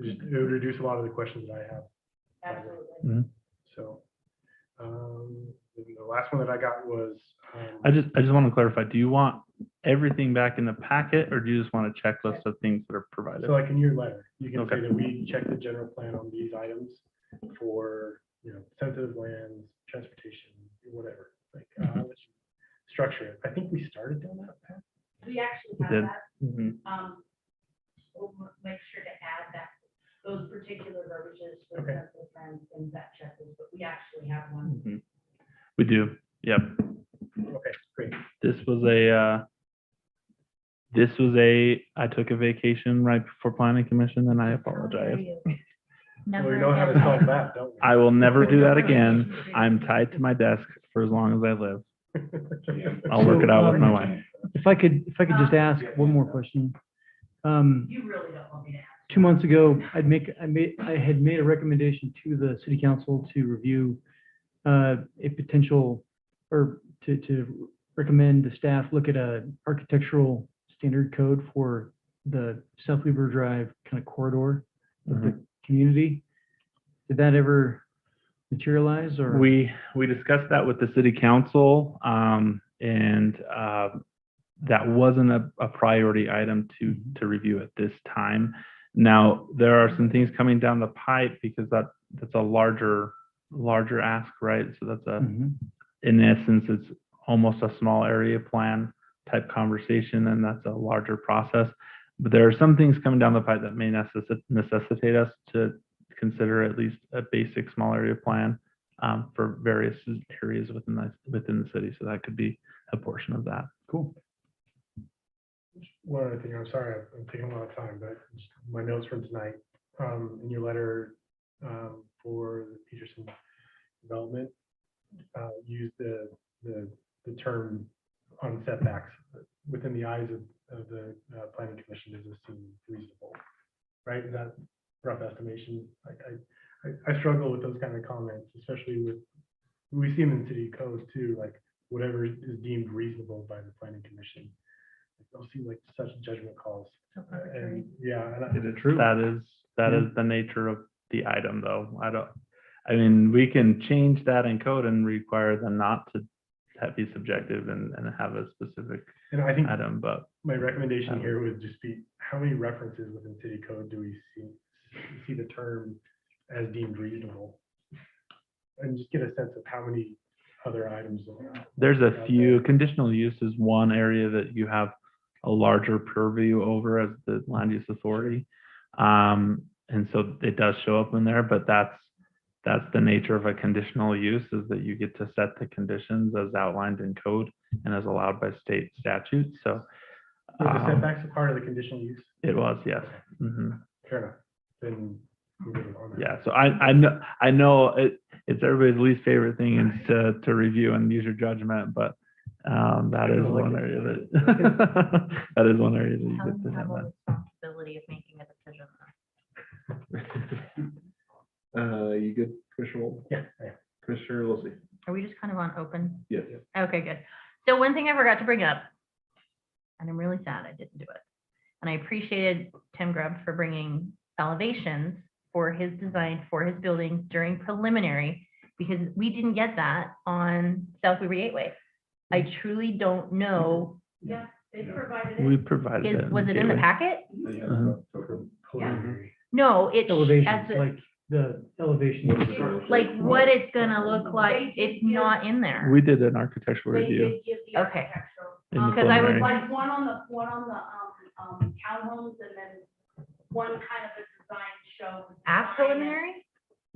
It would reduce a lot of the questions that I have. Absolutely. So, the last one that I got was, I just want to clarify, do you want everything back in the packet or do you just want a checklist of things that are provided? so like in your letter, you can Okay. say that we checked the general plan on these items for, sensitive lands, transportation, whatever, like, let's structure it. I think we started doing that, Pat. We actually We have did. that. Mhm. We'll make sure to add that, those particular verbiages for Okay. sensitive lands, things that checklist, but we actually have one. Mhm. We do, yep. Okay, great. I took a vacation right before planning commission and I apologize. Well, we know how to solve that, don't we? I will never do that again. I'm tied to my desk for as long as I live. I'll work it out with my wife. If I could just ask one more question. You really don't want me to ask. 2 months ago, I had made a recommendation to the city council to review a potential, or to recommend the staff look at a architectural standard code for the South Weaver Drive kind of corridor of the community. Did that ever materialize or? We discussed that with the city council, and that wasn't a priority item to review at this time. Now, there are some things coming down the pipe because that's a larger ask, right? So that's in essence, it's almost a small area plan type conversation, and that's a larger process. But there are some things coming down the pipe that may necessitate us to consider at least a basic small area plan for various areas within the city. So that could be a portion of that. Cool. One other thing, I'm sorry, I'm taking a lot of time, but just my notes from tonight, in your letter for the Peterson development, use the term on setbacks within the eyes of the planning commission. Does this seem reasonable? Right? Is that rough estimation? I struggle with those kind of comments, especially we see them in city codes too, like whatever is deemed reasonable by the planning commission. Those seem like such judgment calls. And yeah, It is true. That is the nature of the item, though. I mean, we can change that in code and require them not to be subjective and have a specific I think item, but my recommendation here would just be, how many references within city code do we see the term as deemed reasonable? And just get a sense of how many other items. There's a few. Conditional use is one area that you have a larger purview over as the land use authority. And so it does show up in there, but that's the nature of a conditional use, is that you get to set the conditions as outlined in code and as allowed by state statute. So the setbacks a part of the conditional use? It was, yes. Mhm. Fair enough. Then we're good on that. Yeah, so I know it's everybody's least favorite thing is to review and use your judgment, but that is one area that is one area that you get to have that. Responsibility of making a decision. You good, Commissioner Walton? Yeah. Commissioner Wilsey? Are we just kind of on open? Yes. Okay, good. So one thing I forgot to bring up, and I'm really sad I didn't do it. And I appreciated Tim Grubb for bringing elevations for his design for his building during preliminary, because we didn't get that on South Weaver Gateway. I truly don't know. Yeah, they provided it. We provided it. Was it in the packet? Uh-huh. Preliminary. No, it's Elevations, as a, like the elevation. Like what it's gonna look like, it's not in there. We did an architectural They review did give the Okay. architectural. in the 'Cause I was preliminary. Like one on the townhomes and then one kind of a design show. At preliminary,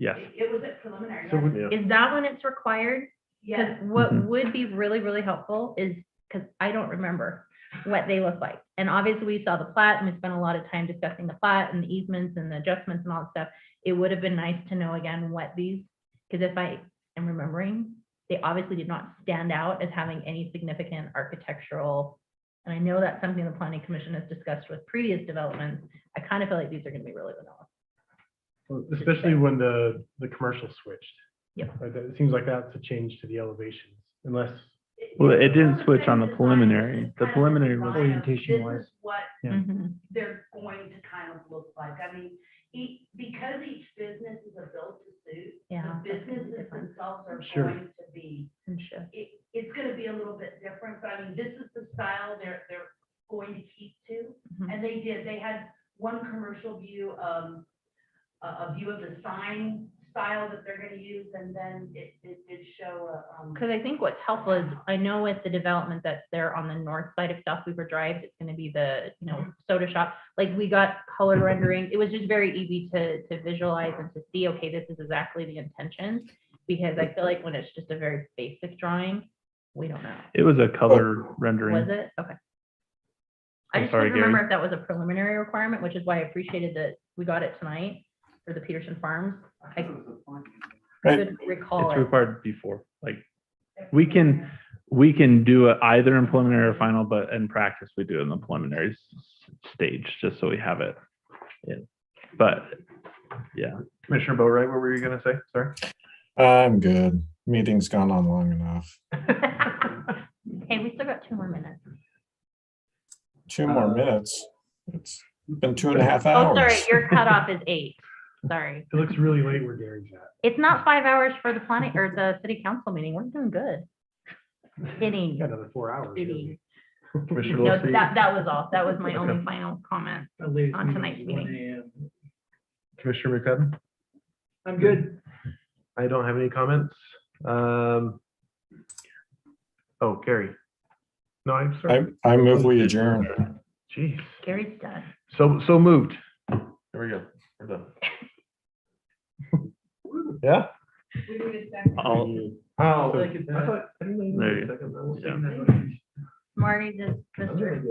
Yes. It was at preliminary. So yes. would- is that when it's required? Yes. Because what Mhm. would be really, really helpful is, because I don't remember what they look like. And obviously we saw the plat and we spent a lot of time discussing the plat and the easements and the adjustments and all that stuff. It would have been nice to know again what these, because if I am remembering, they obviously did not stand out as having any significant architectural. And I know that's something the planning commission has discussed with previous developments. I kind of feel like these are gonna be really vanilla. Especially when the commercial switched. Yep. Right, it seems like that's a change to the elevations, unless, Well, it didn't switch on the preliminary. The preliminary was, Orientation wise. This is what Yeah. Mhm. they're going to kind of look like. I mean, because each business is a built to suit, Yeah, the that's gonna be businesses different. themselves are Sure. going to be, And shift. it's gonna be a little bit different, but I mean, this is the style they're going to keep to. Mhm. And they had one commercial view, a view of the sign style that they're gonna use, and then it did show Because I think what's helpful is, I know with the development that's there on the north side of South Weaver Drive, it's gonna be the, soda shop. Like, we got color rendering. It was just very easy to visualize and to see, okay, this is exactly the intention. Because I feel like when it's just a very basic drawing, we don't know. it was a color rendering. Was it? Okay. I I'm just sorry, couldn't remember Gary. if that was a preliminary requirement, which is why I appreciated that we got it tonight for the Peterson Farms. I Right. couldn't recall It's it. required before, like, we can do it either in preliminary or final, but in practice, we do it in the preliminary stage, just so we have it. in. But, yeah. Commissioner Boatright, what were you gonna say? Sorry. I'm good. Meeting's gone on long enough. Hey, we still got 2 more minutes. 2 more minutes. It's been 2.5 Oh, hours. sorry, your cutoff is 8. Sorry. it looks really late where Gary's at. It's not 5 hours for the planning or the city council meeting. We're doing good. Kidding. Got another 4 hours. Kidding. Commissioner No, Wiltie? that was all. That was my only final comment. Our latest On meeting tonight's is 1 meeting. a.m. Commissioner McFadden? I'm good. I don't have any comments. Oh, Gary. No, I'm sorry. I move we adjourn. Jeez. Gary's done. So moved. There we go. We're done. Yeah? we need a second. I'll- Oh. Second that. I thought- I didn't know you There needed you a second. I was yeah. thinking that- Marty, just Mr.